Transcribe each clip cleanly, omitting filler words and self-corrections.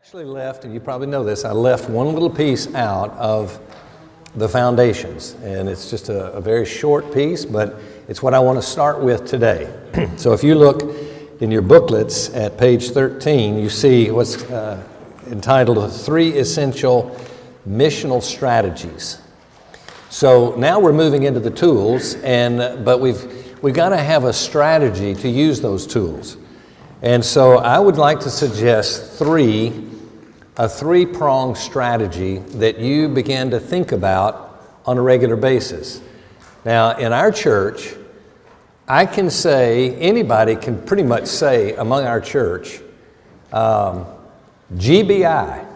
Actually left, and you probably know this, I left one little piece out of the foundations, and it's just a very short piece, but it's what I want to start with today. So if you look in your booklets at page 13, you see what's entitled 3 Essential Missional Strategies. So now we're moving into the tools, but we've got to have a strategy to use those tools. And so I would like to suggest a three-pronged strategy that you begin to think about on a regular basis. Now, in our church, anybody can pretty much say among our church, GBI,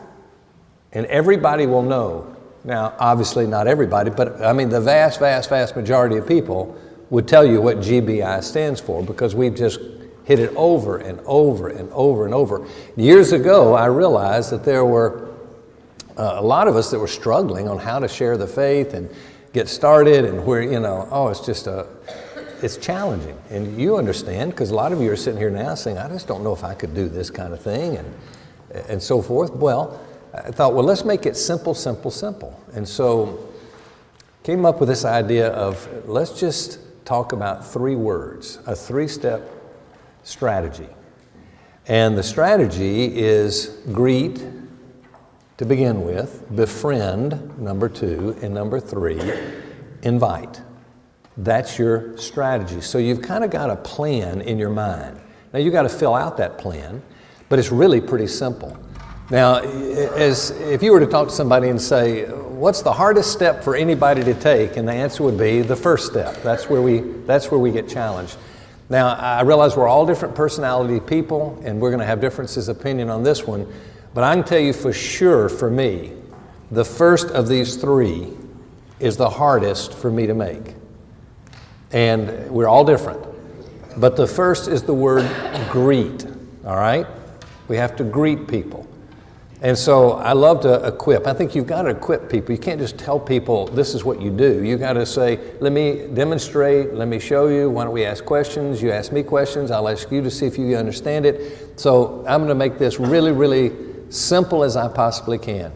and everybody will know. Now, obviously not everybody, but I mean the vast majority of people would tell you what GBI stands for because we've just hit it over and over and over and over. Years ago, I realized that there were a lot of us that were struggling on how to share the faith and get started, and it's challenging. And you understand, because a lot of you are sitting here now saying, I just don't know if I could do this kind of thing, and so forth. Well, I thought, let's make it simple. And so came up with this idea of, let's just talk about 3 words, a 3-step strategy. And the strategy is greet to begin with, befriend, number 2, and number 3, invite. That's your strategy. So you've kind of got a plan in your mind. Now you've got to fill out that plan, but it's really pretty simple. Now, if you were to talk to somebody and say, what's the hardest step for anybody to take? And the answer would be the first step. That's where we get challenged. Now, I realize we're all different personality people, and we're going to have differences of opinion on this one, but I can tell you for sure, for me, the first of these 3 is the hardest for me to make. And we're all different. But the first is the word greet, all right? We have to greet people. And so I love to equip. I think you've got to equip people. You can't just tell people this is what you do. You've got to say, let me demonstrate, let me show you. Why don't we ask questions? You ask me questions. I'll ask you to see if you understand it. So I'm going to make this really simple as I possibly can.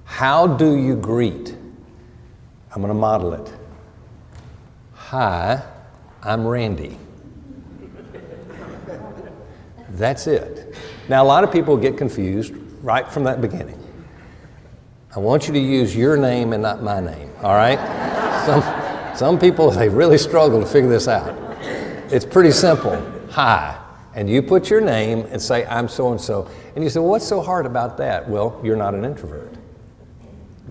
How do you greet? I'm going to model it. Hi, I'm Randy. That's it. Now, a lot of people get confused right from that beginning. I want you to use your name and not my name, all right? Some people, they really struggle to figure this out. It's pretty simple. Hi. And you put your name and say, I'm so-and-so. And you say, well, what's so hard about that? Well, you're not an introvert.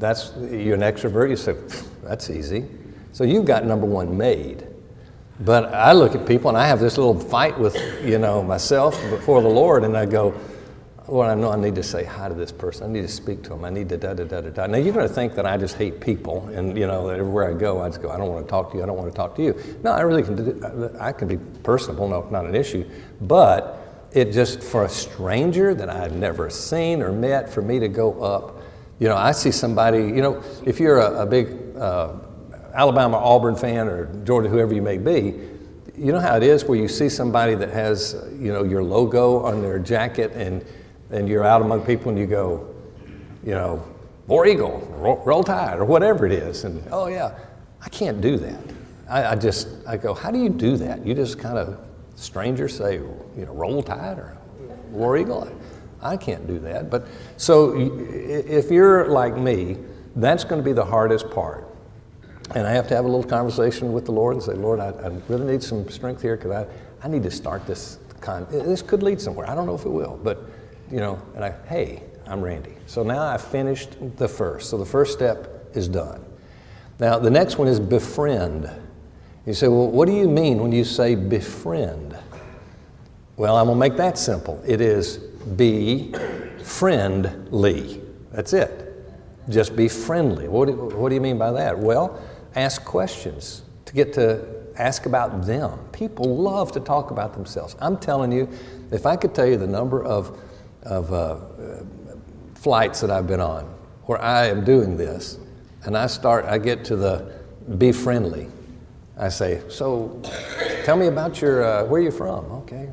You're an extrovert. You say, that's easy. So you've got number 1 made. But I look at people and I have this little fight with, myself before the Lord, and I go, Lord, I know I need to say hi to this person. I need to speak to him. I need to da-da-da-da-da. Now, you're going to think that I just hate people, and, everywhere I go, I just go, I don't want to talk to you. I don't want to talk to you. No, I really can do, I can be personable, no, not an issue. But it just, for a stranger that I've never seen or met, for me to go up, I see somebody, if you're a big Alabama, Auburn fan, or Georgia, whoever you may be, you know how it is where you see somebody that has, your logo on their jacket, and you're out among people and you go, War Eagle, roll Tide, or whatever it is. And, oh yeah, I can't do that. I go, how do you do that? You just kind of, strangers say, roll Tide or War Eagle? I can't do that. But so if you're like me, that's going to be the hardest part. And I have to have a little conversation with the Lord and say, Lord, I really need some strength here because I need to start this. This could lead somewhere. I don't know if it will, but, hey, I'm Randy. So now I've finished the first. So the first step is done. Now, the next one is befriend. You say, well, what do you mean when you say befriend? Well, I'm going to make that simple. It is be friendly. That's it. Just be friendly. What do you mean by that? Well, ask questions to get to ask about them. People love to talk about themselves. I'm telling you, if I could tell you the number of flights that I've been on where I am doing this, and I get to the be friendly. I say, so tell me about where you're from, okay?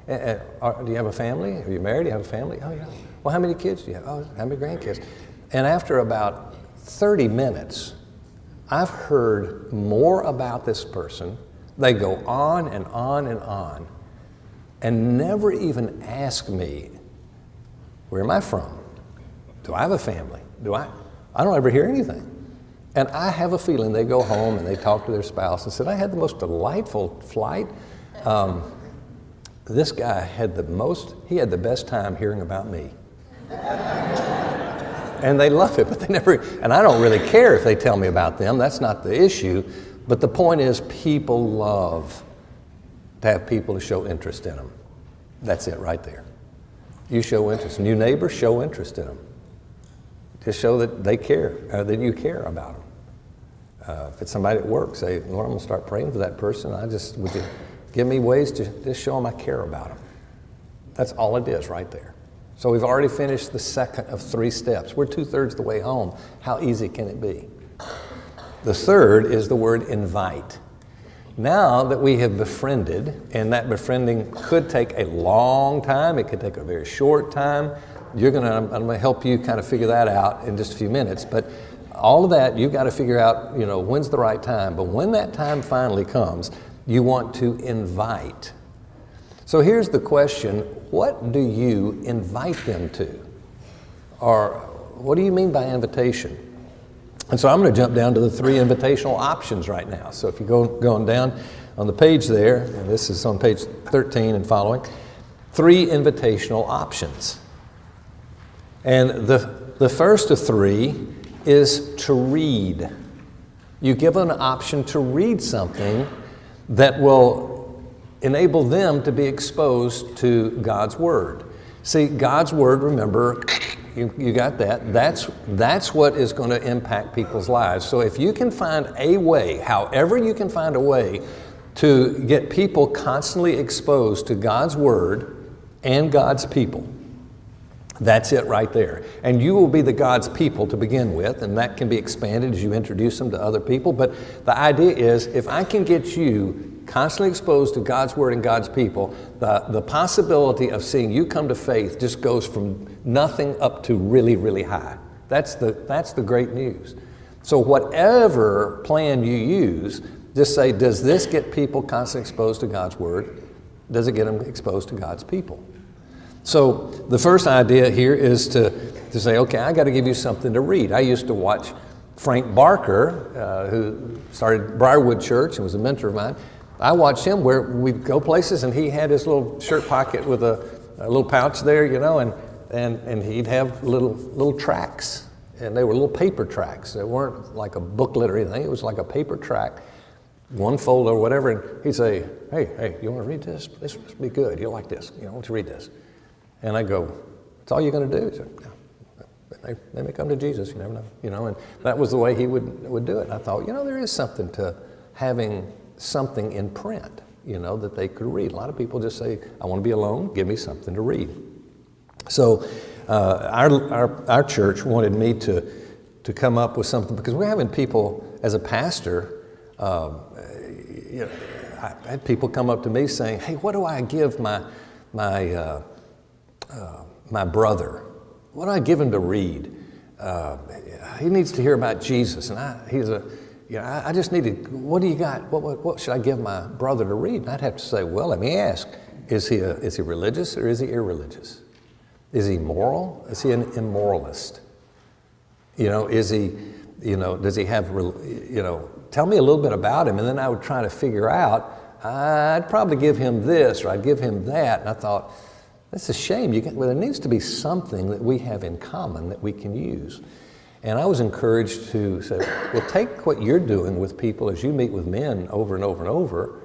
Do you have a family? Are you married? Do you have a family? Oh, yeah. Well, how many kids do you have? Oh, how many grandkids? And after about 30 minutes, I've heard more about this person. They go on and on and on and never even ask me, where am I from? Do I have a family? I don't ever hear anything. And I have a feeling they go home and they talk to their spouse and said, I had the most delightful flight. This guy had the best time hearing about me. And they love it, but they never, and I don't really care if they tell me about them. That's not the issue. But the point is, people love to have people to show interest in them. That's it right there. You show interest. New neighbors, show interest in them. Just show that they care, that you care about them. If it's somebody at work, say, Lord, I'm going to start praying for that person. Would you give me ways to just show them I care about them? That's all it is right there. So we've already finished the second of 3 steps. We're 2/3 the way home. How easy can it be? The third is the word invite. Now that we have befriended, and that befriending could take a long time, it could take a very short time. I'm going to help you kind of figure that out in just a few minutes. But all of that, you've got to figure out, when's the right time. But when that time finally comes, you want to invite. So here's the question, what do you invite them to? Or what do you mean by invitation? And so I'm going to jump down to the 3 invitational options right now. So if you going down on the page there, and this is on page 13 and following, 3 invitational options. And the first of 3 is to read. You give them an option to read something that will enable them to be exposed to God's Word. See, God's Word, remember, you got that. That's what is going to impact people's lives. So if you can find a way, however you can find a way to get people constantly exposed to God's Word and God's people, that's it right there. And you will be the God's people to begin with, and that can be expanded as you introduce them to other people. But the idea is, if I can get you constantly exposed to God's Word and God's people, the possibility of seeing you come to faith just goes from nothing up to really, really high. That's the great news. So whatever plan you use, just say, does this get people constantly exposed to God's Word? Does it get them exposed to God's people? So the first idea here is to say, okay, I got to give you something to read. I used to watch Frank Barker, who started Briarwood Church and was a mentor of mine. I watched him where we'd go places and he had his little shirt pocket with a little pouch there, and he'd have little tracts. And they were little paper tracts. They weren't like a booklet or anything. It was like a paper tract, one fold or whatever. And he'd say, hey, you want to read this? This must be good. You'll like this. I want you to read this. And I go, that's all you're going to do? He said, no. They may come to Jesus, you never know. And that was the way he would do it. And I thought, there is something to having something in print, that they could read. A lot of people just say, I want to be alone, give me something to read. So our church wanted me to come up with something, because we're having people, as a pastor, I had people come up to me saying, hey, what do I give my brother? What do I give him to read? He needs to hear about Jesus, and I just needed, what do you got? What should I give my brother to read? And I'd have to say, well, let me ask, is he religious or is he irreligious? Is he moral? Is he an immoralist? Is he, does he have, tell me a little bit about him, and then I would try to figure out, I'd probably give him this or I'd give him that. And I thought, that's a shame. There needs to be something that we have in common that we can use. And I was encouraged to say, well, take what you're doing with people as you meet with men over and over and over,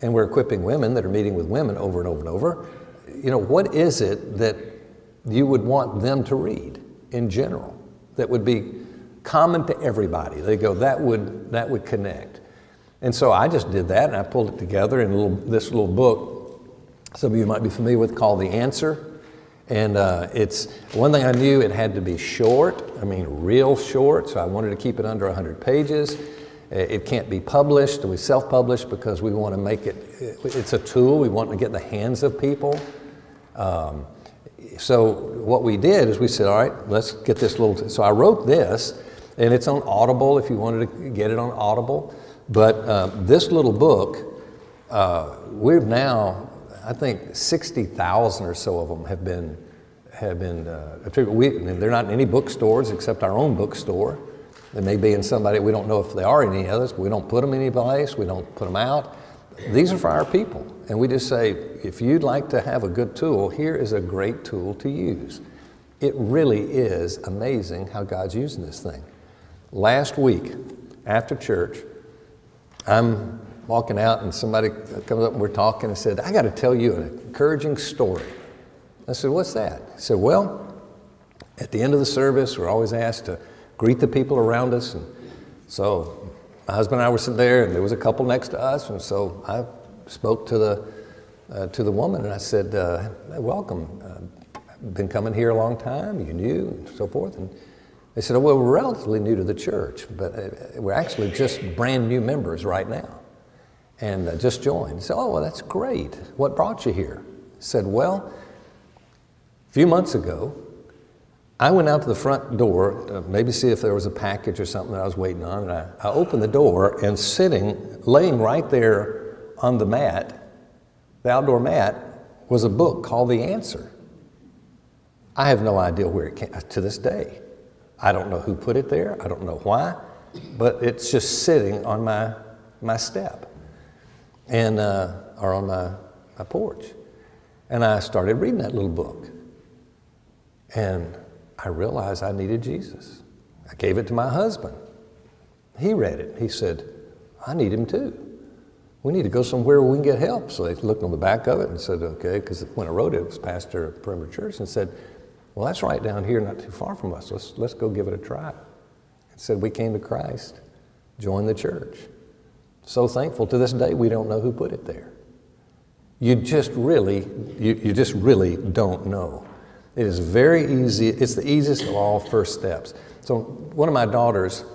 and we're equipping women that are meeting with women over and over and over. What is it that you would want them to read in general that would be common to everybody? They go, that would connect. And so I just did that, and I pulled it together in this little book some of you might be familiar with, called The Answer. And it's one thing I knew, it had to be short, real short, so I wanted to keep it under 100 pages. It can't be published. We self-publish because we want to make it, it's a tool. We want to get in the hands of people. So what we did is we said, all right, let's get this little, so I wrote this, and it's on Audible if you wanted to get it on Audible. But this little book, we've now, I think 60,000 or so of them have been attributed. They're not in any bookstores except our own bookstore. They may be in somebody, we don't know if they are in any others, but we don't put them any place, we don't put them out. These are for our people. And we just say, if you'd like to have a good tool, here is a great tool to use. It really is amazing how God's using this thing. Last week, after church, I'm walking out and somebody comes up and we're talking and said, I got to tell you an encouraging story. I said, what's that? He said, well, at the end of the service, we're always asked to greet the people around us. And so my husband and I were sitting there, and there was a couple next to us, and so I spoke to the woman, and I said, welcome. I've been coming here a long time, you knew, and so forth. And they said, oh, well, we're relatively new to the church, but we're actually just brand new members right now, and just joined. I said, oh, well, that's great. What brought you here? I said, well, a few months ago, I went out to the front door to maybe see if there was a package or something that I was waiting on, and I opened the door, and laying right there on the mat, the outdoor mat, was a book called The Answer. I have no idea where it came, to this day. I don't know who put it there, I don't know why, but it's just sitting on my step, and or on my porch. And I started reading that little book, and I realized I needed Jesus. I gave it to my husband. He read it. He said, I need him too. We need to go somewhere where we can get help. So they looked on the back of it and said, okay, because when I wrote it, it was pastor of Perimeter Church, and said, well, that's right down here, not too far from us. Let's go give it a try. And said, we came to Christ, joined the church. So thankful. To this day, we don't know who put it there. You just really don't know. It is very easy. It's the easiest of all first steps. So one of my daughters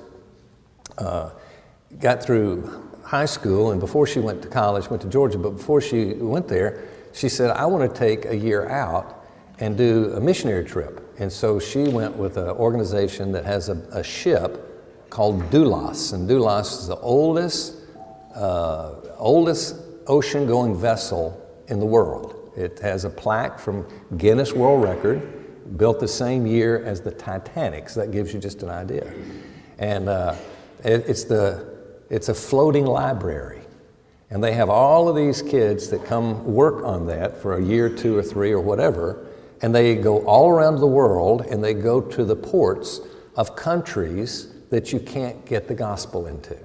got through high school, and before she went to college, went to Georgia, but before she went there, she said, I want to take a year out and do a missionary trip. And so she went with an organization that has a ship called Doulos. And Doulos is the oldest ocean-going vessel in the world. It has a plaque from Guinness World Record, built the same year as the Titanic, so that gives you just an idea. And it's a floating library. And they have all of these kids that come work on that for a year, 2 or 3 or whatever, and they go all around the world, and they go to the ports of countries that you can't get the gospel into.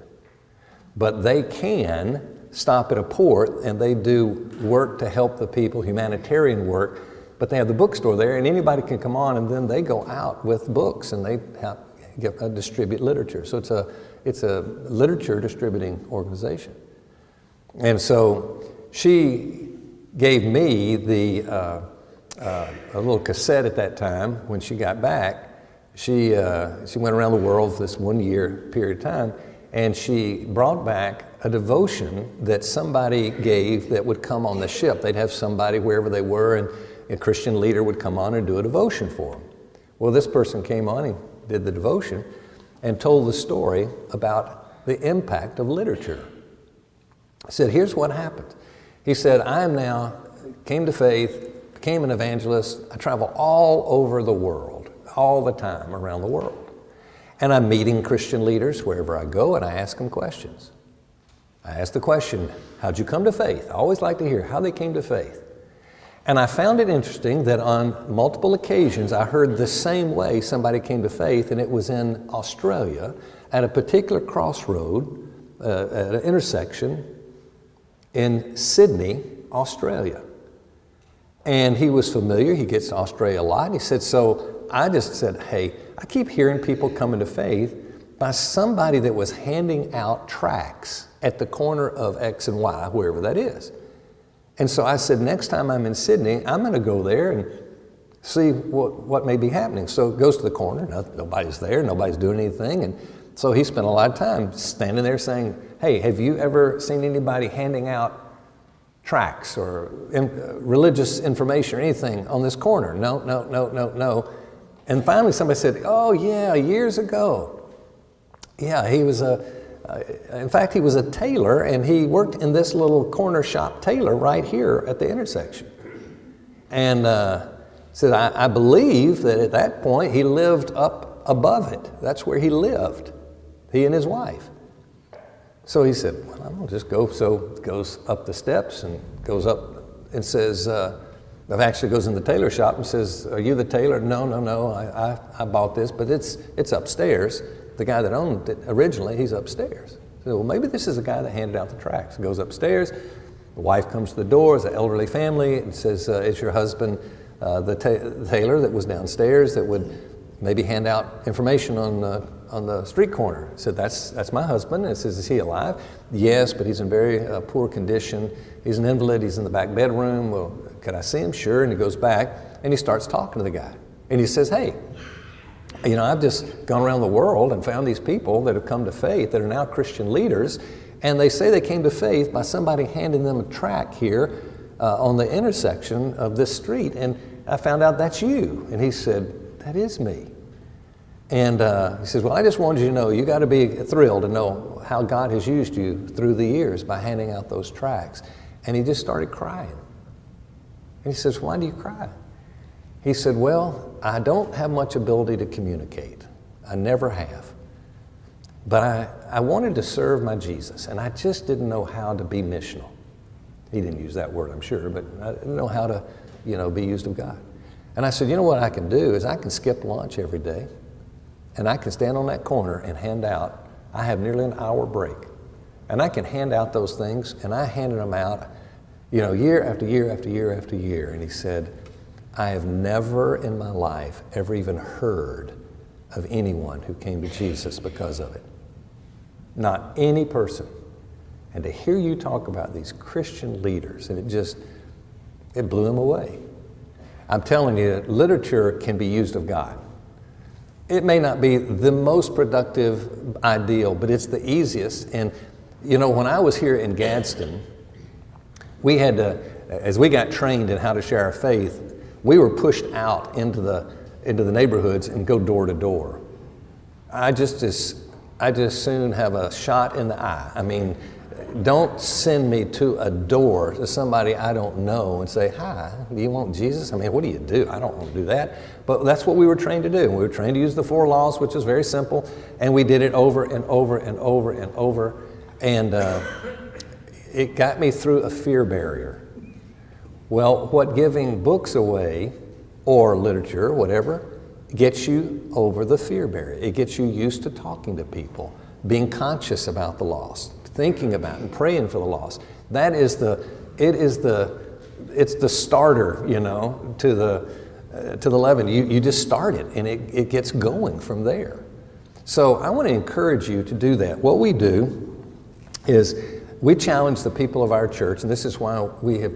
But they can stop at a port, and they do work to help the people, humanitarian work, but they have the bookstore there, and anybody can come on, and then they go out with books, and they distribute literature. So it's a literature distributing organization. And so she gave me a little cassette at that time. When she got back, she went around the world for this 1 year period of time, and she brought back a devotion that somebody gave that would come on the ship. They'd have somebody wherever they were, and a Christian leader would come on and do a devotion for them. Well, this person came on and did the devotion and told the story about the impact of literature. He said, here's what happened. He said, came to faith, became an evangelist. I travel all over the world, all the time around the world. And I'm meeting Christian leaders wherever I go, and I ask them questions. I ask the question, how'd you come to faith? I always like to hear how they came to faith. And I found it interesting that on multiple occasions I heard the same way somebody came to faith, and it was in Australia at a particular crossroad, at an intersection in Sydney, Australia. And he was familiar, he gets to Australia a lot, and he said, so I just said, hey, I keep hearing people coming to faith by somebody that was handing out tracts at the corner of X and Y, wherever that is. And so I said, next time I'm in Sydney, I'm going to go there and see what may be happening. So it goes to the corner, nobody's there, nobody's doing anything, and So he spent a lot of time standing there saying, hey, have you ever seen anybody handing out tracts or religious information or anything on this corner? No, no, no, no, no. And finally somebody said, oh yeah, years ago. Yeah, he was in fact, he was a tailor, and he worked in this little corner shop tailor right here at the intersection. And said, I believe that at that point he lived up above it. That's where he lived, he and his wife. So he said, well, I'm gonna just go. So goes up the steps and goes up and says, actually goes in the tailor shop and says, are you the tailor? No, no, no, I bought this, but it's upstairs. The guy that owned it originally, he's upstairs. So well, maybe this is the guy that handed out the tracts. Goes upstairs, the wife comes to the door, it's an elderly family, and says, is your husband the tailor that was downstairs that would maybe hand out information on the street corner? I said, that's my husband. And it says, is he alive? Yes, but he's in very poor condition. He's an invalid, he's in the back bedroom. Well, could I see him? Sure. And he goes back and he starts talking to the guy. And he says, hey, I've just gone around the world and found these people that have come to faith that are now Christian leaders, and they say they came to faith by somebody handing them a tract here on the intersection of this street, and I found out that's you. And he said, that is me. And he says, well, I just wanted you to know, you got to be thrilled to know how God has used you through the years by handing out those tracts. And he just started crying. And he says, why do you cry? He said, well, I don't have much ability to communicate. I never have. But I wanted to serve my Jesus, and I just didn't know how to be missional. He didn't use that word, I'm sure, but I didn't know how to, be used of God. And I said, what I can do is I can skip lunch every day, and I can stand on that corner and hand out. I have nearly an hour break, and I can hand out those things, and I handed them out, year after year after year after year. And he said, I have never in my life ever even heard of anyone who came to Jesus because of it. Not any person. And to hear you talk about these Christian leaders, and it blew him away. I'm telling you, literature can be used of God. It may not be the most productive ideal, but it's the easiest. And when I was here in Gadsden, we had to, as we got trained in how to share our faith, we were pushed out into the neighborhoods and go door to door. I just soon have a shot in the eye. I mean, don't send me to a door to somebody I don't know and say, hi, do you want Jesus? I mean, what do you do? I don't want to do that. But that's what we were trained to do. We were trained to use the 4 laws, which is very simple, and we did it over and over and over and over. And it got me through a fear barrier. Well, what giving books away, or literature, whatever, gets you over the fear barrier. It gets you used to talking to people, being conscious about the lost, thinking about and praying for the lost. It's the starter, to the leaven. You just start it, and it gets going from there. So I want to encourage you to do that. What we do is we challenge the people of our church, and this is why we have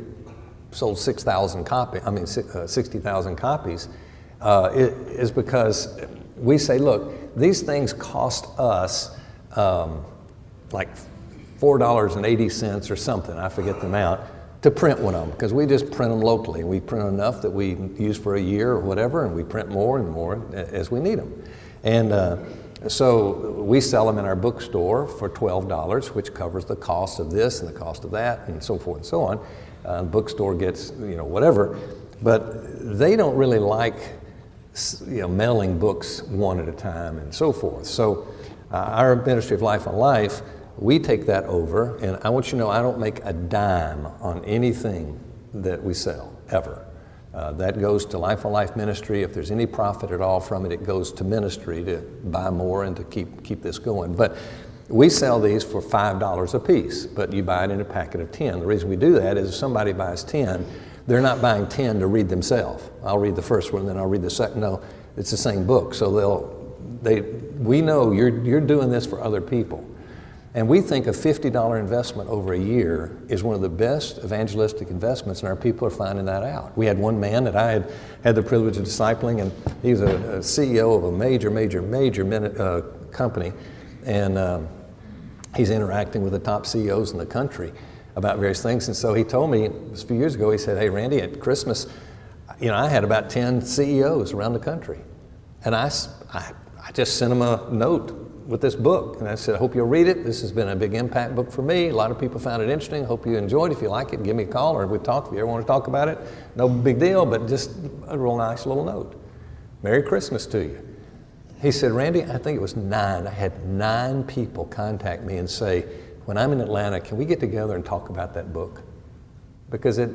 sold 60,000 copies, is because we say, look, these things cost us like $4.80 or something, I forget the amount, to print one of them, because we just print them locally. We print enough that we use for a year or whatever, and we print more and more as we need them. And so we sell them in our bookstore for $12, which covers the cost of this and the cost of that and so forth and so on. The bookstore gets, whatever, but they don't really like, mailing books one at a time and so forth. So our Ministry of Life on Life, we take that over, and I want you to know I don't make a dime on anything that we sell, ever. That goes to Life on Life Ministry. If there's any profit at all from it, it goes to ministry to buy more and to keep this going. But we sell these for $5 a piece, but you buy it in a packet of 10. The reason we do that is if somebody buys 10, they're not buying 10 to read themselves. I'll read the first one, then I'll read the second. No, it's the same book. So we know you're doing this for other people. And we think a $50 investment over a year is one of the best evangelistic investments, and our people are finding that out. We had one man that I had the privilege of discipling, and he's a CEO of a major company. and he's interacting with the top CEOs in the country about various things. And so he told me a few years ago, he said, hey, Randy, at Christmas, I had about 10 CEOs around the country. And I just sent them a note with this book. And I said, I hope you'll read it. This has been a big impact book for me. A lot of people found it interesting. Hope you enjoyed it. If you like it, give me a call or we'll talk. If you ever want to talk about it, no big deal, but just a real nice little note. Merry Christmas to you. He said, Randy, I think it was 9. I had 9 people contact me and say, when I'm in Atlanta, can we get together and talk about that book? Because it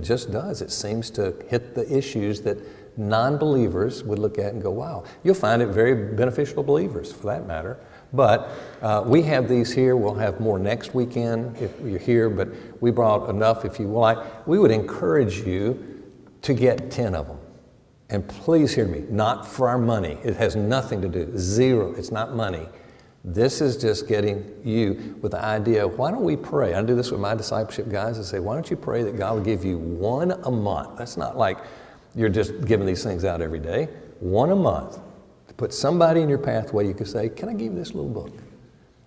just does. It seems to hit the issues that non-believers would look at and go, wow. You'll find it very beneficial to believers, for that matter. But we have these here. We'll have more next weekend if you're here, but we brought enough if you like. We would encourage you to get 10 of them. And please hear me, not for our money. It has nothing to do, zero. It's not money. This is just getting you with the idea, why don't we pray? I do this with my discipleship guys. I say, why don't you pray that God will give you 1 a month? That's not like you're just giving these things out every day. 1 a month to put somebody in your pathway you can say, can I give you this little book?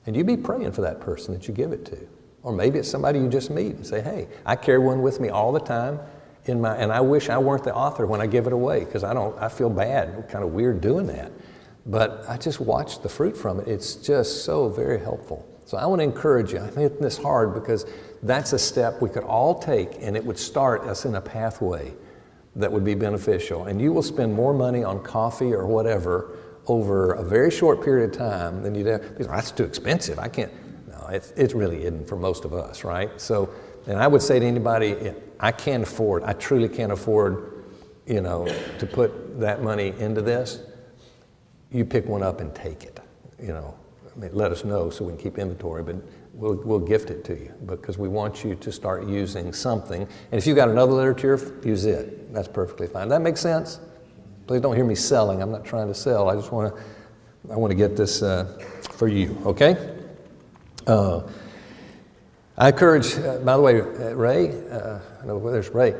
And you be praying for that person that you give it to. Or maybe it's somebody you just meet and say, hey, I carry one with me all the time and I wish I weren't the author when I give it away because I feel bad, kind of weird doing that. But I just watched the fruit from it. It's just so very helpful. So I want to encourage you. I think this hard because that's a step we could all take and it would start us in a pathway that would be beneficial. And you will spend more money on coffee or whatever over a very short period of time than you'd have. Because that's too expensive. I can't. No, it really isn't for most of us, right? So, and I would say to anybody, I truly can't afford, to put that money into this. You pick one up and take it, let us know so we can keep inventory, but we'll gift it to you because we want you to start using something. And if you've got another literature, use it. That's perfectly fine. That makes sense? Please don't hear me selling. I'm not trying to sell. I want to get this for you, okay? I encourage, by the way, Ray, there's Ray.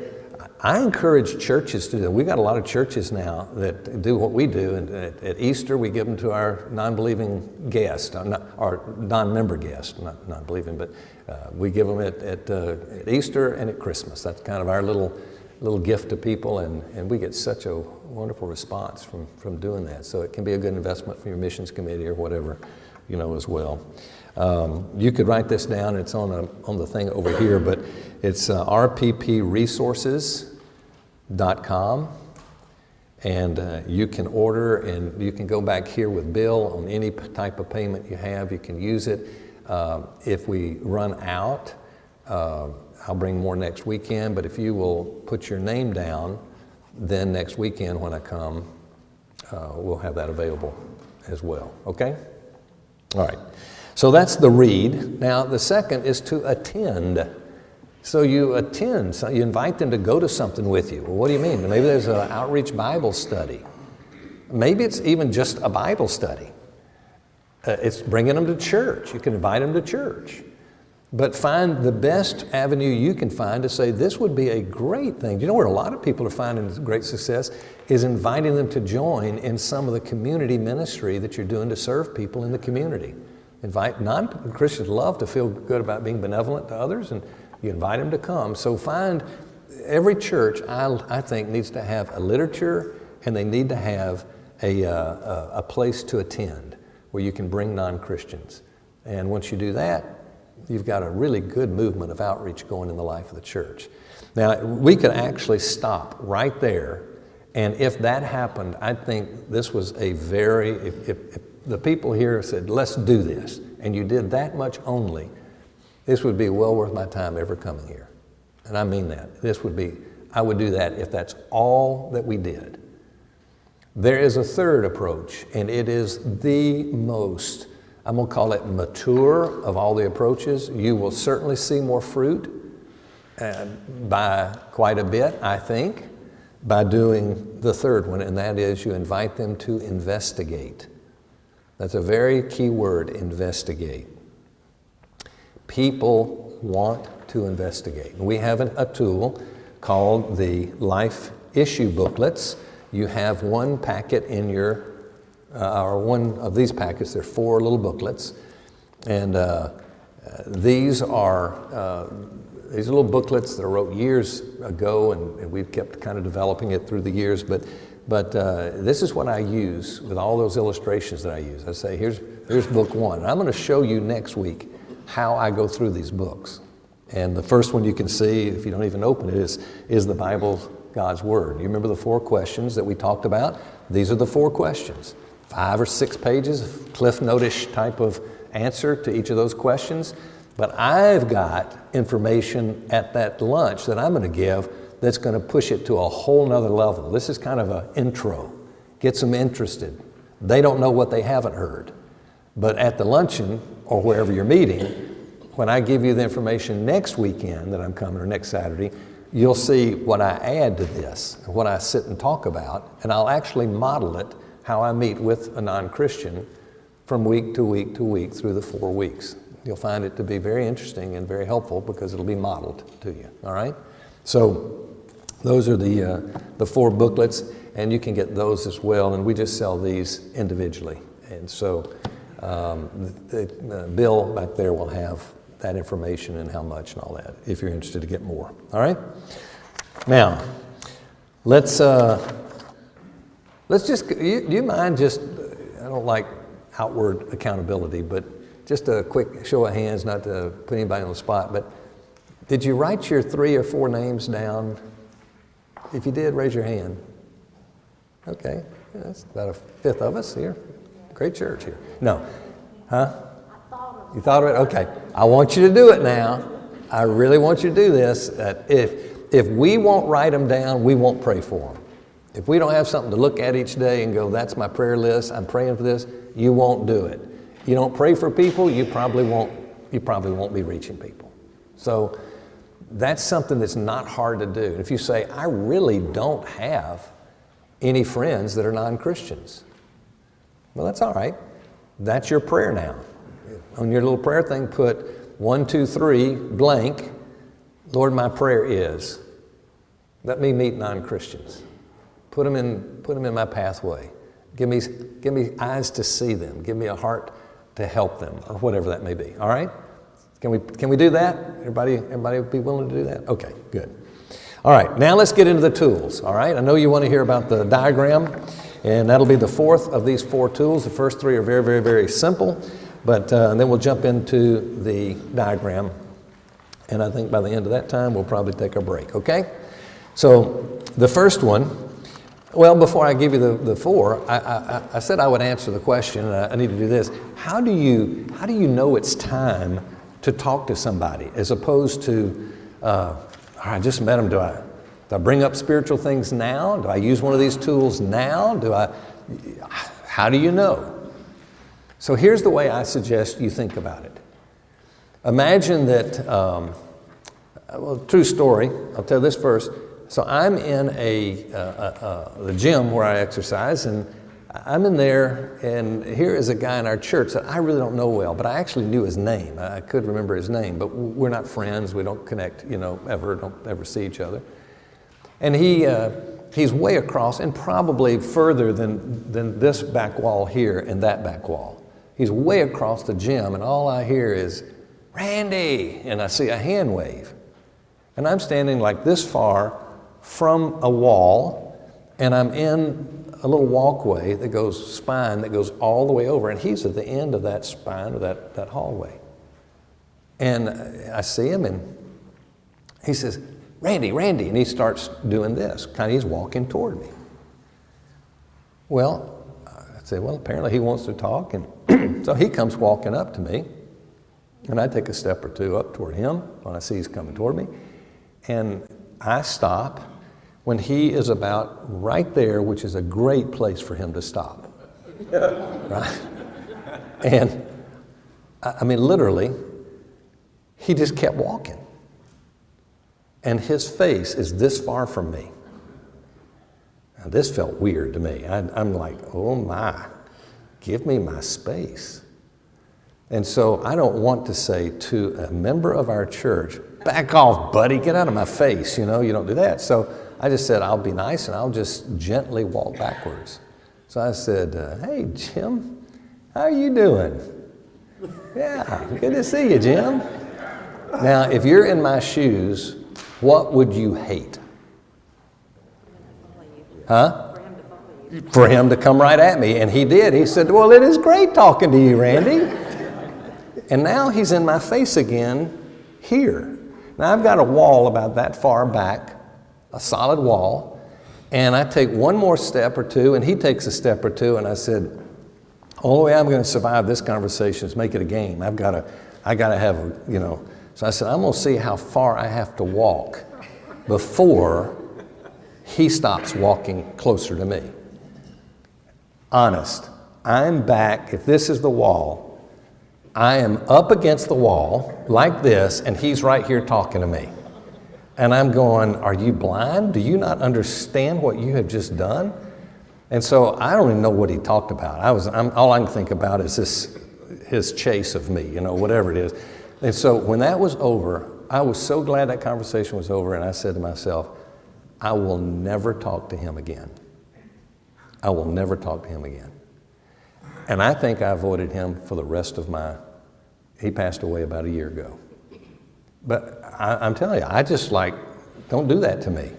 I encourage churches to do that. We've got a lot of churches now that do what we do. And at Easter, we give them to our non-believing guests, our non-member guests, not non-believing, but we give them at Easter and at Christmas. That's kind of our little gift to people, and we get such a wonderful response from doing that. So it can be a good investment for your missions committee or whatever, as well. You could write this down. It's on the thing over here, but it's rppresources.com, and you can order, and you can go back here with Bill on any type of payment you have. You can use it. If we run out, I'll bring more next weekend, but if you will put your name down, then next weekend when I come, we'll have that available as well, okay? All right. So that's the read. Now, the second is to attend. So you attend, so you invite them to go to something with you. Well, what do you mean? Maybe there's an outreach Bible study. Maybe it's even just a Bible study. It's bringing them to church. You can invite them to church. But find the best avenue you can find to say this would be a great thing. You know where a lot of people are finding great success is inviting them to join in some of the community ministry that you're doing to serve people in the community. Invite non-Christians love to feel good about being benevolent to others, and you invite them to come. So find every church, I think, needs to have a literature, and they need to have a place to attend where you can bring non-Christians. And once you do that, you've got a really good movement of outreach going in the life of the church. Now, we could actually stop right there, and if that happened, I think this was if the people here said, let's do this, and you did that much only, this would be well worth my time ever coming here. And I mean that. I would do that if that's all that we did. There is a third approach, and it is the most, I'm going to call it mature of all the approaches. You will certainly see more fruit by quite a bit, I think, by doing the third one, and that is you invite them to investigate. That's a very key word, investigate. People want to investigate. We have a tool called the Life Issue Booklets. You have one packet in your or one of these packets. There are 4 little booklets, and these are little booklets that I wrote years ago, and we've kept kind of developing it through the years. But this is what I use with all those illustrations that I use. I say, here's book 1. And I'm going to show you next week how I go through these books. And the first one you can see, if you don't even open it, is the Bible, God's Word. You remember the 4 questions that we talked about? These are the 4 questions. 5 or 6 pages of Cliff Notice type of answer to each of those questions. But I've got information at that lunch that I'm going to give that's going to push it to a whole nother level. This is kind of an intro. Gets them interested. They don't know what they haven't heard. But at the luncheon or wherever you're meeting, when I give you the information next weekend that I'm coming, or next Saturday, you'll see what I add to this, what I sit and talk about, and I'll actually model it how I meet with a non-Christian from week to week to week through the 4 weeks. You'll find it to be very interesting and very helpful because it'll be modeled to you, all right? So those are the 4 booklets, and you can get those as well, and we just sell these individually. And so Bill back there will have that information and how much and all that if you're interested to get more, all right? Now, let's just, do you mind just, I don't like outward accountability, but just a quick show of hands, not to put anybody on the spot, but did you write your 3 or 4 names down? If you did, raise your hand. Okay, that's about a 5th of us here. Great church here. No, huh? You thought of it? Okay. I want you to do it now. I really want you to do this. If we won't write them down, we won't pray for them. If we don't have something to look at each day and go, that's my prayer list, I'm praying for this, you won't do it. You don't pray for people, you probably won't be reaching people. So that's something that's not hard to do. If you say, I really don't have any friends that are non-Christians, well, that's all right. That's your prayer now. On your little prayer thing, put 1, 2, 3, blank. Lord, my prayer is, let me meet non-Christians. Put them in my pathway. Give me eyes to see them. Give me a heart to help them, or whatever that may be. All right? Can we do that? Everybody would be willing to do that? Okay, good. All right, now let's get into the tools. All right, I know you want to hear about the diagram, and that'll be the 4th of these 4 tools. The first 3 are very, very, very simple, but then we'll jump into the diagram, and I think by the end of that time we'll probably take a break. Okay? So the first one. Well, before I give you the 4, I said I would answer the question, and I need to do this. How do you know it's time to talk to somebody, as opposed to, I just met them, do I bring up spiritual things now? Do I use one of these tools now? How do you know? So here's the way I suggest you think about it. Imagine that, true story, I'll tell this first. So I'm in the gym where I exercise, and I'm in there, and here is a guy in our church that I really don't know well, but I actually knew his name. I could remember his name, but we're not friends. We don't connect, ever, don't ever see each other. And he's way across, and probably further than this back wall here and that back wall. He's way across the gym, and all I hear is, Randy, and I see a hand wave. And I'm standing like this far from a wall, and I'm in a little walkway that goes all the way over, and he's at the end of that spine, or that hallway. And I see him, and he says, Randy, and he starts doing this, he's walking toward me. Well, I say, well, apparently he wants to talk, and so he comes walking up to me, and I take a step or 2 up toward him when I see he's coming toward me, and I stop when he is about right there, which is a great place for him to stop. Right? And I mean, literally, he just kept walking. And his face is this far from me. Now, this felt weird to me. I'm like, oh my, give me my space. And so I don't want to say to a member of our church, back off, buddy, get out of my face. You don't do that. So I just said, I'll be nice and I'll just gently walk backwards. So I said, hey, Jim, how are you doing? Yeah, good to see you, Jim. Now, if you're in my shoes, what would you hate? Huh? For him to come right at me. And he did. He said, well, it is great talking to you, Randy. And now he's in my face again here. Now, I've got a wall about that far back, a solid wall. And I take one more step or two, and he takes a step or two, and I said, only way I'm going to survive this conversation is make it a game. I got to have, you know. So I said, I'm going to see how far I have to walk before he stops walking closer to me. Honest, I'm back. If this is the wall, I am up against the wall like this, and he's right here talking to me. And I'm going, are you blind? Do you not understand what you have just done? And so I don't even know what he talked about. All I can think about is his chase of me, you know, whatever it is. And so when that was over, I was so glad that conversation was over, and I said to myself, I will never talk to him again. I will never talk to him again. And I think I avoided him for the rest of he passed away about a year ago. But I'm telling you, I just don't do that to me.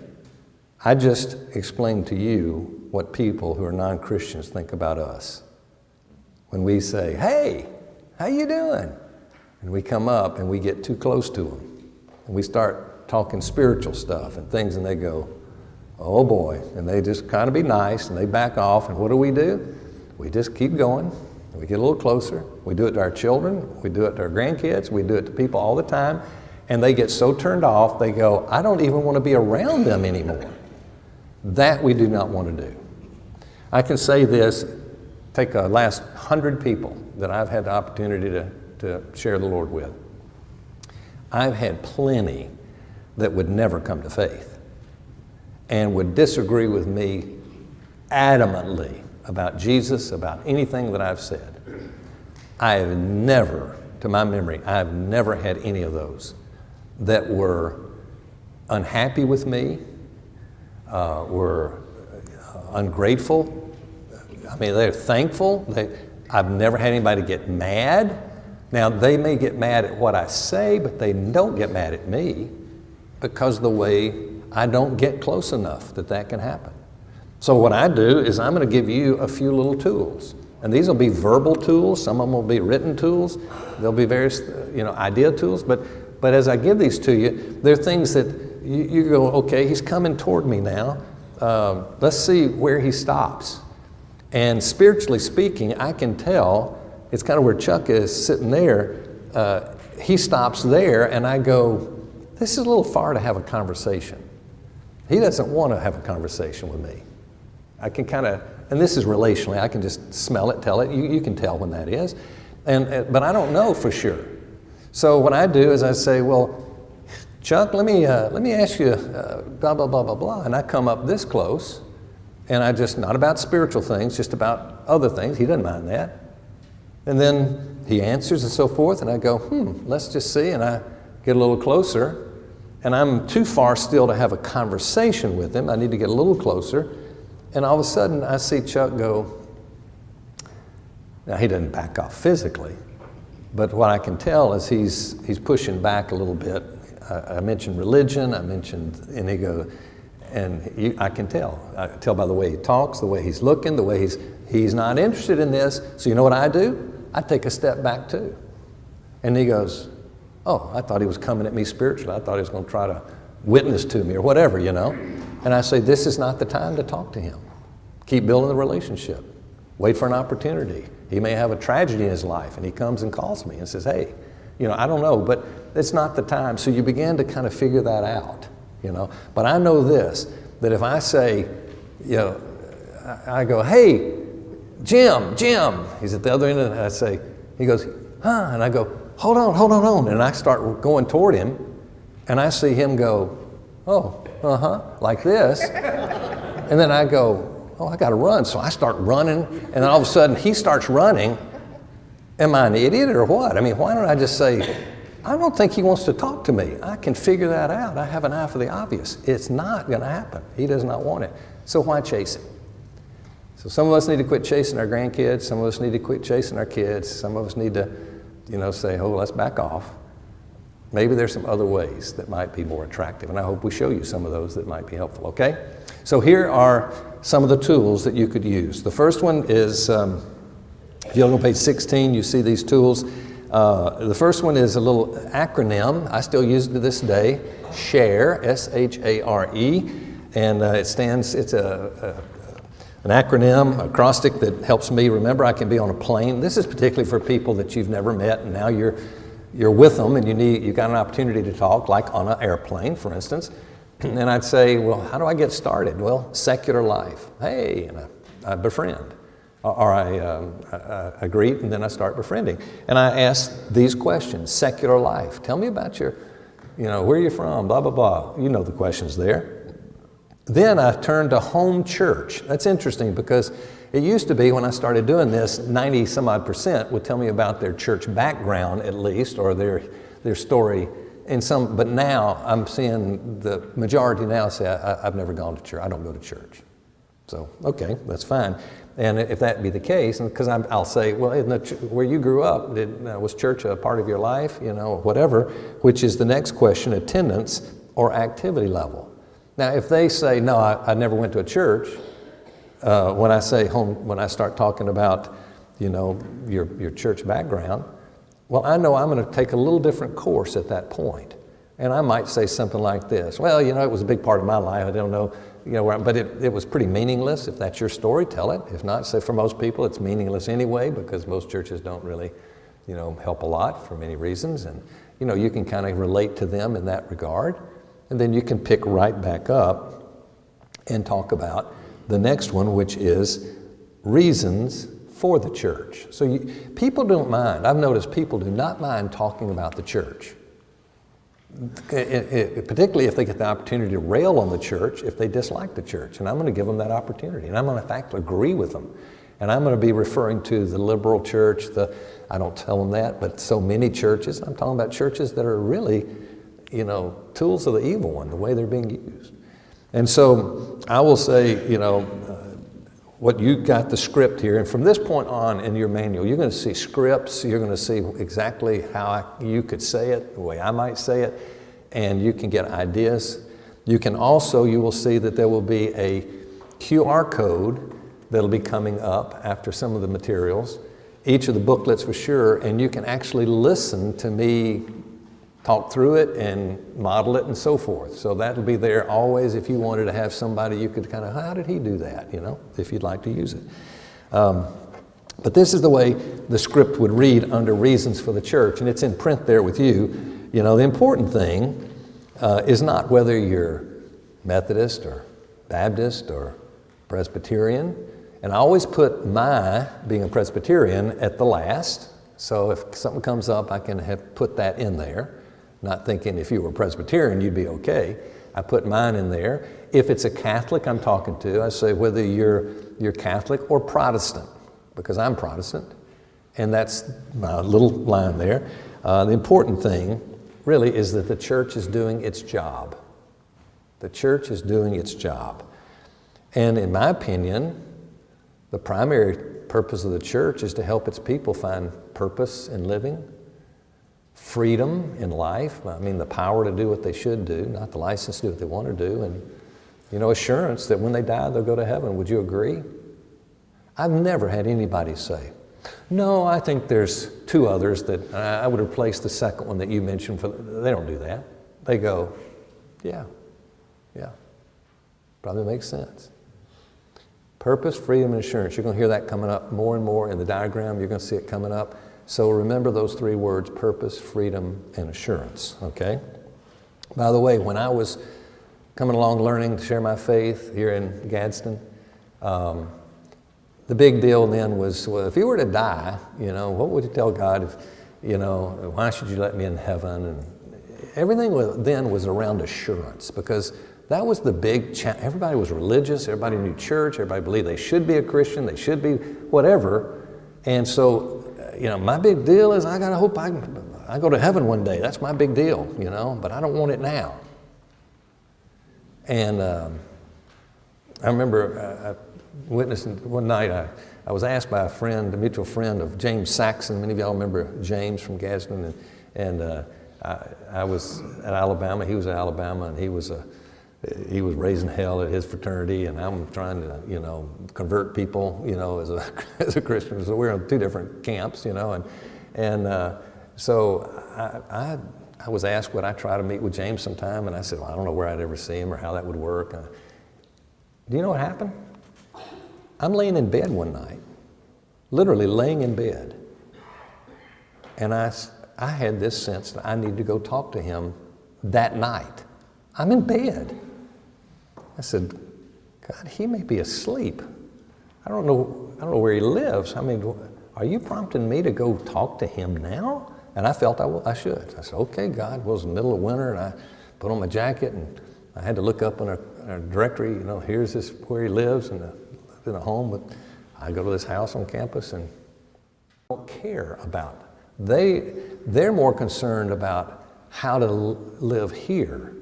I just explained to you what people who are non-Christians think about us. When we say, hey, how you doing? And we come up and we get too close to them. And we start talking spiritual stuff and things, and they go, oh boy. And they just kind of be nice, and they back off. And what do? We just keep going. We get a little closer. We do it to our children. We do it to our grandkids. We do it to people all the time. And they get so turned off, they go, I don't even want to be around them anymore. That we do not want to do. I can say this, take the last 100 people that I've had the opportunity to share the Lord with. I've had plenty that would never come to faith and would disagree with me adamantly about Jesus, about anything that I've said. I have never, to my memory, I have never had any of those that were unhappy with me, were ungrateful. I mean, they're thankful. I've never had anybody get mad. Now, they may get mad at what I say, but they don't get mad at me because the way I don't get close enough that can happen. So what I do is I'm going to give you a few little tools. And these will be verbal tools. Some of them will be written tools. There'll be various, idea tools. But as I give these to you, they're things that you go, okay, he's coming toward me now. Let's see where he stops. And spiritually speaking, I can tell, it's kind of where Chuck is sitting there. He stops there, and I go, this is a little far to have a conversation. He doesn't want to have a conversation with me. I can kind of, and this is relationally, I can just smell it, tell it. You can tell when that is. But I don't know for sure. So what I do is I say, well, Chuck, let me ask you blah, blah, blah, blah, blah. And I come up this close, and I just, not about spiritual things, just about other things. He doesn't mind that. And then he answers and so forth, and I go, let's just see. And I get a little closer, and I'm too far still to have a conversation with him. I need to get a little closer. And all of a sudden, I see Chuck go, now he doesn't back off physically, but what I can tell is he's pushing back a little bit. I mentioned religion, and he goes, I can tell. I can tell by the way he talks, the way he's looking, the way he's not interested in this. So you know what I do? I take a step back too. And he goes, oh, I thought he was coming at me spiritually. I thought he was going to try to witness to me or whatever, And I say, this is not the time to talk to him. Keep building the relationship. Wait for an opportunity. He may have a tragedy in his life, and he comes and calls me and says, hey, I don't know, but it's not the time. So you begin to kind of figure that out, But I know this, that if I say, I go, hey, Jim, he's at the other end, and I say, he goes, huh? And I go, hold on. And I start going toward him, and I see him go, oh, like this. And then I go, oh, I got to run. So I start running, and then all of a sudden he starts running. Am I an idiot or what? I mean, why don't I just say, I don't think he wants to talk to me. I can figure that out. I have an eye for the obvious. It's not going to happen. He does not want it. So why chase him? So some of us need to quit chasing our grandkids. Some of us need to quit chasing our kids. Some of us need to, say, oh, let's back off. Maybe there's some other ways that might be more attractive, and I hope we show you some of those that might be helpful, okay? So here are some of the tools that you could use. The first one is, if you look on page 16, you see these tools. The first one is a little acronym. I still use it to this day, SHARE, S-H-A-R-E, and it's an acronym, acrostic that helps me remember. I can be on a plane. This is particularly for people that you've never met, and now you're with them and you've got an opportunity to talk, like on an airplane, for instance. And I'd say, well, how do I get started? Well, secular life. Hey, and I befriend. Or I greet and then I start befriending. And I ask these questions, secular life. Tell me about your, where are you from, blah, blah, blah. You know the questions there. Then I turn to home church. That's interesting because it used to be when I started doing this, 90 some odd % would tell me about their church background at least, or their story. But now I'm seeing the majority now say, I've never gone to church. I don't go to church. So, okay, that's fine. And if that be the case, because I'll say, well, where you grew up, was church a part of your life, whatever, which is the next question, attendance or activity level. Now, if they say, no, I never went to a church, when I say home, when I start talking about, your church background, well, I know I'm going to take a little different course at that point. And I might say something like this, well, it was a big part of my life. I don't know, but it was pretty meaningless. If that's your story, tell it. If not, say for most people, it's meaningless anyway, because most churches don't really, help a lot for many reasons. And, you can kind of relate to them in that regard. And then you can pick right back up and talk about the next one, which is reasons for the church. So people don't mind. I've noticed people do not mind talking about the church. Particularly if they get the opportunity to rail on the church if they dislike the church. And I'm going to give them that opportunity. And I'm going to, in fact, agree with them. And I'm going to be referring to the liberal church, I don't tell them that, but so many churches. I'm talking about churches that are really, tools of the evil one, the way they're being used. And so I will say, what you got the script here, and from this point on in your manual, you're going to see scripts, you're going to see exactly how you could say it, the way I might say it, and you can get ideas. You will see that there will be a QR code that'll be coming up after some of the materials, each of the booklets for sure, and you can actually listen to me talk through it and model it and so forth. So that'll be there always if you wanted to have somebody you could kind of, how did he do that, if you'd like to use it. But this is the way the script would read under reasons for the church, and it's in print there with you. The important thing is not whether you're Methodist or Baptist or Presbyterian, and I always put my, being a Presbyterian, at the last. So if something comes up, I can put that in there. Not thinking if you were Presbyterian, you'd be okay. I put mine in there. If it's a Catholic I'm talking to, I say whether you're Catholic or Protestant, because I'm Protestant, and that's my little line there. The important thing really is that the church is doing its job. The church is doing its job. And in my opinion, the primary purpose of the church is to help its people find purpose in living, freedom in life, the power to do what they should do, not the license to do what they want to do, and, assurance that when they die, they'll go to heaven. Would you agree? I've never had anybody say, no, I think there's two others that I would replace the second one that you mentioned. They don't do that. They go, yeah, probably makes sense. Purpose, freedom, and assurance. You're going to hear that coming up more and more in the diagram. You're going to see it coming up. So remember those three words, purpose, freedom, and assurance, okay? By the way, when I was coming along learning to share my faith here in Gadsden, the big deal then was, well, if you were to die, what would you tell God if, why should you let me in heaven? And everything then was around assurance, because that was the big challenge. Everybody was religious, everybody knew church, everybody believed they should be a Christian, they should be whatever. And so, my big deal is I gotta hope I go to heaven one day. That's my big deal, but I don't want it now. And I remember witnessing one night. I was asked by a mutual friend of James Saxon. Many of y'all remember James from Gadsden, and I was at Alabama. He was at Alabama, and he was raising hell at his fraternity, and I'm trying to convert people as a Christian. So we're in two different camps, so I was asked would I try to meet with James sometime, and I said, well, I don't know where I'd ever see him or how that would work. Do you know what happened? I'm laying in bed one night, literally laying in bed, and I had this sense that I need to go talk to him that night. I'm in bed. I said, God, he may be asleep. I don't know where he lives. I mean, are you prompting me to go talk to him now? And I felt I should. I said, okay, God. Well, it was the middle of winter, and I put on my jacket, and I had to look up in our directory, here's where he lives, and in a home. But I go to this house on campus, and I don't care about it. They're more concerned about how to live here.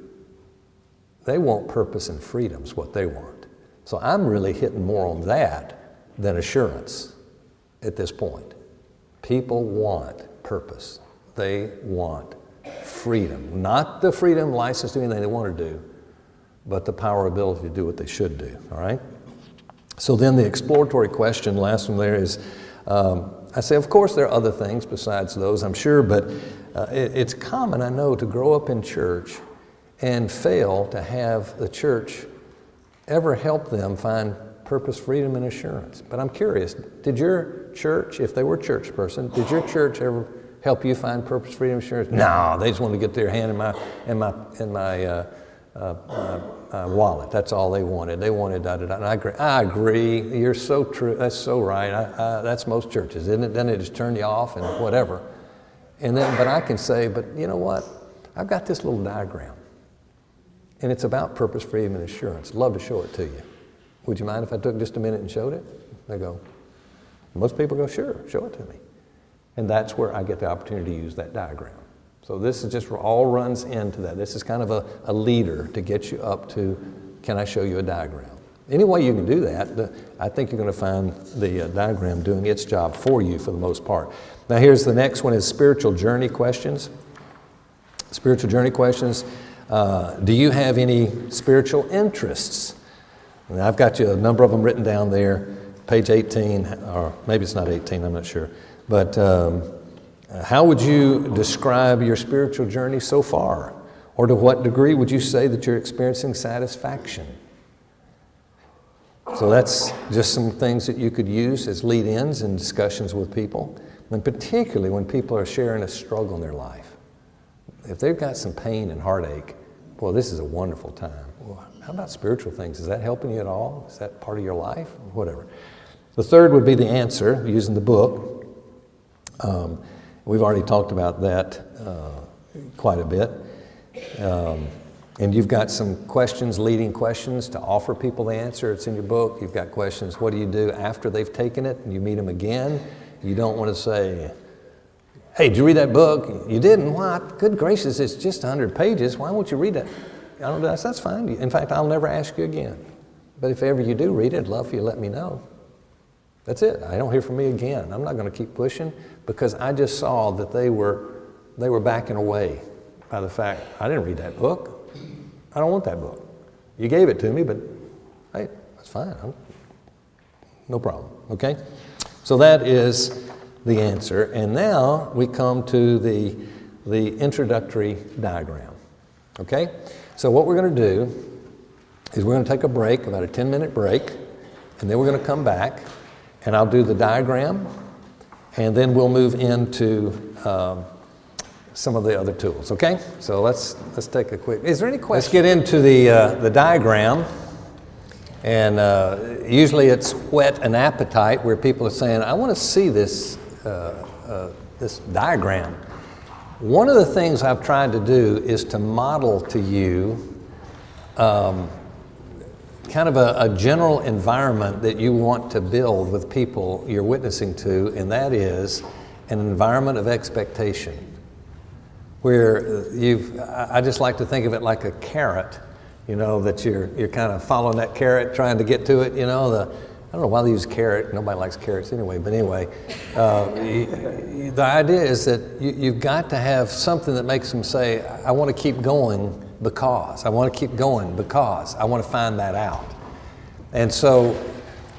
They want purpose and freedom is what they want. So I'm really hitting more on that than assurance at this point. People want purpose. They want freedom. Not the freedom, license to do anything they want to do, but the power, ability to do what they should do, all right? So then the exploratory question, last one there is, I say, of course there are other things besides those, I'm sure, but it's common, I know, to grow up in church and fail to have the church ever help them find purpose, freedom, and assurance. But I'm curious, did your church, if they were a church person, did your church ever help you find purpose, freedom, and assurance? No, they just wanted to get their hand in my wallet. That's all they wanted. They wanted da-da-da. And I agree. You're so true. That's so right. That's most churches, isn't it? Then they just turn you off and whatever. But I can say, but you know what? I've got this little diagram. And it's about purpose, freedom, and assurance. Love to show it to you. Would you mind if I took just a minute and showed it? They go, most people go, sure, show it to me. And that's where I get the opportunity to use that diagram. So this is just all runs into that. This is kind of a leader to get you up to, can I show you a diagram? Any way you can do that, I think you're going to find the diagram doing its job for you for the most part. Now here's the next one is spiritual journey questions. Spiritual journey questions. Do you have any spiritual interests? And I've got you a number of them written down there, page 18, or maybe it's not 18, I'm not sure. But how would you describe your spiritual journey so far? Or to what degree would you say that you're experiencing satisfaction? So that's just some things that you could use as lead-ins in discussions with people, and particularly when people are sharing a struggle in their life. If they've got some pain and heartache, well, this is a wonderful time. Well, how about spiritual things? Is that helping you at all? Is that part of your life? Whatever. The third would be the answer, using the book. We've already talked about that quite a bit. And you've got some questions, leading questions to offer people the answer. It's in your book. You've got questions, what do you do after they've taken it and you meet them again? You don't want to say, hey, did you read that book? You didn't? What? Good gracious, it's just 100 pages. Why won't you read it? I don't know. That's fine. In fact, I'll never ask you again. But if ever you do read it, I'd love for you to let me know. That's it. I don't hear from me again. I'm not going to keep pushing because I just saw that they were backing away by the fact, I didn't read that book. I don't want that book. You gave it to me, but hey, that's fine. No problem, okay? So that is the answer. And now we come to the introductory diagram, okay? So what we're going to do is we're going to take a break, about a 10-minute break, and then we're going to come back, and I'll do the diagram, and then we'll move into some of the other tools, okay? So let's take a quick, is there any questions? Let's get into the diagram. And usually it's whet an appetite where people are saying, I want to see this diagram. One of the things I've tried to do is to model to you kind of a general environment that you want to build with people you're witnessing to, and that is an environment of expectation. Where I just like to think of it like a carrot, you know, that you're kind of following that carrot, trying to get to it, you know, don't know why they use carrot. Nobody likes carrots anyway. But anyway, the idea is that you've got to have something that makes them say, I want to keep going because. I want to keep going because. I want to find that out. And so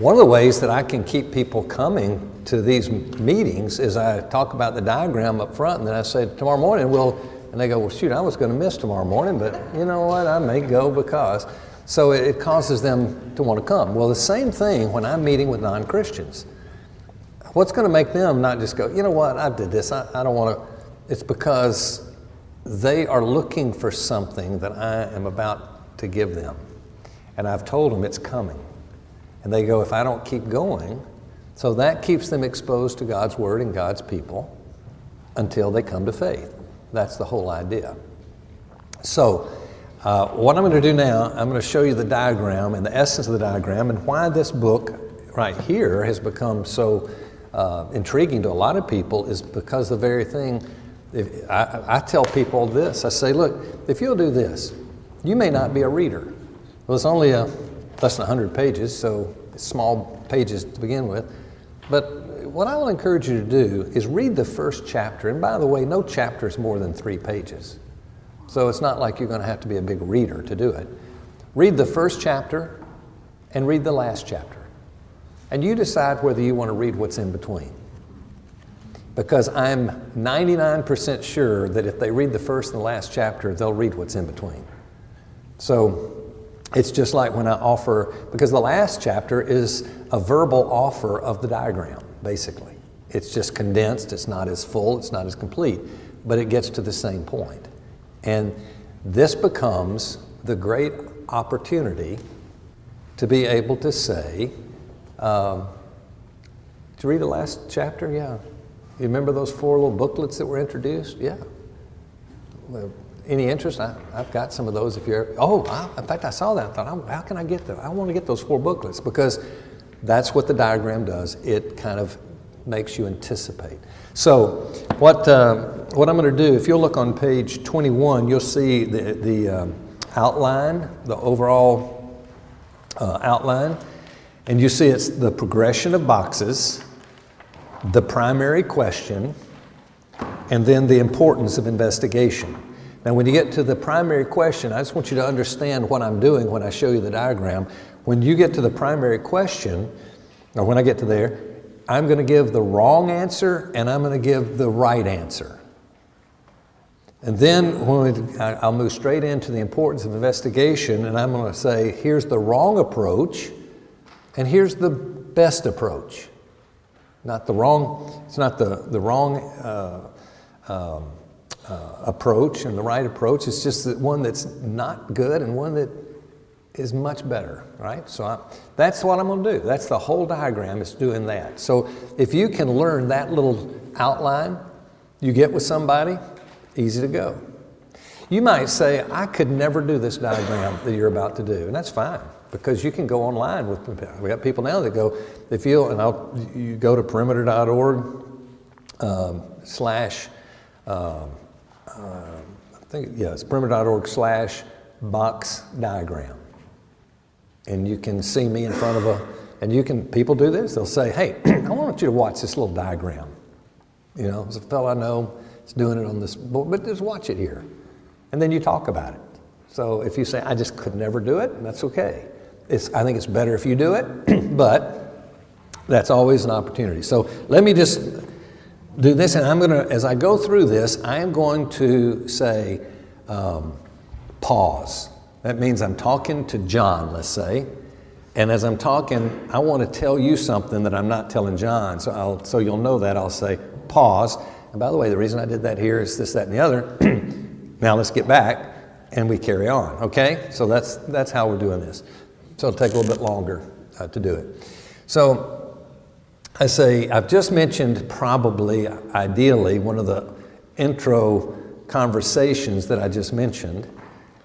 one of the ways that I can keep people coming to these meetings is I talk about the diagram up front, and then I say, tomorrow morning and they go, well, shoot, I was going to miss tomorrow morning, but you know what, I may go because. So it causes them to want to come. Well, the same thing when I'm meeting with non-Christians. What's going to make them not just go, you know what, I did this, I don't want to. It's because they are looking for something that I am about to give them. And I've told them it's coming. And they go, if I don't keep going, so that keeps them exposed to God's Word and God's people until they come to faith. That's the whole idea. So what I'm going to do now, I'm going to show you the diagram and the essence of the diagram and why this book right here has become so intriguing to a lot of people is because the very thing, I tell people this, I say, look, if you'll do this, you may not be a reader. Well, it's only less than 100 pages, so it's small pages to begin with. But what I will encourage you to do is read the first chapter. And by the way, no chapter is more than 3 pages. So it's not like you're going to have to be a big reader to do it. Read the first chapter and read the last chapter. And you decide whether you want to read what's in between. Because I'm 99% sure that if they read the first and the last chapter, they'll read what's in between. So it's just like when I offer, because the last chapter is a verbal offer of the diagram, basically. It's just condensed, it's not as full, it's not as complete, but it gets to the same point. And this becomes the great opportunity to be able to say, to read the last chapter? Yeah. You remember those 4 little booklets that were introduced? Yeah. Well, any interest? I've got some of those if you're, in fact, I saw that. I thought, how can I get them? I want to get those 4 booklets because that's what the diagram does. It kind of makes you anticipate. So what I'm going to do, if you'll look on page 21, you'll see the outline, the overall outline. And you see it's the progression of boxes, the primary question, and then the importance of investigation. Now, when you get to the primary question, I just want you to understand what I'm doing when I show you the diagram. When you get to the primary question, or when I get to there, I'm going to give the wrong answer and I'm going to give the right answer. And then I'll move straight into the importance of investigation, and I'm going to say, here's the wrong approach and here's the best approach. Not the wrong, it's not the wrong approach and the right approach. It's just the one that's not good and one that is much better, right? So that's what I'm going to do. That's the whole diagram is doing that. So if you can learn that little outline you get with somebody, easy to go. You might say, I could never do this diagram that you're about to do, and that's fine because you can go online with, we got people now that go, if you, and you go to perimeter.org slash, I think, yeah, it's perimeter.org/box diagram. And you can see me in front of people do this. They'll say, hey, I want you to watch this little diagram. You know, there's a fellow I know is doing it on this board, but just watch it here. And then you talk about it. So if you say, I just could never do it, that's okay. I think it's better if you do it, but that's always an opportunity. So let me just do this, and I'm going to, as I go through this, I am going to say, pause. That means I'm talking to John, let's say, and as I'm talking, I want to tell you something that I'm not telling John, so you'll know that. I'll say, pause. And by the way, the reason I did that here is this, that, and the other. Now let's get back, and we carry on, okay? So that's how we're doing this. So it'll take a little bit longer to do it. So I say, I've just mentioned probably, ideally, one of the intro conversations that I just mentioned,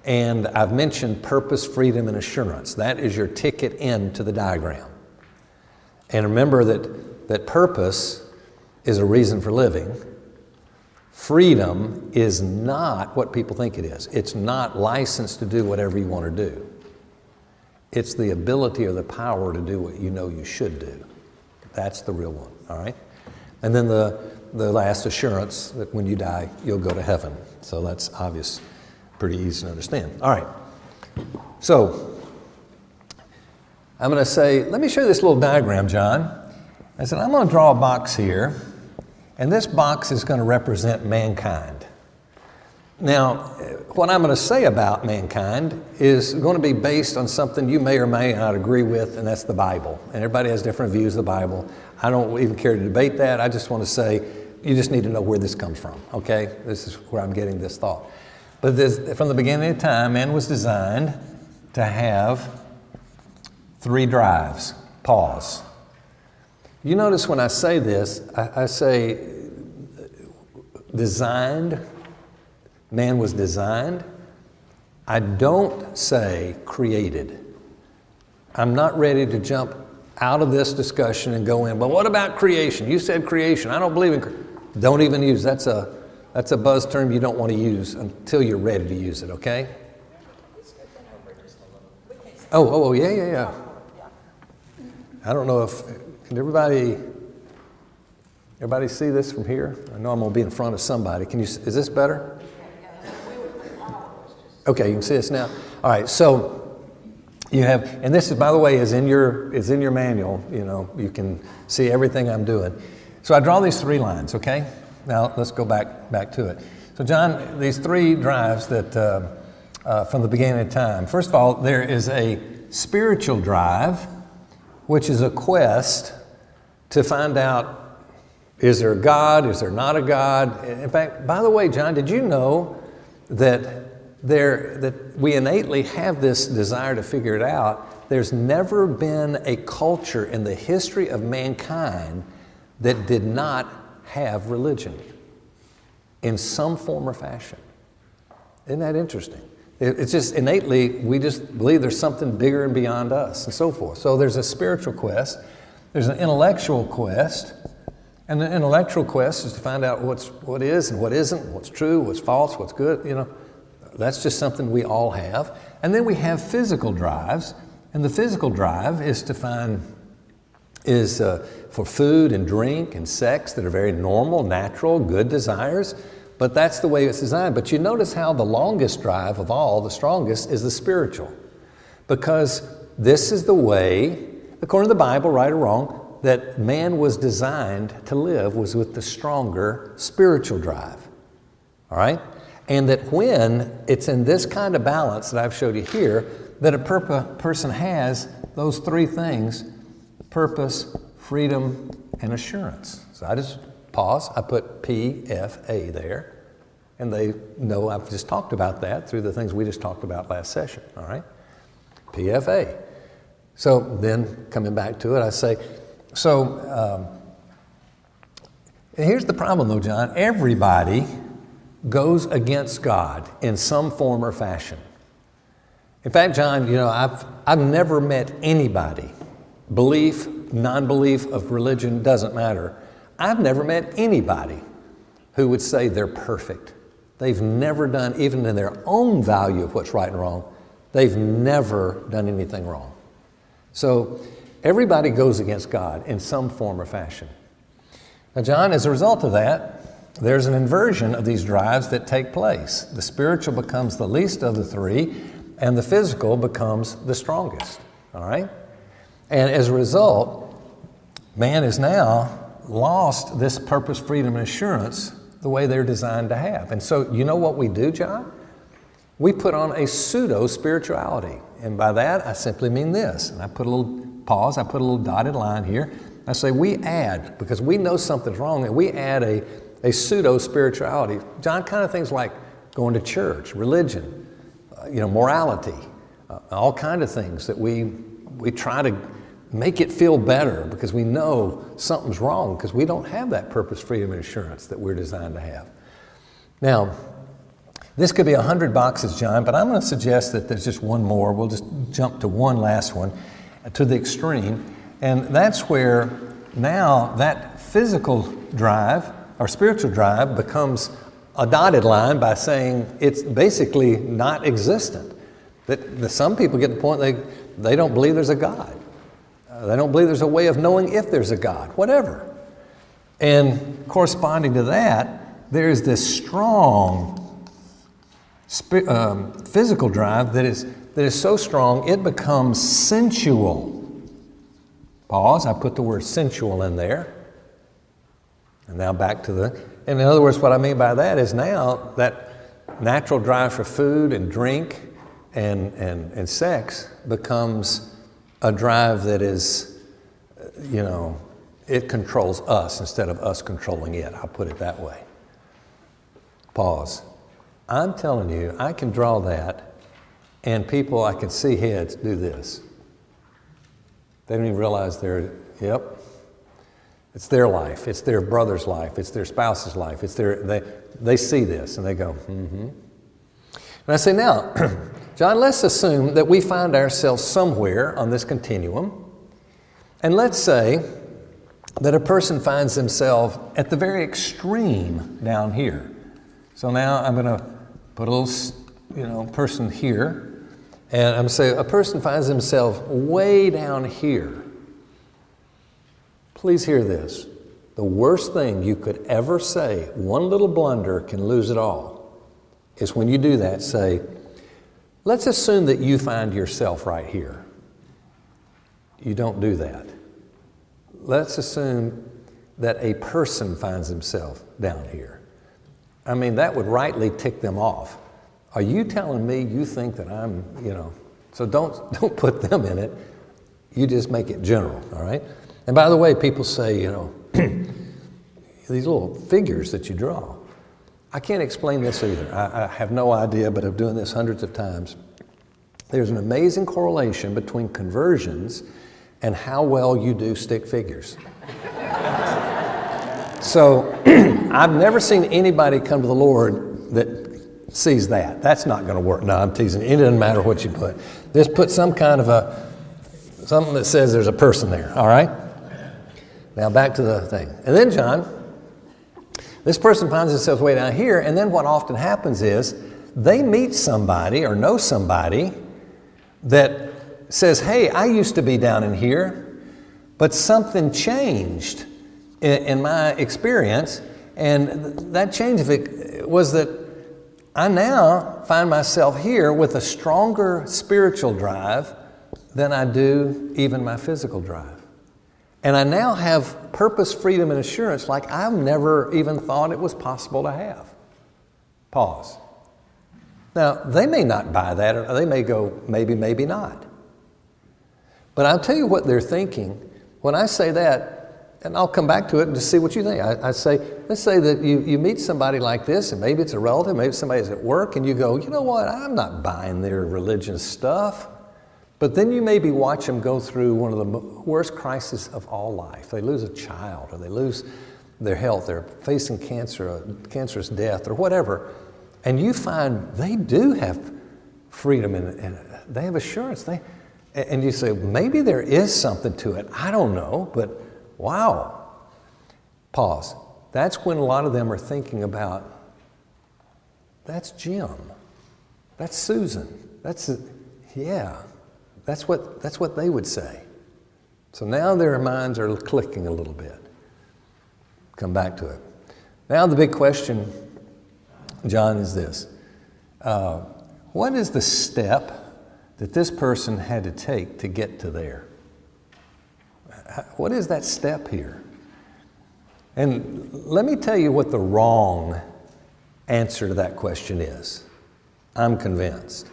and I've mentioned purpose, freedom, and assurance. That is your ticket into the diagram. And remember that purpose is a reason for living. Freedom is not what people think it is. It's not licensed to do whatever you want to do. It's the ability or the power to do what you know you should do. That's the real one, all right? And then the last assurance that when you die, you'll go to heaven. So that's obvious, pretty easy to understand. All right, so I'm going to say, let me show you this little diagram, John. I said, I'm going to draw a box here, and this box is going to represent mankind. Now, what I'm going to say about mankind is going to be based on something you may or may not agree with, and that's the Bible. And everybody has different views of the Bible. I don't even care to debate that. I just want to say, you just need to know where this comes from, okay? This is where I'm getting this thought. But from the beginning of time, man was designed to have 3 drives. Pause. You notice when I say this, I say designed. Man was designed. I don't say created. I'm not ready to jump out of this discussion and go in, but what about creation? You said creation. I don't believe in Don't even use. That's a buzz term you don't want to use until you're ready to use it, okay? Oh, yeah. I don't know if, can everybody see this from here? I know I'm going to be in front of somebody. Is this better? Okay, you can see this now. All right, so you have, and this is, by the way, is in your manual. You know, you can see everything I'm doing. So I draw these 3 lines, okay? Now let's go back to it. So John, these 3 drives that from the beginning of time. First of all, there is a spiritual drive, which is a quest to find out, is there a God? Is there not a God? In fact, by the way, John, did you know that we innately have this desire to figure it out? There's never been a culture in the history of mankind that did not have religion in some form or fashion. Isn't that interesting? It's just innately, we just believe there's something bigger and beyond us and so forth. So there's a spiritual quest, there's an intellectual quest, and the intellectual quest is to find out what is and what isn't, what's true, what's false, what's good, you know. That's just something we all have. And then we have physical drives, and the physical drive is for food and drink and sex that are very normal, natural, good desires, but that's the way it's designed. But you notice how the longest drive of all, the strongest, is the spiritual, because this is the way, according to the Bible, right or wrong, that man was designed to live, was with the stronger spiritual drive, all right? And that when it's in this kind of balance that I've showed you here, that a person has those 3 things: purpose, freedom, and assurance. So I just pause, I put PFA there, and they know I've just talked about that through the things we just talked about last session, all right? PFA. So then coming back to it, I say, here's the problem though, John. Everybody goes against God in some form or fashion. In fact, John, you know, I've never met anybody, belief, non-belief of religion, doesn't matter. I've never met anybody who would say they're perfect. They've never done, even in their own value of what's right and wrong, they've never done anything wrong. So everybody goes against God in some form or fashion. Now, John, as a result of that, there's an inversion of these drives that take place. The spiritual becomes the least of the 3, and the physical becomes the strongest, all right? And as a result, man has now lost this purpose, freedom, and assurance the way they're designed to have. And so you know what we do, John? We put on a pseudo-spirituality. And by that, I simply mean this. And I put a little pause, I put a little dotted line here. I say we add, because we know something's wrong, and we add a pseudo-spirituality. John, kind of things like going to church, religion, morality, all kind of things that we try to make it feel better because we know something's wrong because we don't have that purpose, freedom, and assurance that we're designed to have. Now, this could be 100 boxes, John, but I'm going to suggest that there's just one more. We'll just jump to one last one, to the extreme, and that's where now that physical drive or spiritual drive becomes a dotted line by saying it's basically not existent. That some people get to the point They don't believe there's a God. They don't believe there's a way of knowing if there's a God, whatever. And corresponding to that, there's this strong physical drive that is so strong it becomes sensual. Pause, I put the word sensual in there. And now back to and in other words, what I mean by that is now that natural drive for food and drink and sex becomes a drive that is, it controls us instead of us controlling it. I'll put it that way. Pause. I'm telling you, I can draw that, and people, I can see heads do this. They don't even realize it's their life, it's their brother's life, it's their spouse's life, they see this and they go, mm-hmm. And I say, now, John, let's assume that we find ourselves somewhere on this continuum, and let's say that a person finds themselves at the very extreme down here. So now I'm going to put a little, person here, and I'm going to say a person finds himself way down here. Please hear this. The worst thing you could ever say, one little blunder can lose it all, is when you do that, say, let's assume that you find yourself right here. You don't do that. Let's assume that a person finds himself down here. I mean, that would rightly tick them off. Are you telling me you think that I'm, so don't put them in it. You just make it general, all right? And by the way, people say, these little figures that you draw. I can't explain this either. I have no idea, but I'm doing this hundreds of times. There's an amazing correlation between conversions and how well you do stick figures. So I've never seen anybody come to the Lord that sees that. That's not going to work. No, I'm teasing. It doesn't matter what you put. Just put some kind of something that says there's a person there, all right? Now back to the thing. And then, John, this person finds themselves way down here, and then what often happens is they meet somebody or know somebody that says, hey, I used to be down in here, but something changed in my experience, and that change was that I now find myself here with a stronger spiritual drive than I do even my physical drive. And I now have purpose, freedom, and assurance like I've never even thought it was possible to have. Pause. Now, they may not buy that, or they may go, maybe, maybe not. But I'll tell you what they're thinking. When I say that, and I'll come back to it and just see what you think. I say, let's say that you meet somebody like this, and maybe it's a relative, maybe somebody's at work, and you go, you know what, I'm not buying their religious stuff. But then you maybe watch them go through one of the worst crises of all life. They lose a child, or they lose their health, they're facing cancer, a cancerous death, or whatever. And you find they do have freedom and they have assurance. And you say, maybe there is something to it. I don't know, but wow. Pause. That's when a lot of them are thinking about, that's Jim. That's Susan. That's what they would say. So now their minds are clicking a little bit. Come back to it. Now the big question, John, is this. What is the step that this person had to take to get to there? What is that step here? And let me tell you what the wrong answer to that question is. I'm convinced.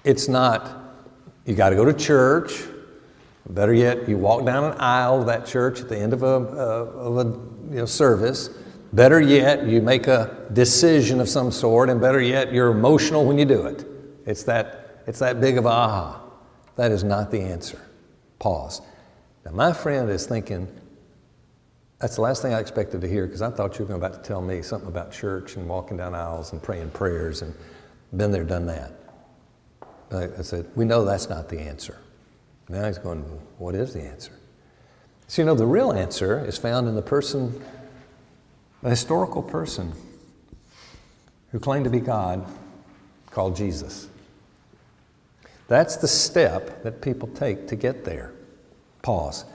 It's not, you got to go to church. Better yet, you walk down an aisle of that church at the end of a service. Better yet, you make a decision of some sort, and better yet, you're emotional when you do it. It's that big of a aha. That is not the answer. Pause. Now, my friend is thinking, that's the last thing I expected to hear, because I thought you were about to tell me something about church and walking down aisles and praying prayers and been there, done that. I said, we know that's not the answer. Now he's going, what is the answer? So, the real answer is found in the person, a historical person who claimed to be God, called Jesus. That's the step that people take to get there. Pause.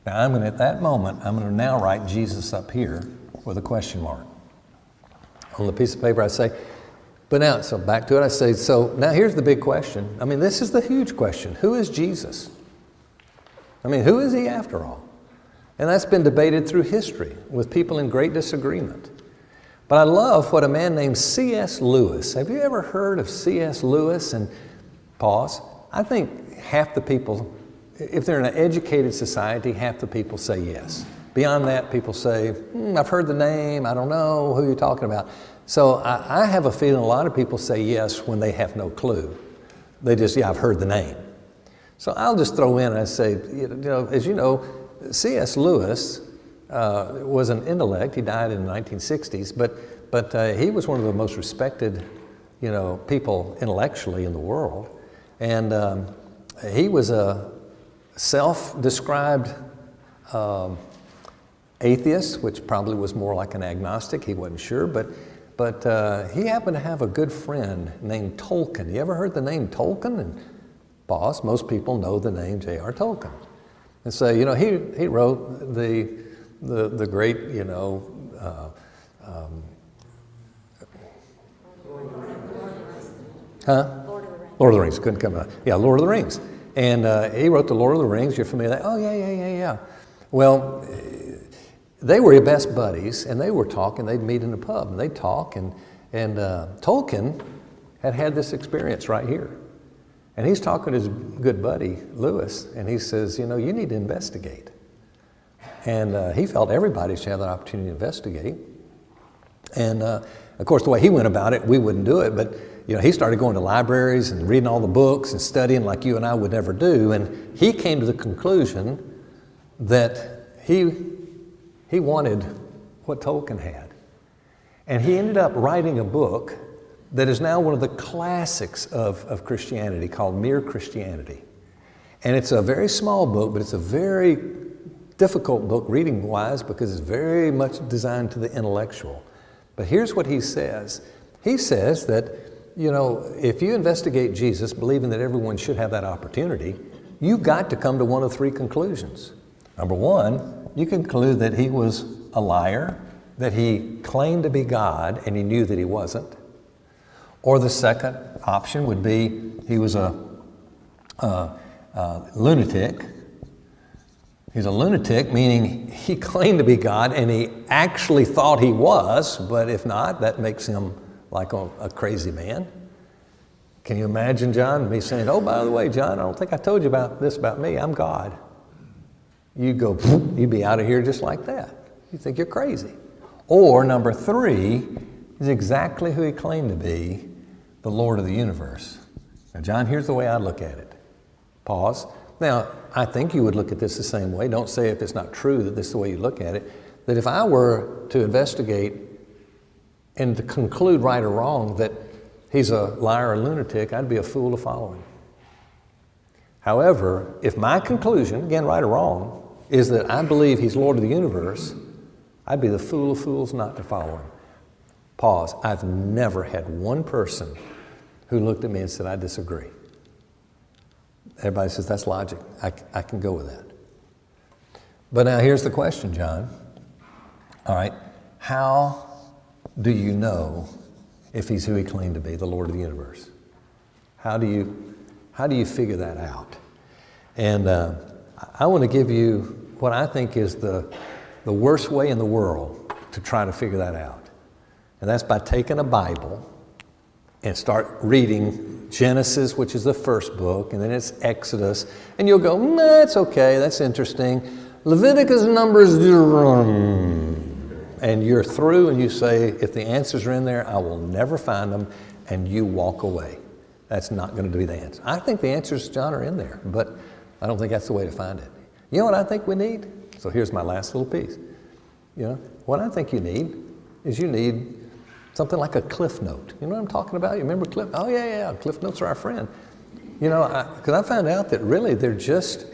Now at that moment, I'm going to now write Jesus up here with a question mark. On the piece of paper I say, so back to it, I say, so now here's the big question. I mean, this is the huge question. Who is Jesus? I mean, who is he after all? And that's been debated through history with people in great disagreement. But I love what a man named C.S. Lewis. Have you ever heard of C.S. Lewis? And pause. I think half the people, if they're in an educated society, half the people say yes. Beyond that, people say, I've heard the name, I don't know who you're talking about. So I have a feeling a lot of people say yes when they have no clue. They just, I've heard the name. So I'll just throw in and I say, as you know, C.S. Lewis was an intellect. He died in the 1960s, but he was one of the most respected, people intellectually in the world. And he was a self-described atheist, which probably was more like an agnostic. He wasn't sure, but he happened to have a good friend named Tolkien. You ever heard the name Tolkien? And pause. Most people know the name J.R. Tolkien. And so, he wrote the great, Lord of the Rings. Couldn't come out. Yeah, Lord of the Rings. And he wrote the Lord of the Rings. You're familiar with that? Oh, yeah. Well, they were best buddies, and they were talking. They'd meet in a pub, and they'd talk. And Tolkien had this experience right here. And he's talking to his good buddy, Lewis, and he says, you need to investigate. And he felt everybody should have that opportunity to investigate. And of course, the way he went about it, we wouldn't do it, but he started going to libraries and reading all the books and studying like you and I would never do. And he came to the conclusion that he wanted what Tolkien had. And he ended up writing a book that is now one of the classics of Christianity called Mere Christianity. And it's a very small book, but it's a very difficult book reading-wise because it's very much designed to the intellectual. But here's what he says. He says that, if you investigate Jesus, believing that everyone should have that opportunity, you've got to come to one of three conclusions. Number one, you conclude that he was a liar, that he claimed to be God and he knew that he wasn't. Or the second option would be he was a lunatic. He's a lunatic, meaning he claimed to be God and he actually thought he was, but if not, that makes him like a crazy man. Can you imagine, John, me saying, oh, by the way, John, I don't think I told you about me. I'm God. You'd go, you'd be out of here just like that. You think you're crazy. Or number three is exactly who he claimed to be, the Lord of the universe. Now, John, here's the way I look at it. Pause. Now, I think you would look at this the same way. Don't say if it's not true that this is the way you look at it. That if I were to investigate and to conclude right or wrong that he's a liar or lunatic, I'd be a fool to follow him. However, if my conclusion, again, right or wrong, is that I believe he's Lord of the universe, I'd be the fool of fools not to follow him. Pause. I've never had one person who looked at me and said, I disagree. Everybody says, that's logic. I can go with that. But now here's the question, John. All right, how do you know if he's who he claimed to be, the Lord of the universe? How do you figure that out? And I want to give you what I think is the worst way in the world to try to figure that out. And that's by taking a Bible and start reading Genesis, which is the first book, and then it's Exodus, and you'll go, nah, it's okay, that's interesting. Leviticus, Numbers, Deuteronomy. And you're through and you say, if the answers are in there, I will never find them, and you walk away. That's not going to be the answer. I think the answers, John, are in there, but I don't think that's the way to find it. You know what I think we need? So here's my last little piece. What I think you need is something like a Cliff Note. You know what I'm talking about? You remember Cliff? Oh, yeah. Cliff Notes are our friend. Because I found out that really they're just,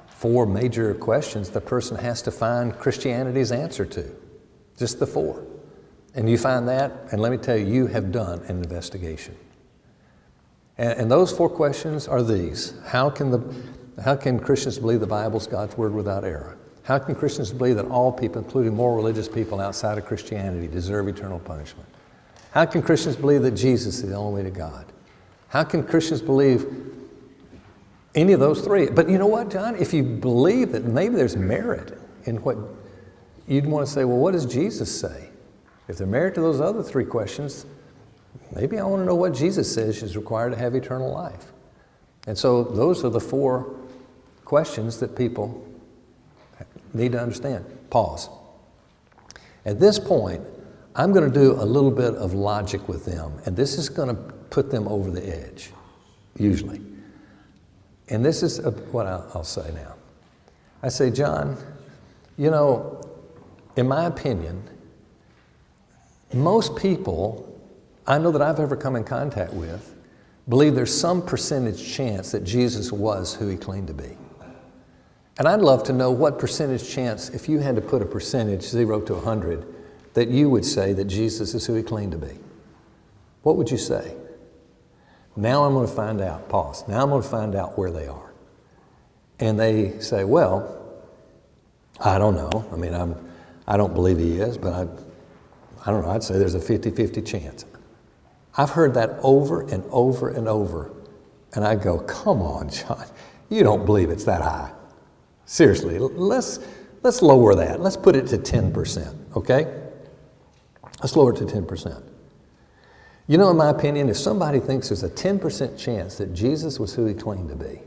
four major questions the person has to find Christianity's answer to. Just the four. And you find that, and let me tell you, you have done an investigation. And those 4 questions are these. How can Christians believe the Bible is God's Word without error? How can Christians believe that all people, including more religious people outside of Christianity, deserve eternal punishment? How can Christians believe that Jesus is the only way to God? How can Christians believe any of those 3? But you know what, John? If you believe that maybe there's merit in what you'd want to say, well, what does Jesus say? If there's merit to those other 3 questions, maybe I want to know what Jesus says is required to have eternal life. And so those are the 4 questions that people need to understand. Pause. At this point, I'm going to do a little bit of logic with them, and this is going to put them over the edge, usually. And this is what I'll say now. I say, John, you know, in my opinion, most people I know that I've ever come in contact with believe there's some percentage chance that Jesus was who he claimed to be. And I'd love to know what percentage chance, if you had to put a percentage, 0 to 100, that you would say that Jesus is who he claimed to be. What would you say? Now I'm going to find out. Pause. Now I'm going to find out where they are. And they say, well, I don't know. I mean, I don't believe he is, but I don't know. I'd say there's a 50-50 chance. I've heard that over and over and over. And I go, come on, John. You don't believe it's that high. Seriously, let's lower that. Let's put it to 10%, okay? Let's lower it to 10%. You know, in my opinion, if somebody thinks there's a 10% chance that Jesus was who he claimed to be,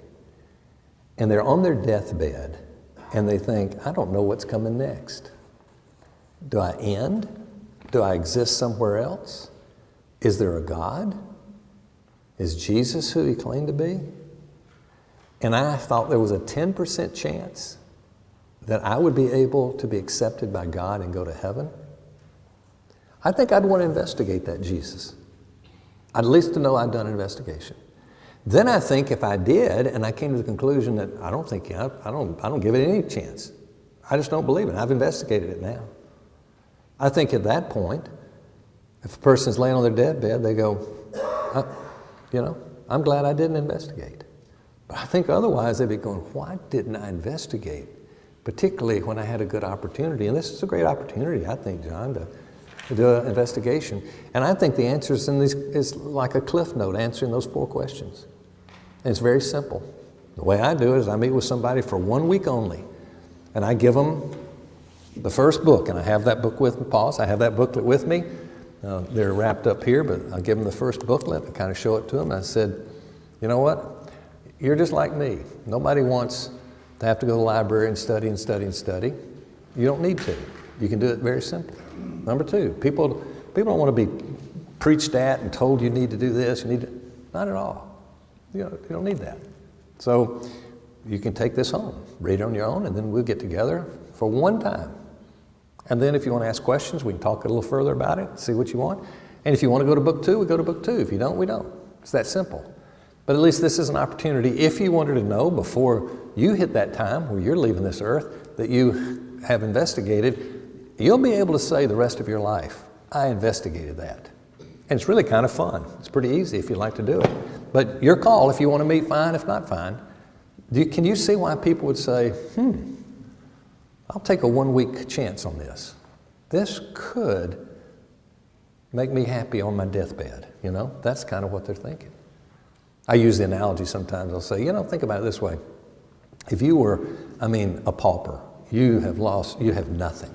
and they're on their deathbed, and they think, I don't know what's coming next. Do I end? Do I exist somewhere else? Is there a God? Is Jesus who he claimed to be? And I thought there was a 10% chance that I would be able to be accepted by God and go to heaven. I think I'd want to investigate that Jesus. I'd at least to know I'd done an investigation. Then I think if I did, and I came to the conclusion that I don't give it any chance. I just don't believe it. I've investigated it now. I think at that point, if a person's laying on their deathbed, they go, I'm glad I didn't investigate. But I think otherwise they'd be going, why didn't I investigate? Particularly when I had a good opportunity. And this is a great opportunity, I think, John, to do an investigation. And I think the answer is like a cliff note answering those 4 questions. And it's very simple. The way I do it is I meet with somebody for 1 week only. And I give them the first book. And I have that book with me. Pause. I have that booklet with me. They're wrapped up here, but I give them the first booklet. I kind of show it to them. I said, you know what? You're just like me. Nobody wants to have to go to the library and study and study and study. You don't need to. You can do it very simply. Number 2, people don't want to be preached at and told you need to do this. Not at all. You don't need that. So you can take this home, read it on your own, and then we'll get together for one time. And then if you want to ask questions, we can talk a little further about it, see what you want. And if you want to go to book 2, we go to book 2. If you don't, we don't. It's that simple. But at least this is an opportunity, if you wanted to know before you hit that time where you're leaving this earth, that you have investigated, you'll be able to say the rest of your life, I investigated that. And it's really kind of fun. It's pretty easy if you like to do it. But your call, if you want to meet, fine. If not, fine. Can you see why people would say, I'll take a 1 week chance on this. This could make me happy on my deathbed. That's kind of what they're thinking. I use the analogy sometimes. I'll say, think about it this way. If you were, a pauper, you have nothing.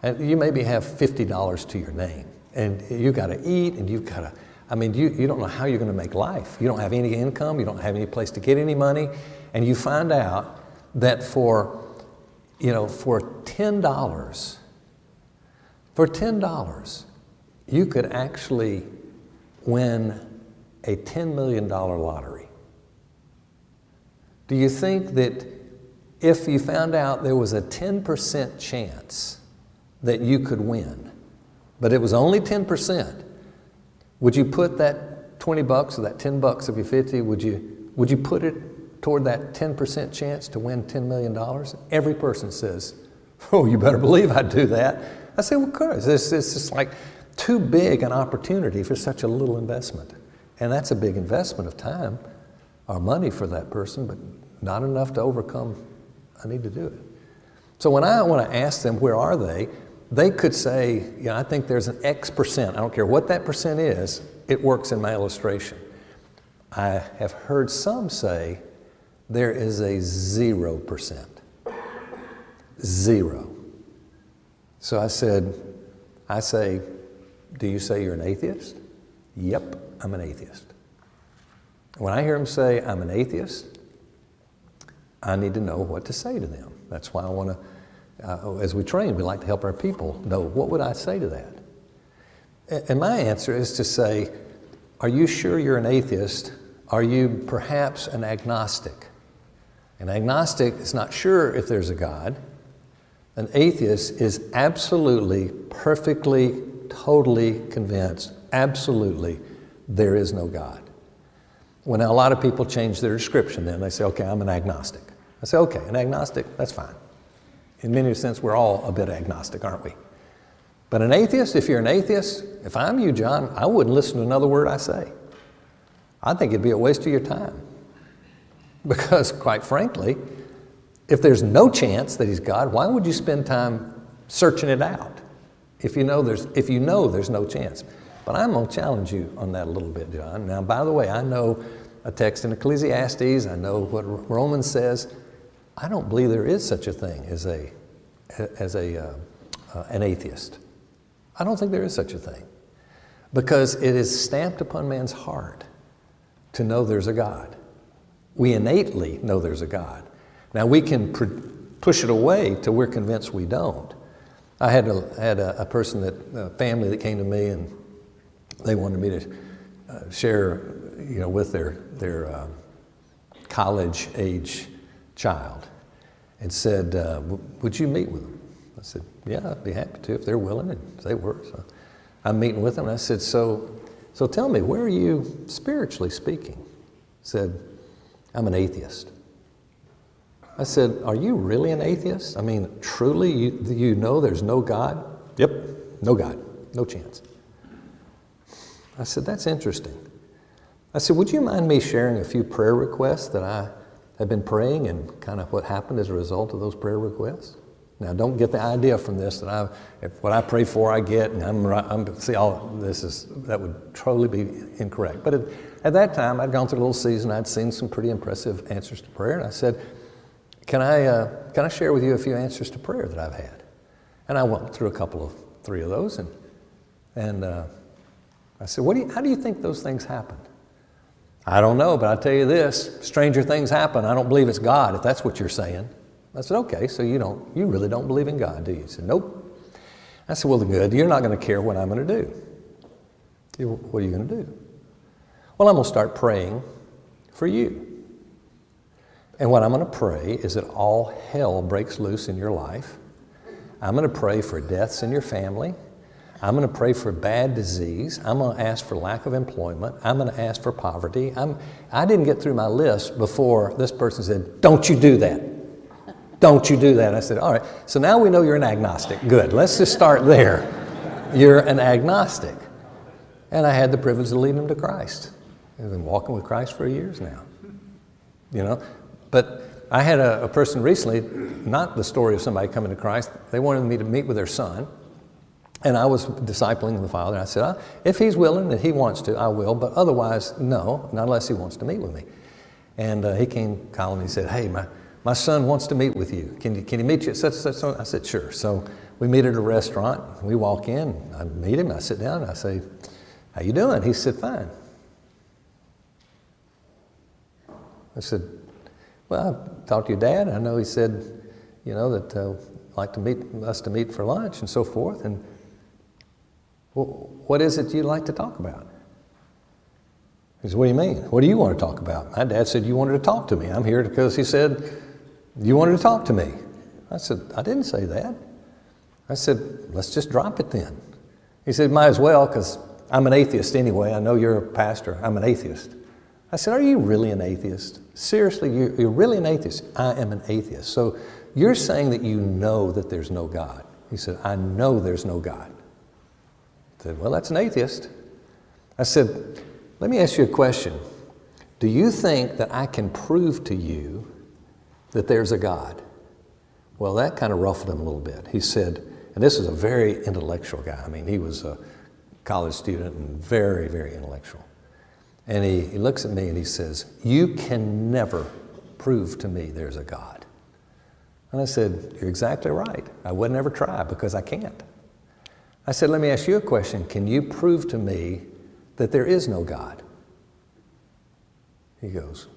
And you maybe have $50 to your name. And you got to eat, and you've got to, you don't know how you're going to make life. You don't have any income. You don't have any place to get any money. And you find out that for $10, you could actually win a $10 million lottery. Do you think that if you found out there was a 10% chance that you could win, but it was only 10%, would you put that $20 or that $10 of your 50, would you put it toward that 10% chance to win $10 million? Every person says, oh, you better believe I'd do that. I say, well, of course. It's just like too big an opportunity for such a little investment. And that's a big investment of time or money for that person, but not enough to overcome, I need to do it. So when I want to ask them, where are they could say, I think there's an X percent. I don't care what that percent is, it works in my illustration. I have heard some say there is a 0%. 0. So I say, do you say you're an atheist? Yep, I'm an atheist. When I hear them say I'm an atheist, I need to know what to say to them. That's why I want to, as we train, we like to help our people know, what would I say to that? And my answer is to say, are you sure you're an atheist? Are you perhaps an agnostic? An agnostic is not sure if there's a God. An atheist is absolutely, perfectly, totally convinced, absolutely, there is no God. Well, now a lot of people change their description then. They say, okay, I'm an agnostic. I say, okay, an agnostic, that's fine. In many sense, we're all a bit agnostic, aren't we? But an atheist, if you're an atheist, if I'm you, John, I wouldn't listen to another word I say. I think it'd be a waste of your time. Because, quite frankly, if there's no chance that he's God, why would you spend time searching it out if you know there's no chance? But I'm going to challenge you on that a little bit, John. Now, by the way, I know a text in Ecclesiastes. I know what Romans says. I don't believe there is such a thing as an atheist. I don't think there is such a thing, because it is stamped upon man's heart to know there's a God. We innately know there's a God. Now, we can push it away till we're convinced we don't. I had a person, a family that came to me, and they wanted me to share, with their college-age child, and said, would you meet with them? I said, yeah, I'd be happy to if they're willing, and they were. So I'm meeting with them, and I said, so tell me, where are you spiritually speaking? He said, I'm an atheist. I said, are you really an atheist? I mean, truly, you know there's no God? Yep, no God, no chance. I said, that's interesting. I said, would you mind me sharing a few prayer requests that I have been praying and kind of what happened as a result of those prayer requests? Now, don't get the idea from this that what I pray for, I get, and that would totally be incorrect. But at that time, I'd gone through a little season. I'd seen some pretty impressive answers to prayer, and I said, can I share with you a few answers to prayer that I've had? And I went through three of those, and I said, how do you think those things happened? I don't know, but I'll tell you this, stranger things happen. I don't believe it's God, if that's what you're saying. I said, okay, so you really don't believe in God, do you? He said, nope. I said, well, good, you're not going to care what I'm going to do. What are you going to do? Well, I'm going to start praying for you. And what I'm going to pray is that all hell breaks loose in your life. I'm going to pray for deaths in your family. I'm going to pray for bad disease. I'm going to ask for lack of employment. I'm going to ask for poverty. I didn't get through my list before this person said, don't you do that. Don't you do that. I said, all right, so now we know you're an agnostic. Good, let's just start there. You're an agnostic. And I had the privilege of leading them to Christ. I've been walking with Christ for years now. But I had a person recently, not the story of somebody coming to Christ, they wanted me to meet with their son. And I was discipling the father. I said, if he's willing, if he wants to, I will. But otherwise, no, not unless he wants to meet with me. And he came calling me and he said, hey, my son wants to meet with you. Can he meet you at such and such? I said, sure. So we meet at a restaurant. We walk in. I meet him. I sit down. And I say, how you doing? He said, fine. I said, well, I talked to your dad. I know he said, that like to meet for lunch and so forth. And well, what is it you'd like to talk about? He said, what do you mean? What do you want to talk about? My dad said you wanted to talk to me. I'm here because he said you wanted to talk to me. I said, I didn't say that. I said, let's just drop it then. He said, might as well, because I'm an atheist anyway. I know you're a pastor. I'm an atheist. I said, are you really an atheist? Seriously, you're really an atheist? I am an atheist. So you're saying that you know that there's no God. He said, I know there's no God. I said, well, that's an atheist. I said, let me ask you a question. Do you think that I can prove to you that there's a God? Well, that kind of ruffled him a little bit. He said, and this is a very intellectual guy. I mean, he was a college student and very, very intellectual. And he looks at me and he says, you can never prove to me there's a God. And I said, you're exactly right. I would never try because I can't. I said, let me ask you a question. Can you prove to me that there is no God? He goes,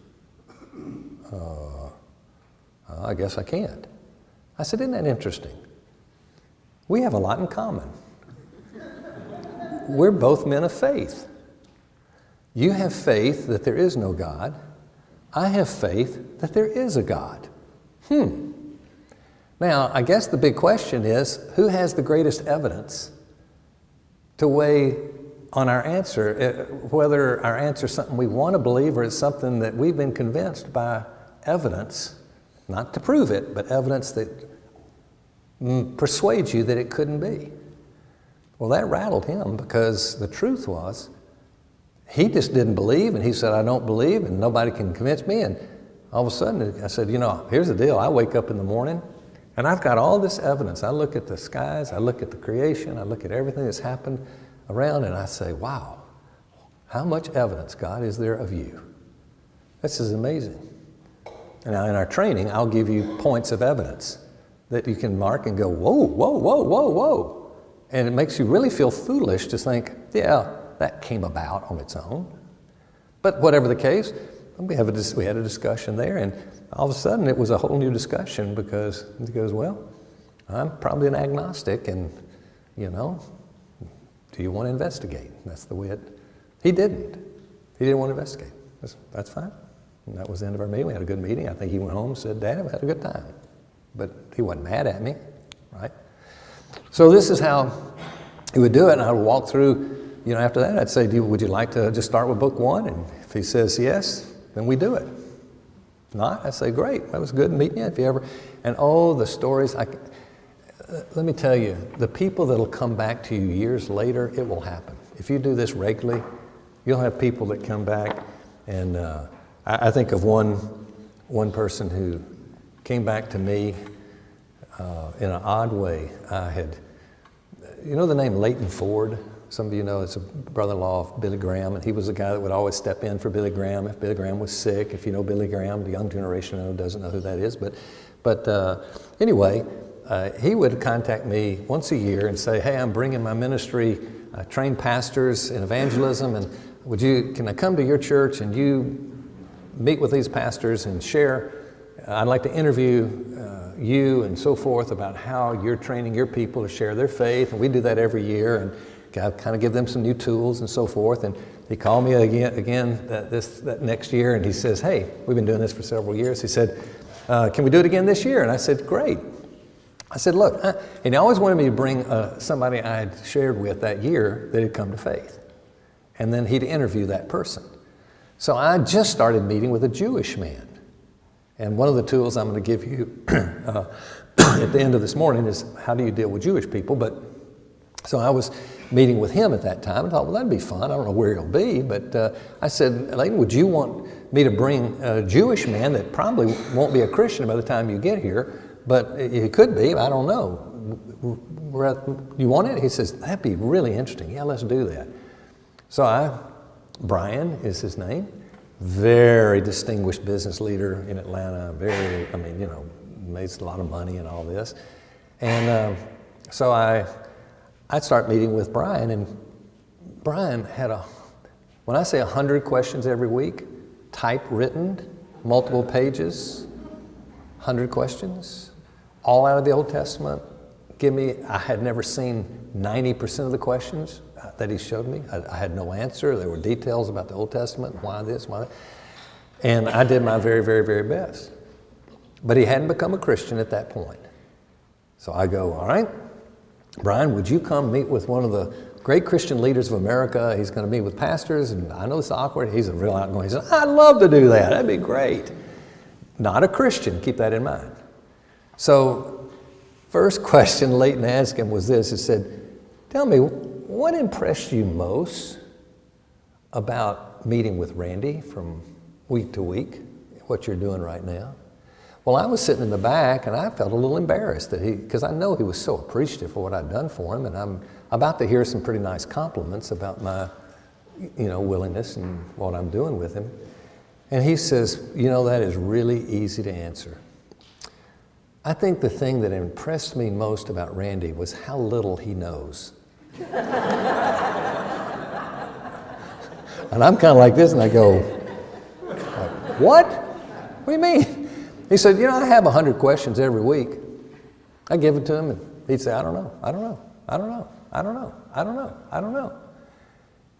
I guess I can't. I said, isn't that interesting? We have a lot in common. We're both men of faith. You have faith that there is no God. I have faith that there is a God. Now, I guess the big question is, who has the greatest evidence to weigh on our answer, whether our answer is something we want to believe or it's something that we've been convinced by evidence, not to prove it, but evidence that persuades you that it couldn't be. Well, that rattled him because the truth was, he just didn't believe, and he said, I don't believe, and nobody can convince me. And all of a sudden, I said, here's the deal. I wake up in the morning, and I've got all this evidence. I look at the skies, I look at the creation, I look at everything that's happened around, and I say, wow, how much evidence, God, is there of you? This is amazing. And now in our training, I'll give you points of evidence that you can mark and go, whoa, whoa, whoa, whoa, whoa. And it makes you really feel foolish to think, yeah, that came about on its own. But whatever the case, we had a discussion there, and all of a sudden it was a whole new discussion because he goes, well, I'm probably an agnostic, and, do you want to investigate? That's the way he didn't. He didn't want to investigate. That's fine. And that was the end of our meeting. We had a good meeting. I think he went home and said, Dad, we had a good time. But he wasn't mad at me, right? So this is how he would do it, and I would walk through. After that, I'd say, would you like to just start with book 1? And if he says yes, then we do it. If not, I say, great, that was good meeting you. If you ever, and the stories, let me tell you, the people that'll come back to you years later, it will happen. If you do this regularly, you'll have people that come back, and I think of one person who came back to me in an odd way. I had, the name Leighton Ford? Some of you know it's a brother-in-law of Billy Graham, and he was the guy that would always step in for Billy Graham if Billy Graham was sick. If you know Billy Graham, the young generation doesn't know who that is. But anyway, he would contact me once a year and say, hey, I'm bringing my ministry, I train pastors in evangelism, and can I come to your church and you meet with these pastors and share? I'd like to interview you and so forth about how you're training your people to share their faith, and we do that every year, and kind of give them some new tools and so forth. And he called me again that next year, and he says, hey, we've been doing this for several years. He said, can we do it again this year? And I said, great. I said, look, and he always wanted me to bring somebody I had shared with that year that had come to faith. And then he'd interview that person. So I just started meeting with a Jewish man. And one of the tools I'm going to give you at the end of this morning is how do you deal with Jewish people. So I was meeting with him at that time. I thought, well, that'd be fun. I don't know where he'll be, but I said, Leighton, would you want me to bring a Jewish man that probably won't be a Christian by the time you get here, but he could be, I don't know. You want it? He says, that'd be really interesting. Yeah, let's do that. So Brian is his name, very distinguished business leader in Atlanta, makes a lot of money and all this. And so I'd start meeting with Brian, and Brian had when I say 100 questions every week, typewritten, multiple pages, 100 questions, all out of the Old Testament. I had never seen 90% of the questions that he showed me. I had no answer. There were details about the Old Testament, why this, why that. And I did my very, very, very best. But he hadn't become a Christian at that point. So I go, all right, Brian, would you come meet with one of the great Christian leaders of America? He's going to meet with pastors, and I know it's awkward. He's a real outgoing. He said, I'd love to do that. That'd be great. Not a Christian. Keep that in mind. So first question Leighton asked him was this. He said, tell me, what impressed you most about meeting with Randy from week to week, what you're doing right now. Well, I was sitting in the back and I felt a little embarrassed that because I know he was so appreciative for what I'd done for him, and I'm about to hear some pretty nice compliments about my, willingness and what I'm doing with him. And he says, that is really easy to answer. I think the thing that impressed me most about Randy was how little he knows. And I'm kind of like this, and I go, what? What do you mean? He said, I have 100 questions every week. I give it to him, and he'd say, I don't know.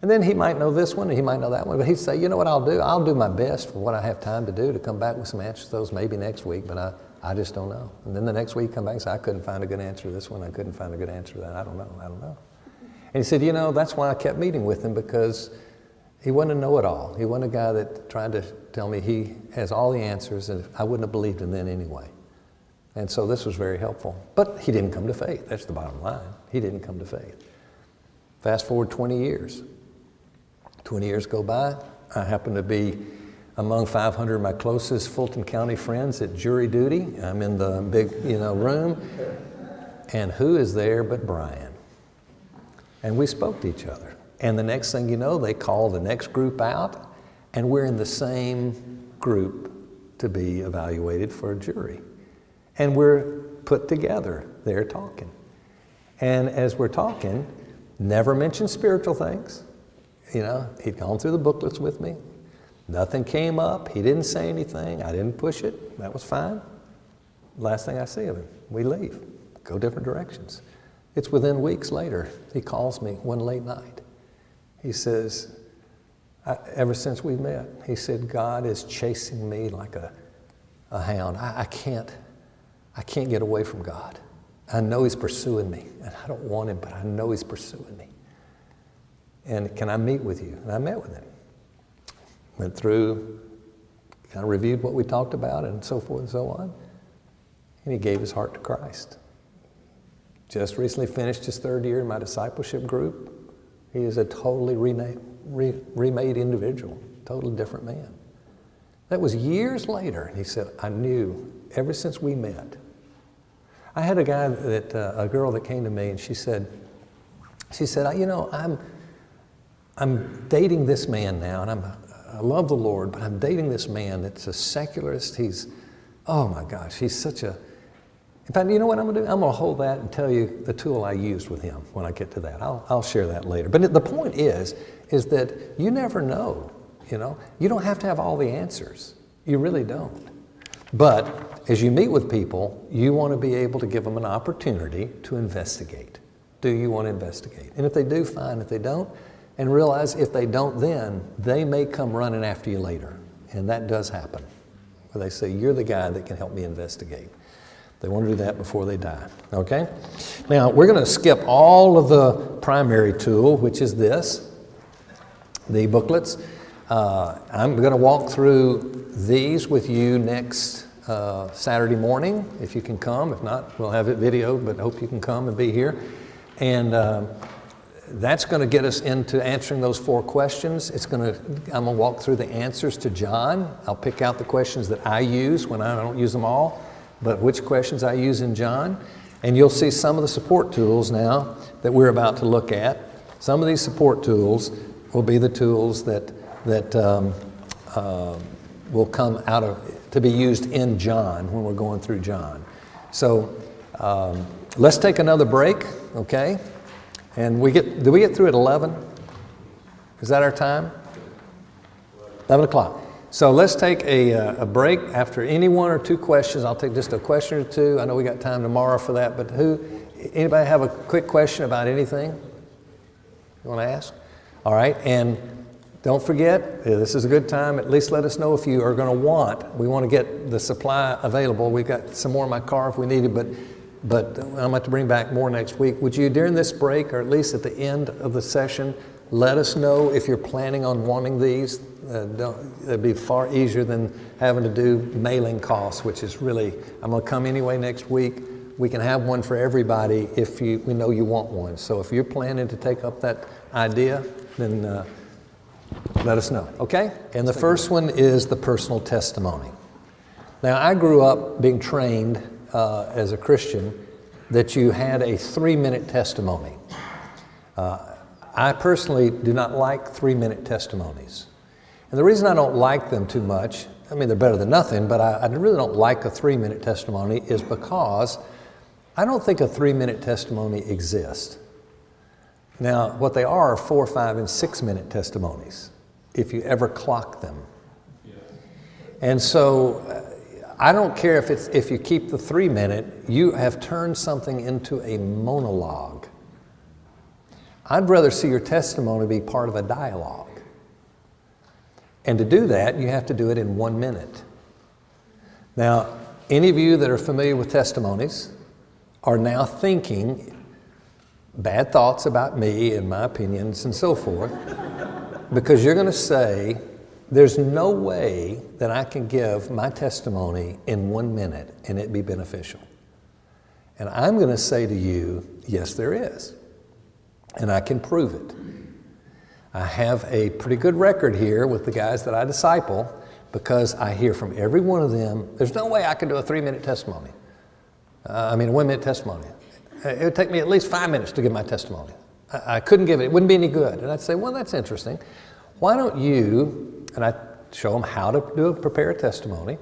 And then he might know this one, and he might know that one, but he'd say, you know what I'll do? I'll do my best for what I have time to do to come back with some answers to those maybe next week, but I just don't know. And then the next week, come back and say, I couldn't find a good answer to this one. I couldn't find a good answer to that. I don't know. And he said, that's why I kept meeting with him, because he wasn't a know-it-all. He wasn't a guy that tried to tell me he has all the answers, and I wouldn't have believed him then anyway. And so this was very helpful. But he didn't come to faith. That's the bottom line. He didn't come to faith. Fast forward 20 years. 20 years go by. I happen to be among 500 of my closest Fulton County friends at jury duty. I'm in the big, room. And who is there but Brian? And we spoke to each other. And the next thing you know, they call the next group out, and we're in the same group to be evaluated for a jury. And we're put together there talking. And as we're talking, never mentioned spiritual things. He'd gone through the booklets with me. Nothing came up. He didn't say anything. I didn't push it. That was fine. Last thing I see of him, we leave, go different directions. It's within weeks later, he calls me one late night. He says, ever since we met, he said, God is chasing me like a hound. I can't get away from God. I know he's pursuing me, and I don't want him, but I know he's pursuing me. And can I meet with you? And I met with him. Went through, kind of reviewed what we talked about and so forth and so on. And he gave his heart to Christ. Just recently finished his 3rd year in my discipleship group. He is a totally remade individual, totally different man. That was years later. And he said, I knew ever since we met. I had a girl that came to me, and she said, I'm dating this man now, and I love the Lord, but I'm dating this man that's a secularist. Oh my gosh, he's such a... In fact, you know what I'm going to do? I'm going to hold that and tell you the tool I used with him when I get to that. I'll share that later. But the point is that you never know, You don't have to have all the answers. You really don't. But as you meet with people, you want to be able to give them an opportunity to investigate. Do you want to investigate? And if they do, fine. If they don't, and realize if they don't then, they may come running after you later. And that does happen. Where they say, you're the guy that can help me investigate. They want to do that before they die, okay? Now, we're going to skip all of the primary tool, which is this, the booklets. I'm going to walk through these with you next Saturday morning, if you can come. If not, we'll have it videoed, but I hope you can come and be here. And that's going to get us into answering those 4 questions. I'm going to walk through the answers to John. I'll pick out the questions that I use when I don't use them all, but which questions I use in John. And you'll see some of the support tools now that we're about to look at. Some of these support tools will be the tools that will come out to be used in John when we're going through John. So let's take another break, okay? And did we get through at 11? Is that our time? 11 o'clock. So let's take a break. After any 1 or 2 questions, I'll take just a question or 2. I know we got time tomorrow for that, but anybody have a quick question about anything you want to ask? All right, and don't forget, this is a good time. At least let us know if you are going to we want to get the supply available. We've got some more in my car if we need it, but I'm going to bring back more next week. Would you, during this break, or at least at the end of the session, let us know if you're planning on wanting these. It'd be far easier than having to do mailing costs, which is really, I'm going to come anyway next week. We can have one for everybody if we know you want one. So if you're planning to take up that idea, then let us know, okay? And the first one is the personal testimony. Now, I grew up being trained as a Christian that you had a 3-minute testimony. I personally do not like 3-minute testimonies. And the reason I don't like them too much, I mean, they're better than nothing, but I really don't like a 3-minute testimony is because I don't think a 3-minute testimony exists. Now, what they are 4, 5, and 6-minute testimonies, if you ever clock them. And so I don't care if you keep the 3-minute, you have turned something into a monologue. I'd rather see your testimony be part of a dialogue. And to do that, you have to do it in 1 minute. Now, any of you that are familiar with testimonies are now thinking bad thoughts about me and my opinions and so forth, because you're going to say, there's no way that I can give my testimony in 1 minute and it be beneficial. And I'm going to say to you, yes, there is. And I can prove it. I have a pretty good record here with the guys that I disciple because I hear from every one of them, there's no way I can do a 3-minute testimony. A 1-minute testimony. It would take me at least 5 minutes to give my testimony. I couldn't give it. It wouldn't be any good. And I'd say, well, that's interesting. Why don't you, and I show them how to prepare a testimony.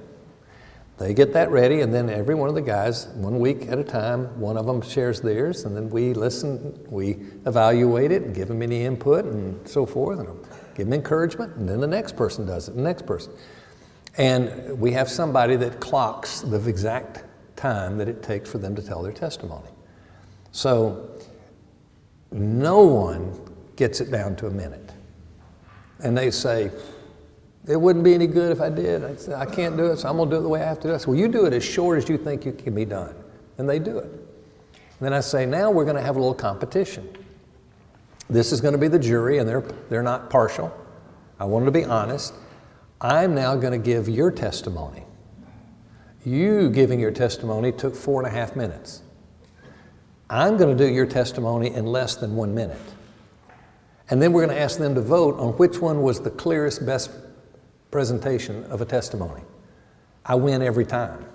They get that ready, and then every one of the guys, 1 week at a time, one of them shares theirs, and then we listen, we evaluate it and give them any input and so forth, and give them encouragement, and then the next person does it, the next person. And we have somebody that clocks the exact time that it takes for them to tell their testimony. So no one gets it down to a minute. And they say, it wouldn't be any good if I did. I say, I can't do it, so I'm going to do it the way I have to do it. I say, well, you do it as short as you think it can be done. And they do it. And then I say, now we're going to have a little competition. This is going to be the jury, and they're not partial. I want them to be honest. I'm now going to give your testimony. You giving your testimony took 4.5 minutes. I'm going to do your testimony in less than 1 minute. And then we're going to ask them to vote on which one was the clearest, best presentation of a testimony. I win every time.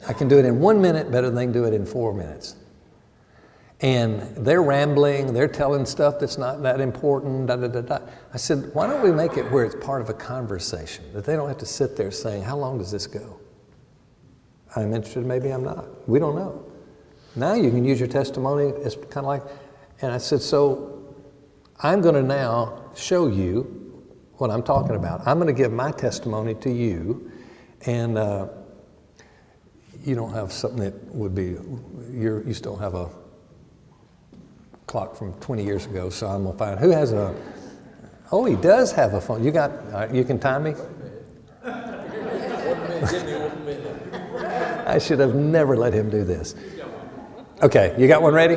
I can do it in 1 minute better than they can do it in 4 minutes. And they're rambling, they're telling stuff that's not that important, da, da, da, da. I said, why don't we make it where it's part of a conversation, that they don't have to sit there saying, how long does this go? I'm interested, maybe I'm not. We don't know. Now you can use your testimony as kind of like, and I said, so I'm going to now show you what I'm talking about. I'm going to give my testimony to you, and you don't have something that would be, you still have a clock from 20 years ago, so I'm going to find, who has a, oh, he does have a phone. You got, you can time me? 1 minute, give me 1 minute. I should have never let him do this. Okay, you got one ready?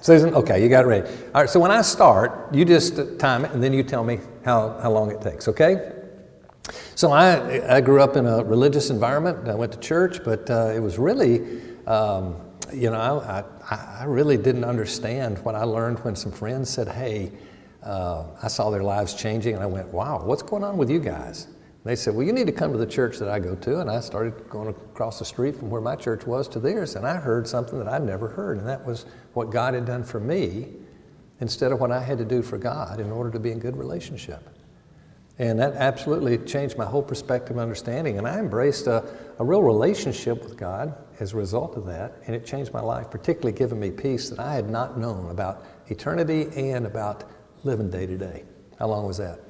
Susan? Okay, you got it ready. All right, so when I start, you just time it, and then you tell me how long it takes, okay? So I grew up in a religious environment. I went to church, but it was really, I really didn't understand what I learned when some friends said, hey, I saw their lives changing, and I went, wow, what's going on with you guys? They said, well, you need to come to the church that I go to. And I started going across the street from where my church was to theirs, and I heard something that I'd never heard, and that was what God had done for me instead of what I had to do for God in order to be in good relationship. And that absolutely changed my whole perspective and understanding, and I embraced a real relationship with God as a result of that, and it changed my life, particularly giving me peace that I had not known about eternity and about living day to day. How long was that?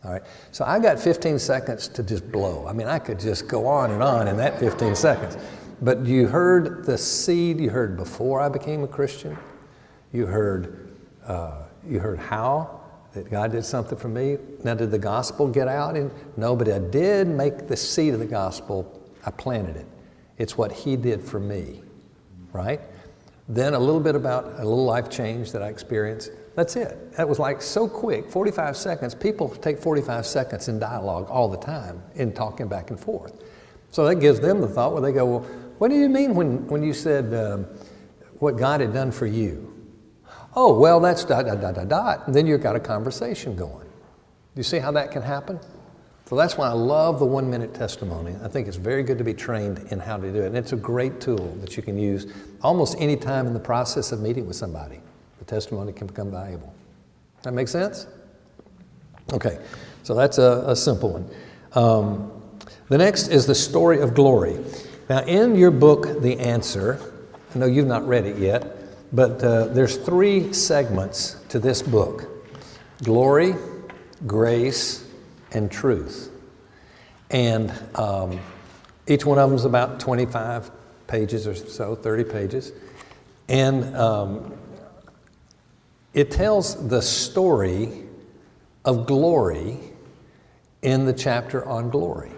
All right, so I got 15 seconds to just blow. I mean, I could just go on in that 15 seconds. But you heard the seed you heard before I became a Christian. You heard how that God did something for me. Now, did the gospel get out? No, but I did make the seed of the gospel. I planted it. It's what He did for me, right? Then a little bit about a little life change that I experienced. That's it. That was like so quick, 45 seconds. People take 45 seconds in dialogue all the time in talking back and forth. So that gives them the thought where they go, well, what do you mean when you said what God had done for you? Oh, well, that's ... And then you've got a conversation going. You see how that can happen? So that's why I love the 1 minute testimony. I think it's very good to be trained in how to do it. And it's a great tool that you can use almost any time in the process of meeting with somebody. The testimony can become valuable. That make sense? Okay, so that's a simple one. The next is the story of glory. Now in your book, The Answer, I know you've not read it yet, but there's 3 segments to this book: glory, grace, and truth. And each one of them is about 25 pages or so, 30 pages. And it tells the story of glory in the chapter on glory.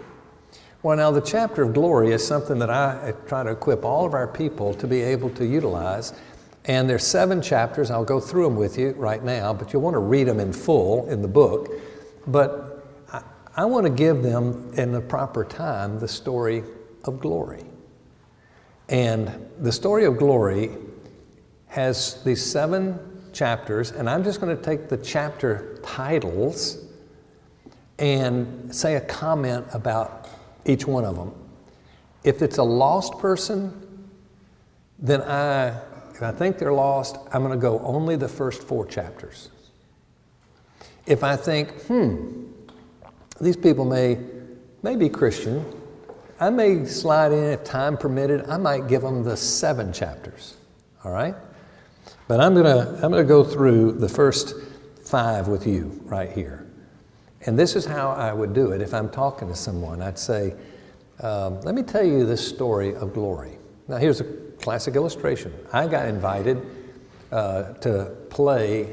Well, now the chapter of glory is something that I try to equip all of our people to be able to utilize. And there's 7 chapters. I'll go through them with you right now, but you'll want to read them in full in the book. But I want to give them in the proper time the story of glory. And the story of glory has these 7 chapters, and I'm just going to take the chapter titles and say a comment about each one of them. If it's a lost person, then if I think they're lost, I'm going to go only the first 4 chapters. If I think, these people may be Christian, I may slide in, if time permitted, I might give them the 7 chapters, all right? But I'm gonna go through the first 5 with you right here. And this is how I would do it if I'm talking to someone. I'd say, let me tell you this story of glory. Now here's a classic illustration. I got invited to play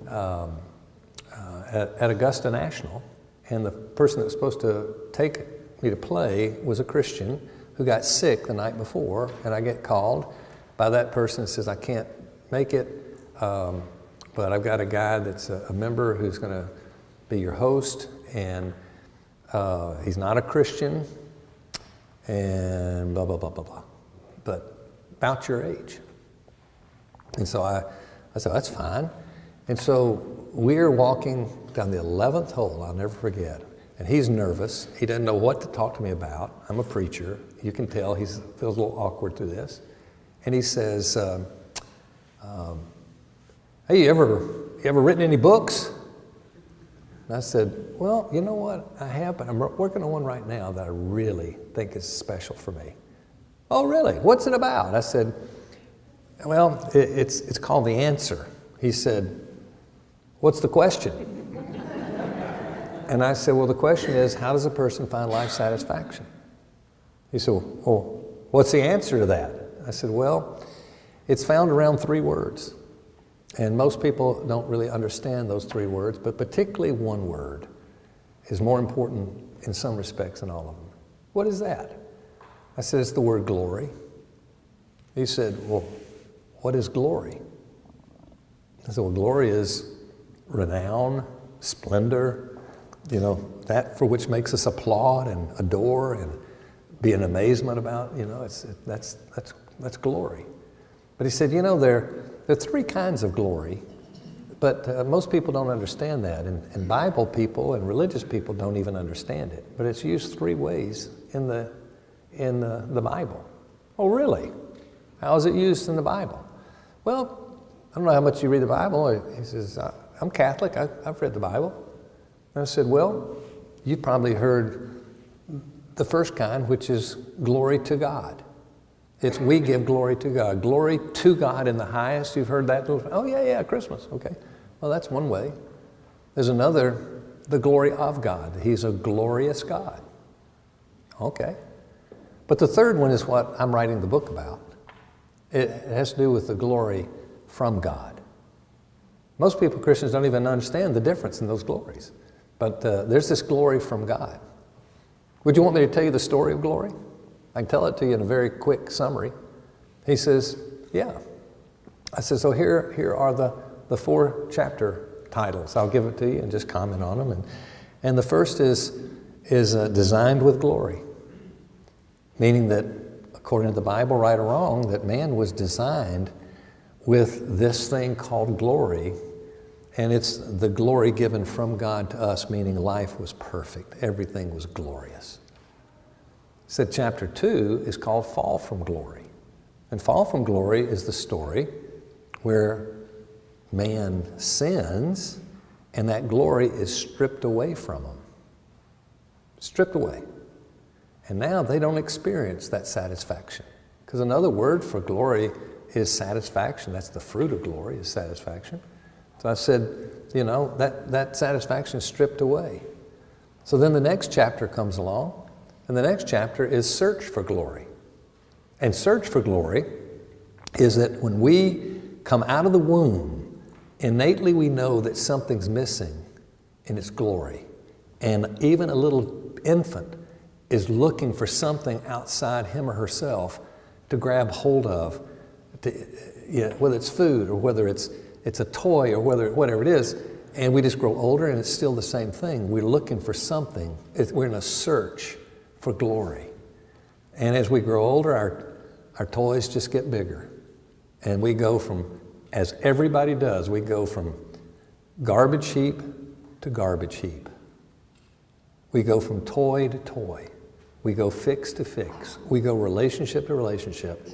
at Augusta National, and the person that was supposed to take me to play was a Christian who got sick the night before, and I get called by that person that says, I can't make it, but I've got a guy that's a member who's going to be your host, and he's not a Christian, and blah, blah, blah, blah, blah, but about your age. And so I said, that's fine. And so we're walking down the 11th hole, I'll never forget. And he's nervous. He doesn't know what to talk to me about. I'm a preacher. You can tell he feels a little awkward through this. And he says, hey, you ever written any books? And I said, well, you know what? I have, but I'm working on one right now that I really think is special for me. Oh, really? What's it about? I said, well, it's called The Answer. He said, what's the question? And I said, well, the question is, how does a person find life satisfaction? He said, well, what's the answer to that? I said, well, it's found around 3 words. And most people don't really understand those 3 words, but particularly one word is more important in some respects than all of them. What is that? I said, it's the word glory. He said, well, what is glory? I said, well, glory is renown, splendor, that for which makes us applaud and adore and be in amazement about, that's glory. But he said, there are 3 kinds of glory, but most people don't understand that, and Bible people and religious people don't even understand it. But it's used 3 ways in the Bible. Oh, really? How is it used in the Bible? Well, I don't know how much you read the Bible. He says, I'm Catholic. I've read the Bible. And I said, well, you've probably heard the first kind, which is glory to God. It's we give glory to God. Glory to God in the highest. You've heard that? Oh, yeah, Christmas. Okay. Well, that's one way. There's another, the glory of God. He's a glorious God. Okay. But the third one is what I'm writing the book about. It has to do with the glory from God. Most people, Christians, don't even understand the difference in those glories. But there's this glory from God. Would you want me to tell you the story of glory? I can tell it to you in a very quick summary. He says, yeah. I said, so here are the 4 chapter titles. I'll give it to you and just comment on them. And the first is designed with glory, meaning that according to the Bible, right or wrong, that man was designed with this thing called glory, and it's the glory given from God to us, meaning life was perfect. Everything was glorious. He said chapter 2 is called Fall from Glory. And Fall from Glory is the story where man sins and that glory is stripped away from them. Stripped away. And now they don't experience that satisfaction. Because another word for glory is satisfaction. That's the fruit of glory, is satisfaction. So I said, that satisfaction is stripped away. So then the next chapter comes along, and the next chapter is search for glory. And search for glory is that when we come out of the womb, innately we know that something's missing in its glory. And even a little infant is looking for something outside him or herself to grab hold of, whether it's food or whether it's a toy or whatever it is. And we just grow older and it's still the same thing. We're looking for something. We're in a search for glory. And as we grow older, our toys just get bigger. And we go from, as everybody does, we go from garbage heap to garbage heap. We go from toy to toy. We go fix to fix. We go relationship to relationship,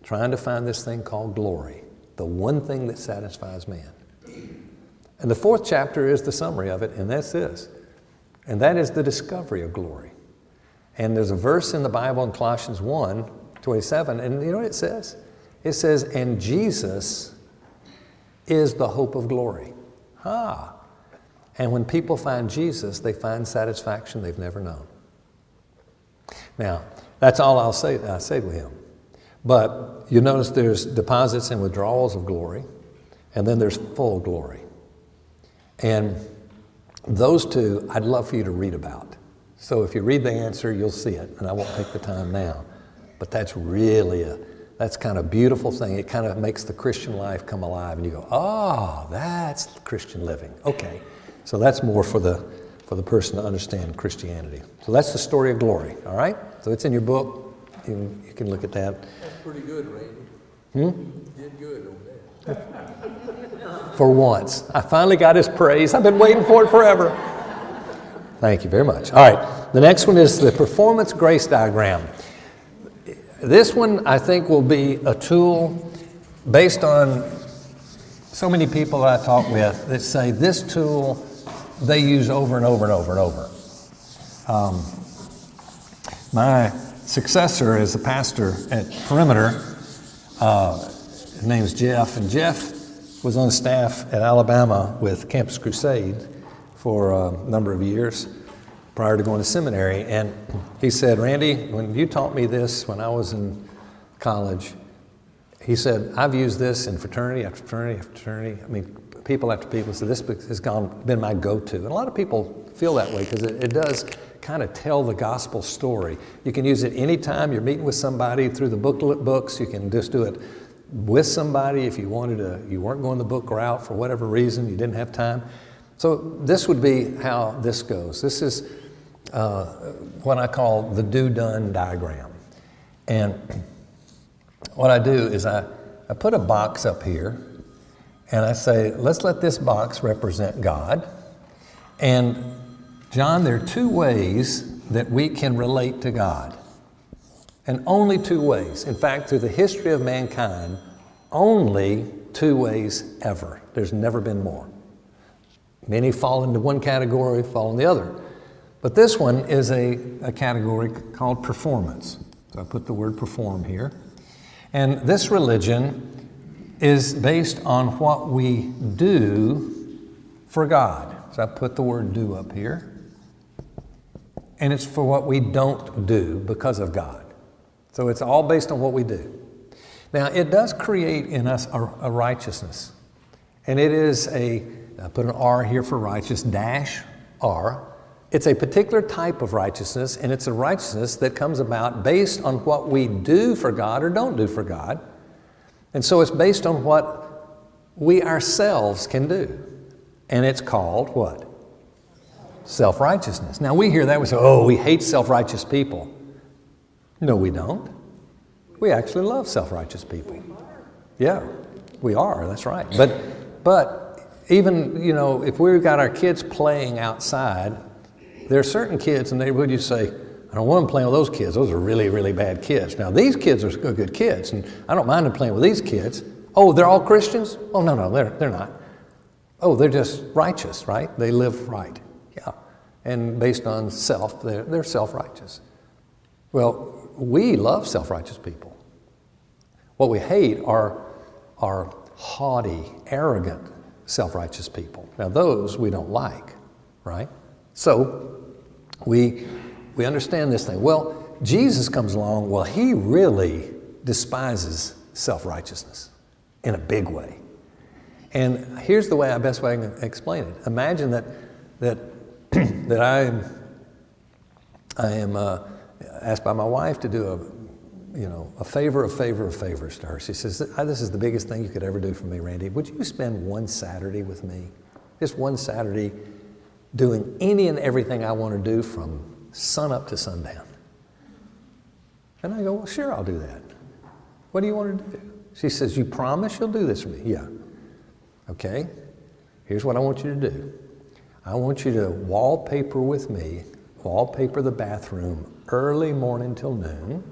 trying to find this thing called glory, the one thing that satisfies man. And the fourth chapter is the summary of it, and that's this. And that is the discovery of glory. And there's a verse in the Bible in Colossians 1:27, and you know what it says? It says, and Jesus is the hope of glory. And when people find Jesus, they find satisfaction they've never known. Now, that's all I say to him. But you notice there's deposits and withdrawals of glory, and then there's full glory. And those two, I'd love for you to read about. So if you read the answer, you'll see it, and I won't take the time now. But that's really that's kind of beautiful thing. It kind of makes the Christian life come alive, and you go, that's Christian living. Okay, so that's more for the person to understand Christianity. So that's the story of glory, all right? So it's in your book. You can look at that. That's pretty good, Randy. You did good on that. For once. I finally got his praise. I've been waiting for it forever. Thank you very much. All right, the next one is the performance grace diagram. This one, I think, will be a tool based on so many people that I talk with that say this tool they use over and over and over and over. My successor is a pastor at Perimeter. His name's Jeff, and Jeff was on staff at Alabama with Campus Crusade for a number of years prior to going to seminary. And he said, Randy, when you taught me this when I was in college, he said, I've used this in fraternity after fraternity after fraternity. I mean, people after people. So this has been my go-to. And a lot of people feel that way because it does kind of tell the gospel story. You can use it anytime you're meeting with somebody through the books. You can just do it with somebody if you weren't going the book route for whatever reason, you didn't have time. So this would be how this goes. This is what I call the do-done diagram. And what I do is I put a box up here, and I say, let's let this box represent God. And John, there are two ways that we can relate to God. And only two ways. In fact, through the history of mankind, only two ways ever. There's never been more. Many fall into one category, fall in the other. But this one is a category called performance. So I put the word perform here. And this religion is based on what we do for God. So I put the word do up here. And it's for what we don't do because of God. So it's all based on what we do. Now, it does create in us a righteousness. And it is I put an R here for righteous, dash R. It's a particular type of righteousness, and it's a righteousness that comes about based on what we do for God or don't do for God. And so it's based on what we ourselves can do. And it's called what? Self-righteousness. Now, we hear that, we say, we hate self-righteous people. No, we don't. We actually love self-righteous people. Yeah. We are, that's right. But even, you know, if we've got our kids playing outside, there are certain kids in the neighborhood you say, I don't want them playing with those kids. Those are really, really bad kids. Now, these kids are good kids, and I don't mind them playing with these kids. Oh, they're all Christians? Oh, no, they're not. Oh, they're just righteous, right? They live right. Yeah. And based on self, they're self-righteous. Well, we love self-righteous people. What we hate are haughty, arrogant, self-righteous people. Now, those we don't like, right? So, we understand this thing. Well, Jesus comes along, well, he really despises self-righteousness in a big way. And here's the best way I can explain it. Imagine that I am asked by my wife to do a favor of favors to her. She says, this is the biggest thing you could ever do for me, Randy. Would you spend one Saturday with me? Just one Saturday doing any and everything I want to do from sun up to sundown. And I go, well, sure, I'll do that. What do you want to do? She says, you promise you'll do this for me? Yeah. Okay, here's what I want you to do. I want you to wallpaper with me, wallpaper the bathroom early morning till noon,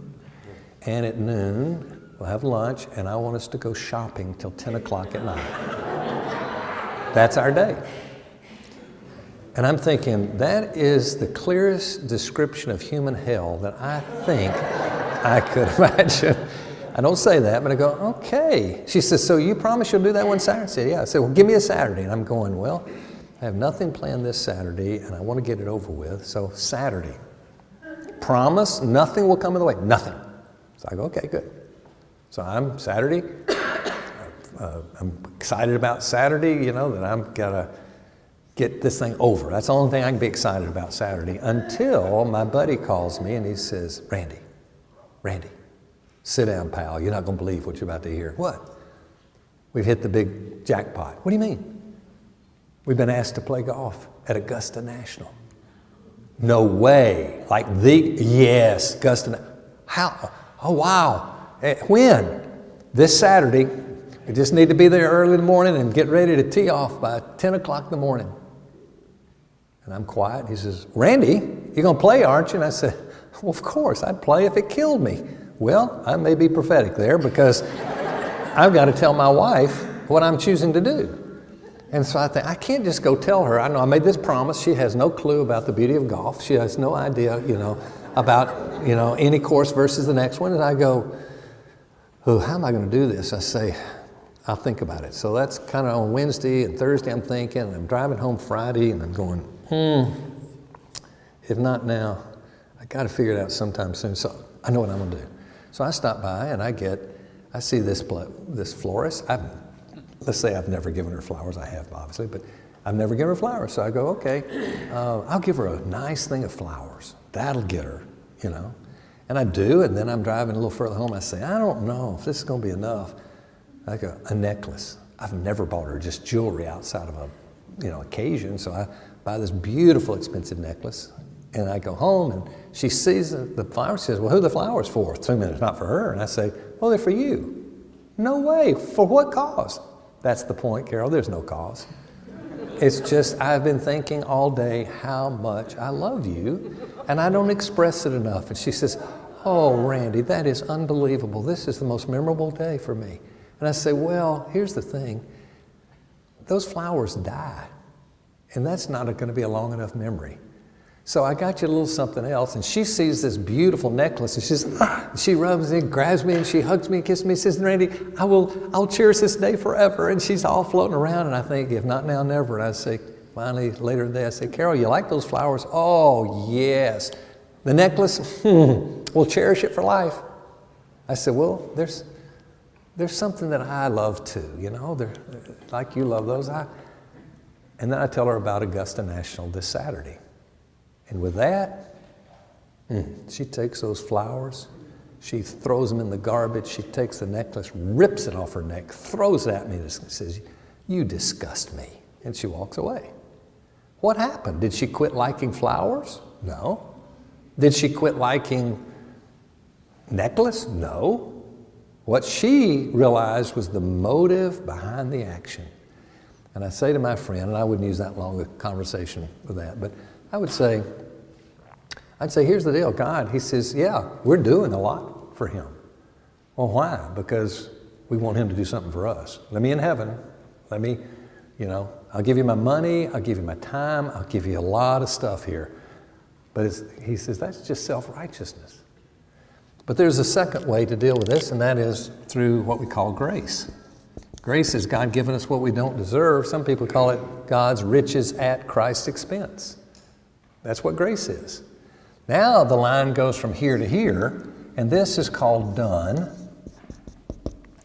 and at noon we'll have lunch, and I want us to go shopping till 10 o'clock at night. That's our day. And I'm thinking, that is the clearest description of human hell that I think I could imagine. I don't say that, but I go, okay. She says, so you promise you'll do that one Saturday? I said, yeah. I said, well, give me a Saturday. And I'm going, well, I have nothing planned this Saturday, and I want to get it over with. So Saturday. Promise nothing will come in the way. Nothing. So I go, okay, good. So I'm Saturday. I'm excited about Saturday, you know, that I'm got to get this thing over. That's the only thing I can be excited about Saturday, until my buddy calls me and he says, Randy, sit down, pal. You're not going to believe what you're about to hear. What? We've hit the big jackpot. What do you mean? We've been asked to play golf at Augusta National. No way. Yes, Augusta. How? Oh, wow. When? This Saturday. We just need to be there early in the morning and get ready to tee off by 10 o'clock in the morning. And I'm quiet. He says, Randy, you're going to play, aren't you? And I said, well, of course, I'd play if it killed me. Well, I may be prophetic there, because I've got to tell my wife what I'm choosing to do. And so I think, I can't just go tell her. I know I made this promise. She has no clue about the beauty of golf. She has no idea, about, any course versus the next one. And I go, oh, how am I going to do this? I say, I'll think about it. So that's kind of on Wednesday, and Thursday I'm thinking, and I'm driving home Friday, and I'm going, if not now, I got to figure it out sometime soon. So I know what I'm going to do. So I stop by and I see this florist. Let's say I've never given her flowers. I have, obviously, but I've never given her flowers. So I go, okay, I'll give her a nice thing of flowers. That'll get her, And I do, and then I'm driving a little further home. I say, I don't know if this is going to be enough. I go, a necklace. I've never bought her just jewelry outside of a, occasion. So I buy this beautiful, expensive necklace. And I go home, and she sees the flowers. She says, well, who are the flowers for? 2 minutes, not for her. And I say, well, they're for you. No way. For what cause? That's the point, Carol. There's no cause. It's just, I've been thinking all day how much I love you, and I don't express it enough. And she says, oh, Randy, that is unbelievable. This is the most memorable day for me. And I say, well, here's the thing. Those flowers die, and that's not going to be a long enough memory. So I got you a little something else, and she sees this beautiful necklace, and she says, she rubs me, grabs me, and she hugs me and kisses me, and says, Randy, I'll cherish this day forever. And she's all floating around, and I think, if not now, never. And I say, finally, later in the day, I say, Carol, you like those flowers? Oh, yes. The necklace, we'll cherish it for life. I said, well, there's something that I love too, like you love those. And then I tell her about Augusta National this Saturday. And with that, she takes those flowers, she throws them in the garbage, she takes the necklace, rips it off her neck, throws it at me, and says, you disgust me. And she walks away. What happened? Did she quit liking flowers? No. Did she quit liking necklace? No. What she realized was the motive behind the action. And I say to my friend, and I wouldn't use that long a conversation with that, but I'd say, here's the deal, God, he says, yeah, we're doing a lot for him. Well, why? Because we want him to do something for us. Let me in heaven. Let me, I'll give you my money, I'll give you my time, I'll give you a lot of stuff here. But he says, that's just self-righteousness. But there's a second way to deal with this, and that is through what we call grace. Grace is God giving us what we don't deserve. Some people call it God's riches at Christ's expense. That's what grace is. Now the line goes from here to here, and this is called done.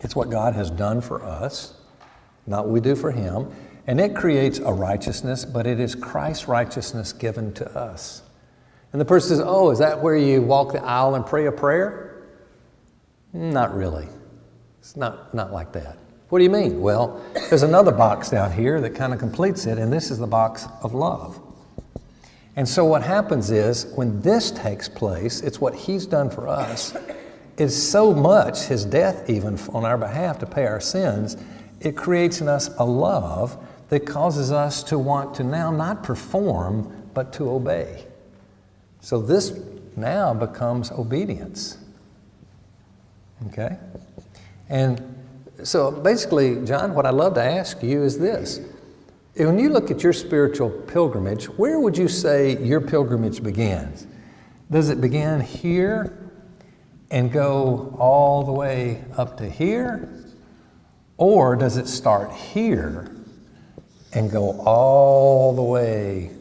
It's what God has done for us, not what we do for him. And it creates a righteousness, but it is Christ's righteousness given to us. And the person says, oh, is that where you walk the aisle and pray a prayer? Not really. It's not like that. What do you mean? Well, there's another box down here that kind of completes it, and this is the box of love. And so what happens is, when this takes place, it's what he's done for us. It's so much, his death even on our behalf to pay our sins, it creates in us a love that causes us to want to now not perform, but to obey. So this now becomes obedience. Okay? And so basically, John, what I'd love to ask you is this. When you look at your spiritual pilgrimage, where would you say your pilgrimage begins? Does it begin here and go all the way up to here? Or does it start here and go all the way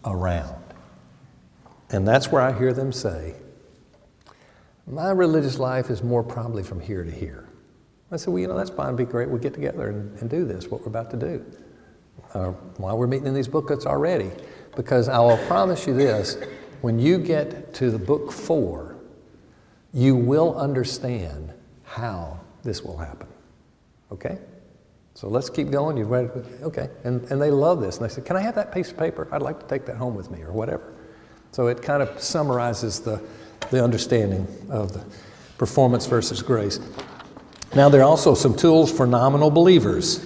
around? And that's where I hear them say, my religious life is more probably from here to here. I said, well, that's fine, it'd be great. We'll get together and do this, what we're about to do. While we're meeting in these booklets already. Because I will promise you this, when you get to the book 4, you will understand how this will happen. Okay? So let's keep going. You ready? Okay. And they love this. And they said, can I have that piece of paper? I'd like to take that home with me or whatever. So it kind of summarizes the understanding of the performance versus grace. Now there are also some tools for nominal believers.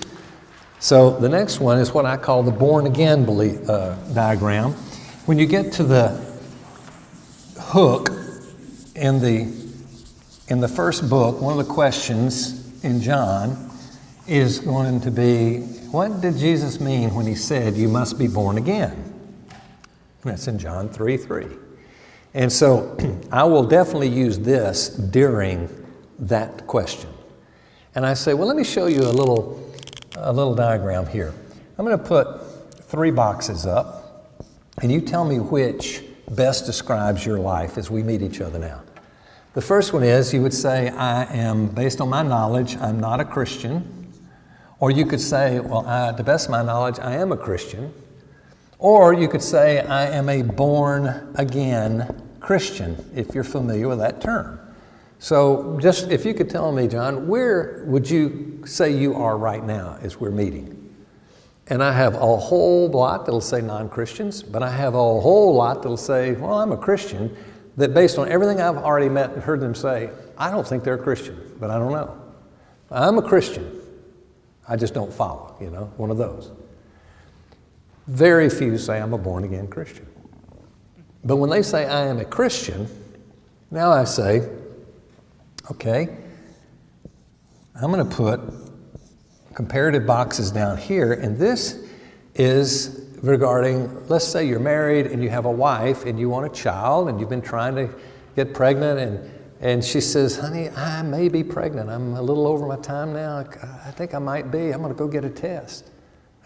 So the next one is what I call the born again diagram. When you get to the hook in the first book, one of the questions in John is going to be, what did Jesus mean when he said you must be born again? That's in John 3:3. And so I will definitely use this during that question. And I say, well, let me show you a little diagram here. I'm going to put 3 boxes up, and you tell me which best describes your life as we meet each other now. The first one is, you would say, I am, based on my knowledge, I'm not a Christian. Or you could say, well, to the best of my knowledge, I am a Christian. Or you could say, I am a born again Christian, if you're familiar with that term. So just if you could tell me, John, where would you say you are right now as we're meeting? And I have a whole lot that'll say non-Christians, but I have a whole lot that'll say, well, I'm a Christian, that based on everything I've already met and heard them say, I don't think they're a Christian, but I don't know. I'm a Christian. I just don't follow, one of those. Very few say I'm a born-again Christian. But when they say I am a Christian, now I say, okay, I'm going to put comparative boxes down here, and this is regarding, let's say you're married and you have a wife and you want a child and you've been trying to get pregnant and she says, honey, I may be pregnant. I'm a little over my time now. I think I might be. I'm going to go get a test.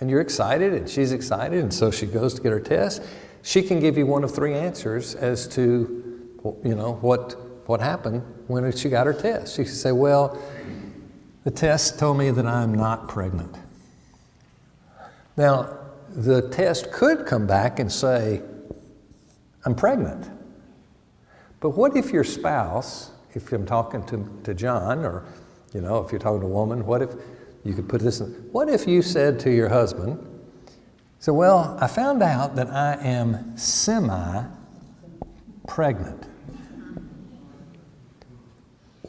And you're excited and she's excited, and so she goes to get her test. She can give you one of 3 answers as to, what happened when she got her test. She can say, well, the test told me that I'm not pregnant. Now, the test could come back and say, I'm pregnant. But what if your spouse, if I'm talking to John, or, if you're talking to a woman, what if you could put this in, what if you said to your husband, so, well, I found out that I am semi-pregnant.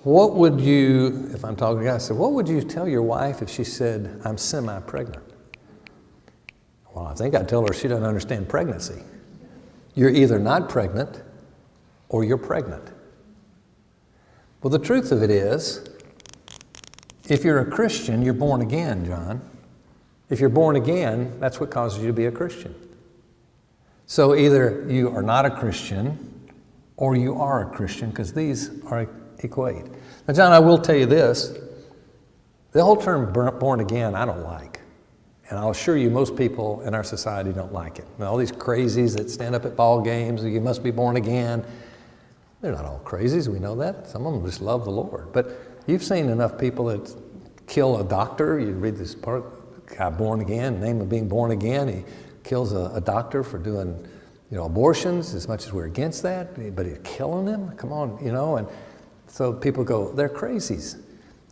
what would you, if I'm talking to a guy, I said, what would you tell your wife if she said, I'm semi-pregnant? Well, I think I'd tell her she doesn't understand pregnancy. You're either not pregnant or you're pregnant. Well, the truth of it is, if you're a Christian, you're born again, John. If you're born again, that's what causes you to be a Christian. So either you are not a Christian or you are a Christian, because these are equate. Now, John, I will tell you this. The whole term born again, I don't like. And I'll assure you most people in our society don't like it. And all these crazies that stand up at ball games, you must be born again. They're not all crazies, we know that. Some of them just love the Lord. But you've seen enough people that kill a doctor. You read this part, guy born again, name of being born again. He kills a doctor for doing, abortions, as much as we're against that. But he's killing them? Come on, And so people go, they're crazies.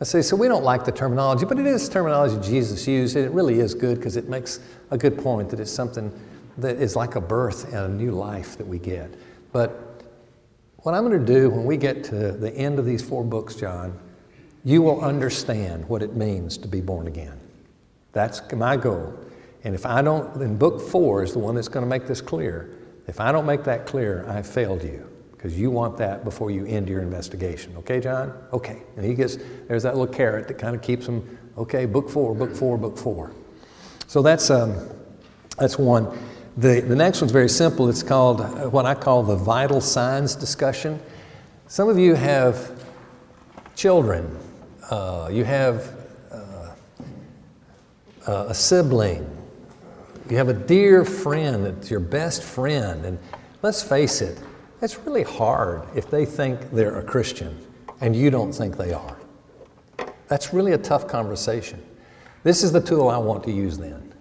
I say, so we don't like the terminology, but it is terminology Jesus used, and it really is good because it makes a good point that it's something that is like a birth and a new life that we get. But what I'm going to do when we get to the end of these 4 books, John, you will understand what it means to be born again. That's my goal. And if I don't, then book 4 is the one that's going to make this clear. If I don't make that clear, I failed you, because you want that before you end your investigation. Okay, John? Okay. And there's that little carrot that kind of keeps him, okay, book 4, book 4, book 4. So that's one. The next one's very simple. It's called what I call the vital signs discussion. Some of you have children. You have a sibling. You have a dear friend that's your best friend. And let's face it, it's really hard if they think they're a Christian and you don't think they are. That's really a tough conversation. This is the tool I want to use then.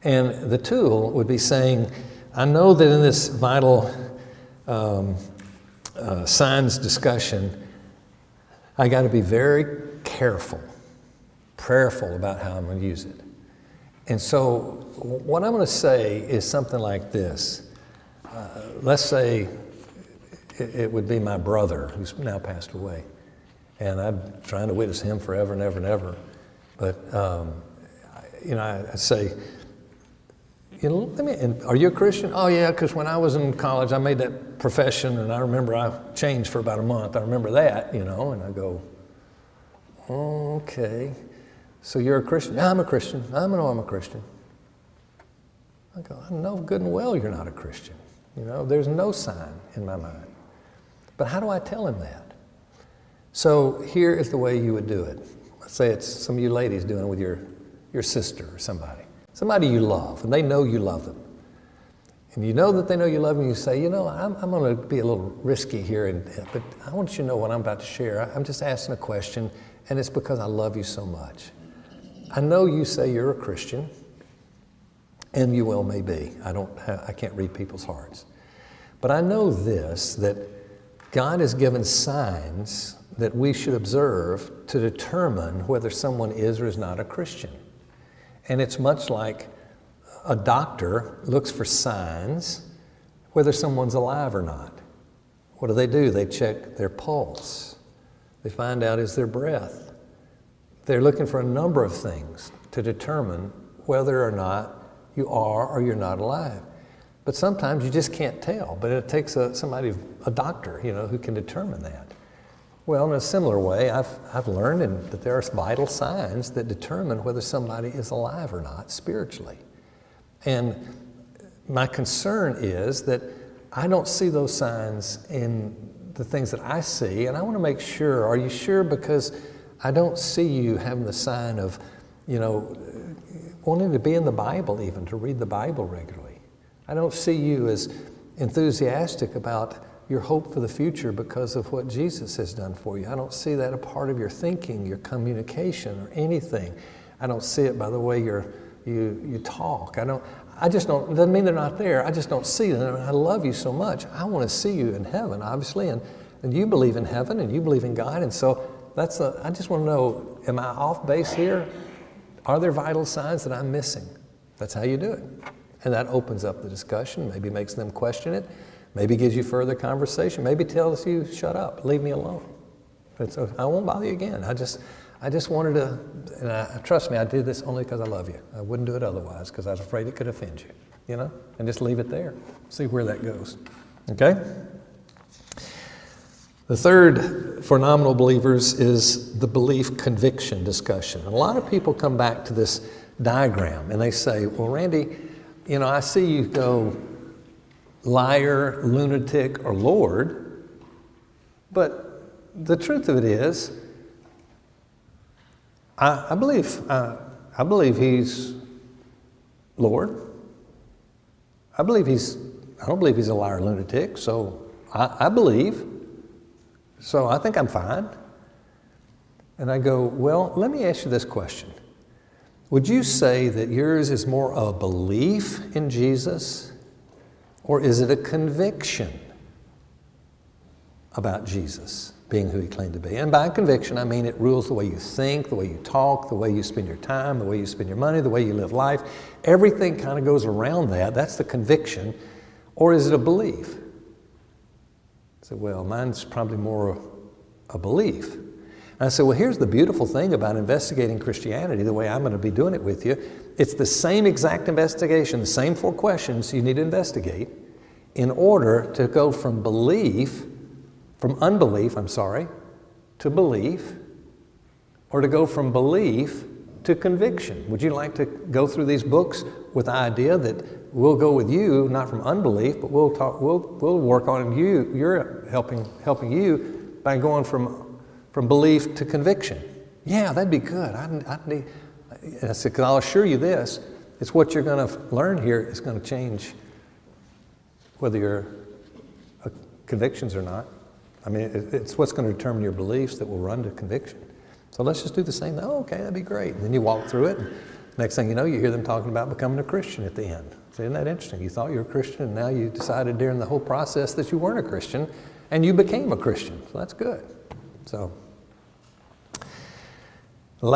And the tool would be saying, I know that in this vital signs discussion, I got to be very careful, prayerful about how I'm going to use it. And so what I'm going to say is something like this. Let's say it would be my brother who's now passed away. And I'm trying to witness him forever and ever and ever. But, I say, are you a Christian? Oh, yeah, because when I was in college, I made that profession, and I remember I changed for about a month. I remember that, and I go, oh, okay. So you're a Christian? Yeah, I'm a Christian. I know I'm a Christian. I go, I know good and well you're not a Christian. There's no sign in my mind. But how do I tell him that? So here is the way you would do it. Let's say it's some of you ladies doing it with your sister or somebody you love, and they know you love them. And you know that they know you love them, and you say, I'm going to be a little risky here, but I want you to know what I'm about to share. I'm just asking a question, and it's because I love you so much. I know you say you're a Christian, and you well may be. I can't read people's hearts. But I know this, that God has given signs that we should observe to determine whether someone is or is not a Christian. And it's much like a doctor looks for signs whether someone's alive or not. What do? They check their pulse. They find out is their breath. They're looking for a number of things to determine whether or not you are or you're not alive. But sometimes you just can't tell. But it takes a doctor, who can determine that. Well, in a similar way, I've learned that there are vital signs that determine whether somebody is alive or not spiritually. And my concern is that I don't see those signs in the things that I see, and I want to make sure, are you sure? Because I don't see you having the sign of, wanting to be in the Bible even, to read the Bible regularly. I don't see you as enthusiastic about your hope for the future because of what Jesus has done for you. I don't see that a part of your thinking, your communication, or anything. I don't see it by the way you talk. I just don't, it doesn't mean they're not there. I just don't see them. I love you so much. I want to see you in heaven, obviously, and you believe in heaven and you believe in God. And so I just want to know, am I off base here? Are there vital signs that I'm missing? That's how you do it. And that opens up the discussion, maybe makes them question it, maybe gives you further conversation, maybe tells you, shut up, leave me alone. I won't bother you again. I just wanted to, and trust me, I did this only because I love you. I wouldn't do it otherwise because I was afraid it could offend you, you know? And just leave it there. See where that goes. Okay? The third for nominal believers is the belief conviction discussion. And a lot of people come back to this diagram and they say, well, Randy, you know, I see you go liar, lunatic, or Lord, but the truth of it is, I believe he's Lord. I don't believe he's a liar, lunatic, so I believe. So I think I'm fine. And I go, well, let me ask you this question. Would you say that yours is more a belief in Jesus, or is it a conviction about Jesus being who he claimed to be? And by conviction, I mean it rules the way you think, the way you talk, the way you spend your time, the way you spend your money, the way you live life. Everything kind of goes around that. That's the conviction. Or is it a belief? I said, well, mine's probably more a belief. And I said, well, here's the beautiful thing about investigating Christianity, the way I'm going to be doing it with you. It's the same exact investigation, the same 4 questions you need to investigate in order to go from unbelief, to belief, or to go from belief to conviction. Would you like to go through these books with the idea that we'll go with you, not from unbelief, but we'll work on you. You're helping you by going from belief to conviction. Yeah, that'd be good. And I said, because I'll assure you this, it's what you're going to learn here is going to change whether you're convictions or not. I mean, it's what's going to determine your beliefs that will run to conviction. So let's just do the same thing. Oh, okay, that'd be great. And then you walk through it, and next thing you know, you hear them talking about becoming a Christian at the end. So isn't that interesting? You thought you were a Christian, and now you decided during the whole process that you weren't a Christian, and you became a Christian. So that's good. So they've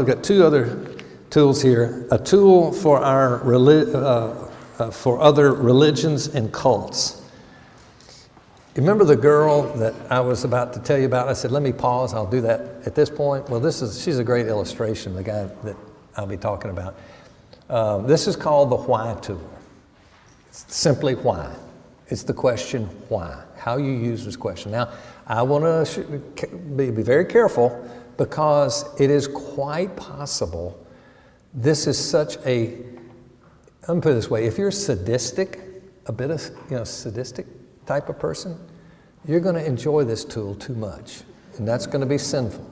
got 2 other tools here. A tool for for other religions and cults. You remember the girl that I was about to tell you about? I said, let me pause. I'll do that at this point. Well, she's a great illustration, the guy that I'll be talking about. This is called the why tool. It's simply why. It's the question why, how you use this question. Now, I want to be very careful because it is quite possible this is such a, I'm going to put it this way, if you're sadistic, sadistic type of person, you're going to enjoy this tool too much. And that's going to be sinful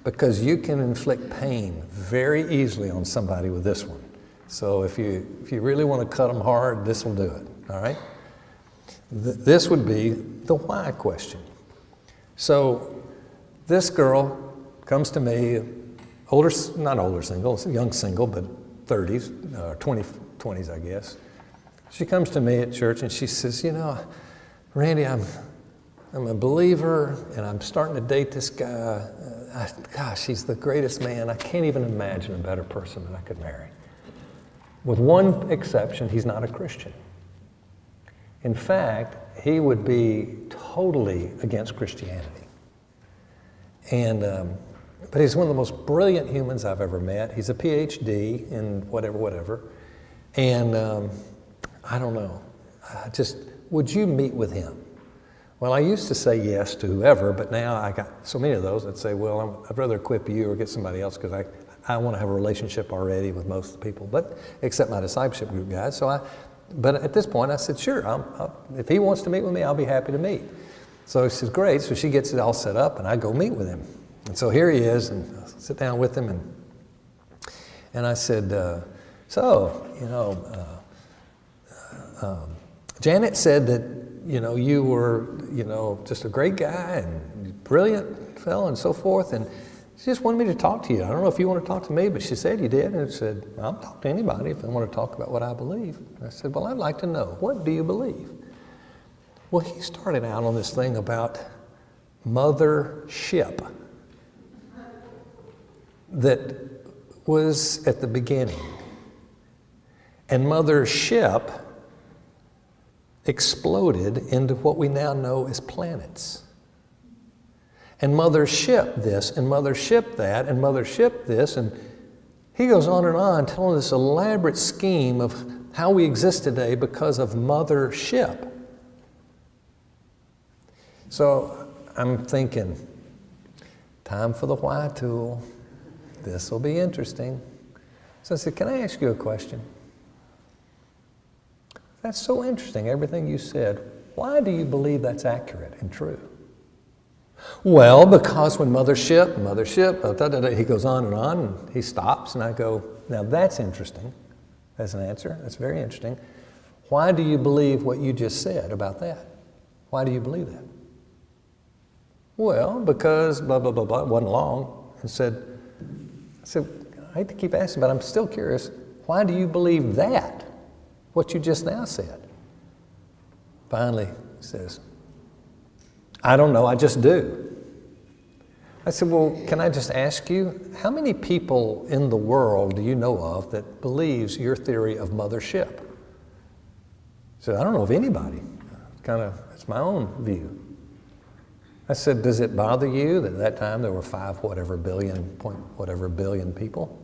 because you can inflict pain very easily on somebody with this one. So if you really want to cut them hard, this will do it, all right? This would be the why question. So this girl comes to me, not older single, young single, but 30s, 20s, I guess. She comes to me at church and she says, Randy, I'm a believer and I'm starting to date this guy. Gosh, he's the greatest man. I can't even imagine a better person that I could marry. With one exception, he's not a Christian. In fact, he would be totally against Christianity. But he's one of the most brilliant humans I've ever met. He's a PhD in whatever. And I don't know. Would you meet with him? Well, I used to say yes to whoever, but now I got so many of those that say, well, I'd rather equip you or get somebody else because I want to have a relationship already with most of the people, but except my discipleship group guys. But at this point, I said, sure, if he wants to meet with me, I'll be happy to meet. So she says, great. So she gets it all set up, and I go meet with him. And so here he is, and I sit down with him, and I said, Janet said that, you were, just a great guy and brilliant fellow and so forth, and she just wanted me to talk to you. I don't know if you want to talk to me, but she said you did, and I said, I'll talk to anybody if they want to talk about what I believe. And I said, well, I'd like to know, what do you believe? Well, he started out on this thing about mothership that was at the beginning. And mothership exploded into what we now know as planets. and mothership this, and mothership that, and mothership this, and he goes on telling this elaborate scheme of how we exist today because of mothership. So I'm thinking, time for the why tool. This will be interesting. So I said, can I ask you a question? That's so interesting, everything you said. Why do you believe that's accurate and true? Well, because when mothership, he goes on, and he stops, and I go, now that's interesting as an answer. That's very interesting. Why do you believe what you just said about that? Why do you believe that? Well, because blah, blah, blah, blah, it wasn't long. I said, I hate to keep asking, but I'm still curious. Why do you believe that? What you just now said? Finally, he says, I don't know, I just do. I said, well, can I just ask you, how many people in the world do you know of that believes your theory of mothership? He said, I don't know of anybody. It's my own view. I said, does it bother you that at that time there were 5 billion people?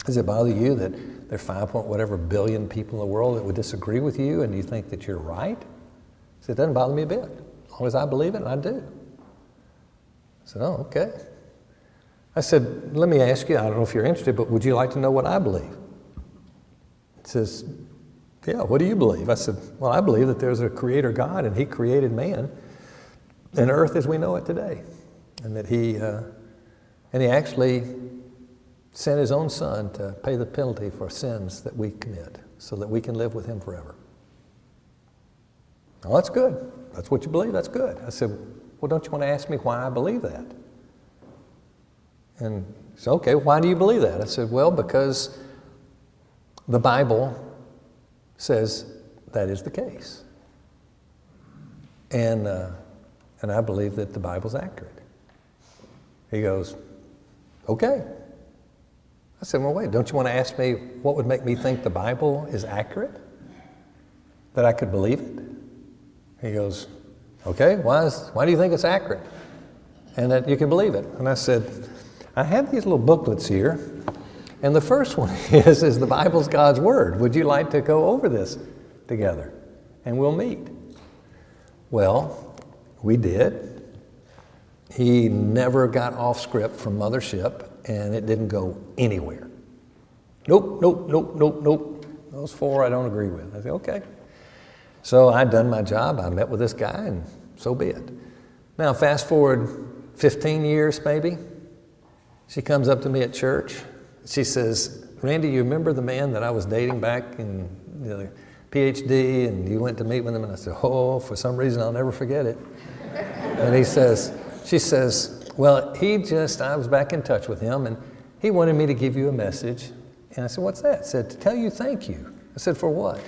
Does it bother you that there are 5 billion people in the world that would disagree with you and you think that you're right? He said, it doesn't bother me a bit. As long as I believe it, and I do. I said, oh, okay. I said, let me ask you, I don't know if you're interested, but would you like to know what I believe? He says, yeah, what do you believe? I said, well, I believe that there's a creator God and he created man and earth as we know it today. And that he actually sent his own son to pay the penalty for sins that we commit so that we can live with him forever. Oh, that's good. That's what you believe? That's good. I said, well, don't you want to ask me why I believe that? And he said, okay, why do you believe that? I said, well, because the Bible says that is the case. And I believe that the Bible's accurate. He goes, okay. I said, well, wait, don't you want to ask me what would make me think the Bible is accurate? That I could believe it? He goes, okay, why do you think it's accurate? And that you can believe it? And I said, I have these little booklets here, and the first one is the Bible's God's Word. Would you like to go over this together? And we'll meet. Well, we did. He never got off script from mothership, and it didn't go anywhere. Nope. Those 4 I don't agree with. I said, okay. So I'd done my job. I met with this guy, and so be it. Now, fast forward 15 years maybe. She comes up to me at church. She says, Randy, you remember the man that I was dating back in the PhD, and you went to meet with him? And I said, oh, for some reason, I'll never forget it. And she says, well, I was back in touch with him, and he wanted me to give you a message. And I said, what's that? He said, to tell you thank you. I said, for what?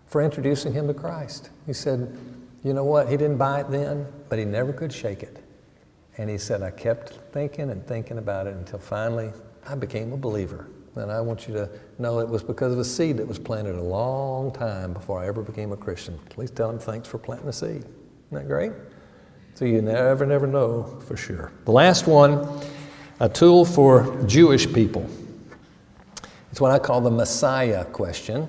For introducing him to Christ. He said, you know what? He didn't buy it then, but he never could shake it. And he said, I kept thinking and thinking about it until finally I became a believer. And I want you to know it was because of a seed that was planted a long time before I ever became a Christian. At least tell him thanks for planting the seed. Isn't that great? So you never know for sure. The last one, a tool for Jewish people. It's what I call the Messiah question.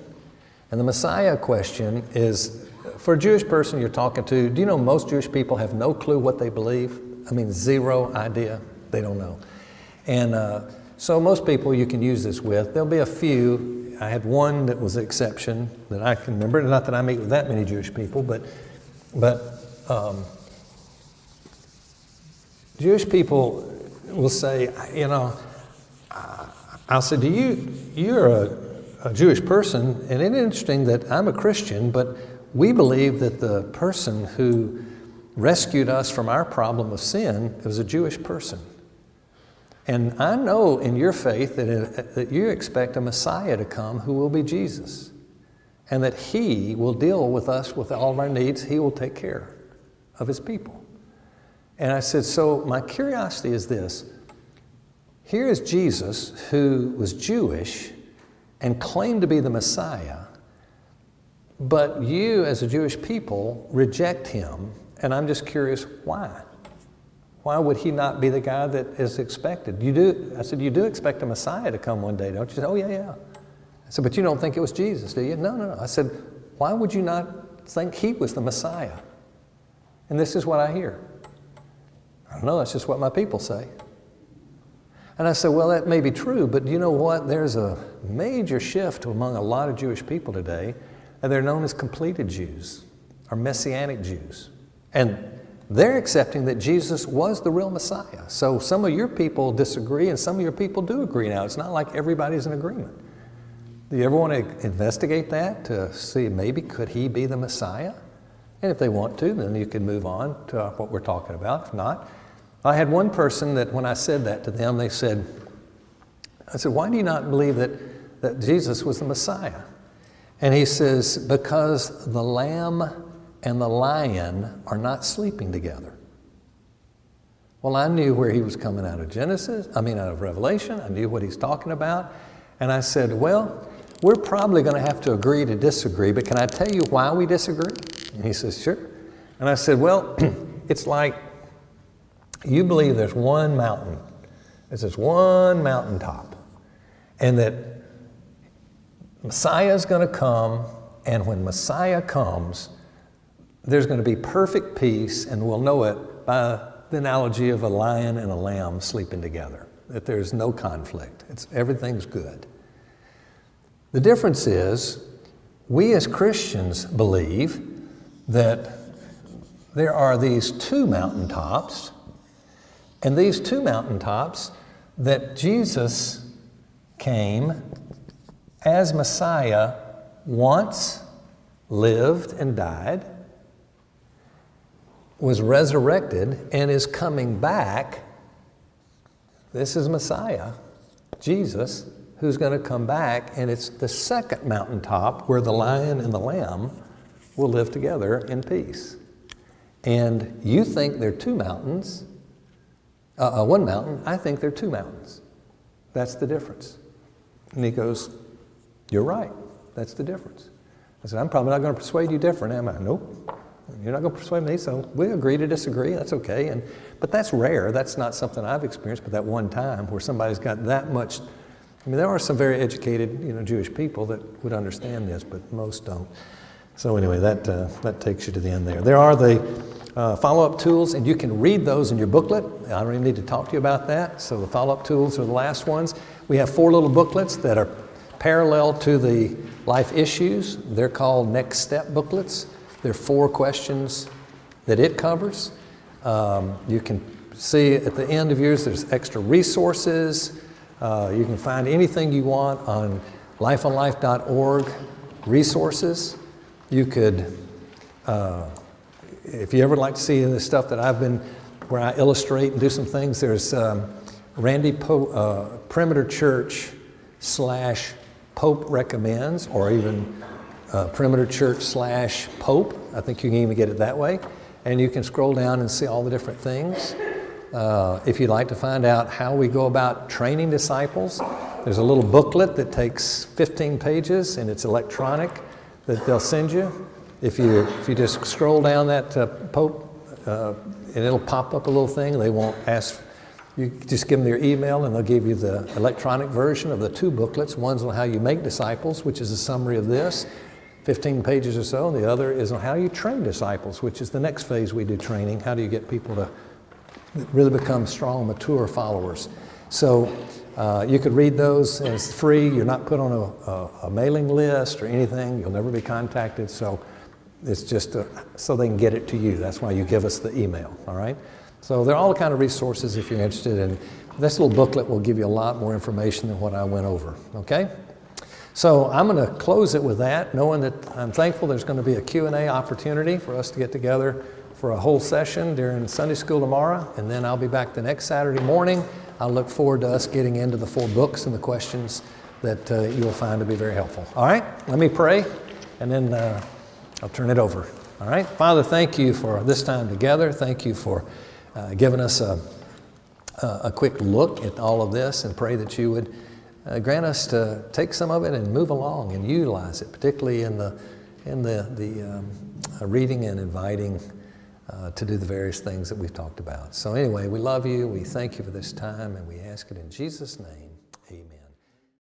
And the Messiah question is, for a Jewish person you're talking to, do you know most Jewish people have no clue what they believe? I mean, 0 idea. They don't know. And so most people you can use this with. There'll be a few. I had one that was an exception that I can remember. Not that I meet with that many Jewish people, but Jewish people will say, you know, I'll say, you're a Jewish person, and it's interesting that I'm a Christian, but we believe that the person who rescued us from our problem of sin was a Jewish person. And I know in your faith that you expect a Messiah to come who will be Jesus, and that he will deal with us with all of our needs. He will take care of his people. And I said, so my curiosity is this. Here is Jesus, who was Jewish and claimed to be the Messiah, but you as a Jewish people reject him, and I'm just curious why. why would he not be the guy that is expected? You do. I said, you do expect a Messiah to come one day, don't you? He said, oh, yeah. I said, but you don't think it was Jesus, do you? No. I said, why would you not think he was the Messiah? And this is what I hear. I don't know, that's just what my people say. And I said, well, that may be true, but you know what? There's a major shift among a lot of Jewish people today, and they're known as completed Jews, or Messianic Jews. And they're accepting that Jesus was the real Messiah. So some of your people disagree, and some of your people do agree now. It's not like everybody's in agreement. Do you ever want to investigate that to see maybe could he be the Messiah? And if they want to, then you can move on to what we're talking about. If not, I had one person that when I said that to them, I said, why do you not believe that Jesus was the Messiah? And he says, because the lamb and the lion are not sleeping together. Well, I knew where he was coming out of Revelation. I knew what he's talking about. And I said, well, we're probably going to have to agree to disagree, but can I tell you why we disagree? And he says, sure. And I said, well, it's like you believe there's one mountain. There's this one mountaintop. And that Messiah is going to come, and when Messiah comes, there's going to be perfect peace, and we'll know it by the analogy of a lion and a lamb sleeping together, that there's no conflict. Everything's good. The difference is, we as Christians believe that there are these two mountaintops, and these two mountaintops that Jesus came as Messiah once, lived and died, was resurrected, and is coming back. This is Messiah, Jesus, who's going to come back, and it's the second mountaintop where the lion and the lamb will live together in peace. And you think they're two mountains, one mountain. I think they're two mountains. That's the difference. And he goes, you're right. That's the difference. I said, I'm probably not going to persuade you different, am I? Nope. You're not going to persuade me, so we agree to disagree. That's okay. But that's rare. That's not something I've experienced, but that one time where somebody's got that much. There are some very educated, Jewish people that would understand this, but most don't. So anyway, that takes you to the end there. There are the follow-up tools, and you can read those in your booklet. I don't even need to talk to you about that. So the follow-up tools are the last ones. We have 4 little booklets that are parallel to the life issues. They're called Next Step booklets. There are 4 questions that it covers. You can see at the end of yours, there's extra resources. You can find anything you want on lifeonlife.org resources. You could, if you ever like to see the stuff that where I illustrate and do some things, there's Randy Perimeter Church / Pope Recommends, or even Perimeter Church / Pope. I think you can even get it that way. And you can scroll down and see all the different things. If you'd like to find out how we go about training disciples, there's a little booklet that takes 15 pages, and it's electronic, that they'll send you. If you just scroll down that Pope, and it'll pop up a little thing. They won't ask. You just give them your email, and they'll give you the electronic version of the 2 booklets. One's on how you make disciples, which is a summary of this, 15 pages or so. And the other is on how you train disciples, which is the next phase we do training. How do you get people to really become strong, mature followers? So you could read those, and it's free. You're not put on a mailing list or anything. You'll never be contacted. So it's just so they can get it to you. That's why you give us the email, all right? So there are all kind of resources if you're interested in. This little booklet will give you a lot more information than what I went over, okay? So I'm going to close it with that, knowing that I'm thankful there's going to be a Q&A opportunity for us to get together for a whole session during Sunday school tomorrow, and then I'll be back the next Saturday morning. I look forward to us getting into the 4 books and the questions that you'll find to be very helpful. All right, let me pray, and then I'll turn it over. All right, Father, thank you for this time together. Thank you for giving us a quick look at all of this, and pray that you would grant us to take some of it and move along and utilize it, particularly in the reading and inviting to do the various things that we've talked about. So anyway, we love you. We thank you for this time, and we ask it in Jesus' name.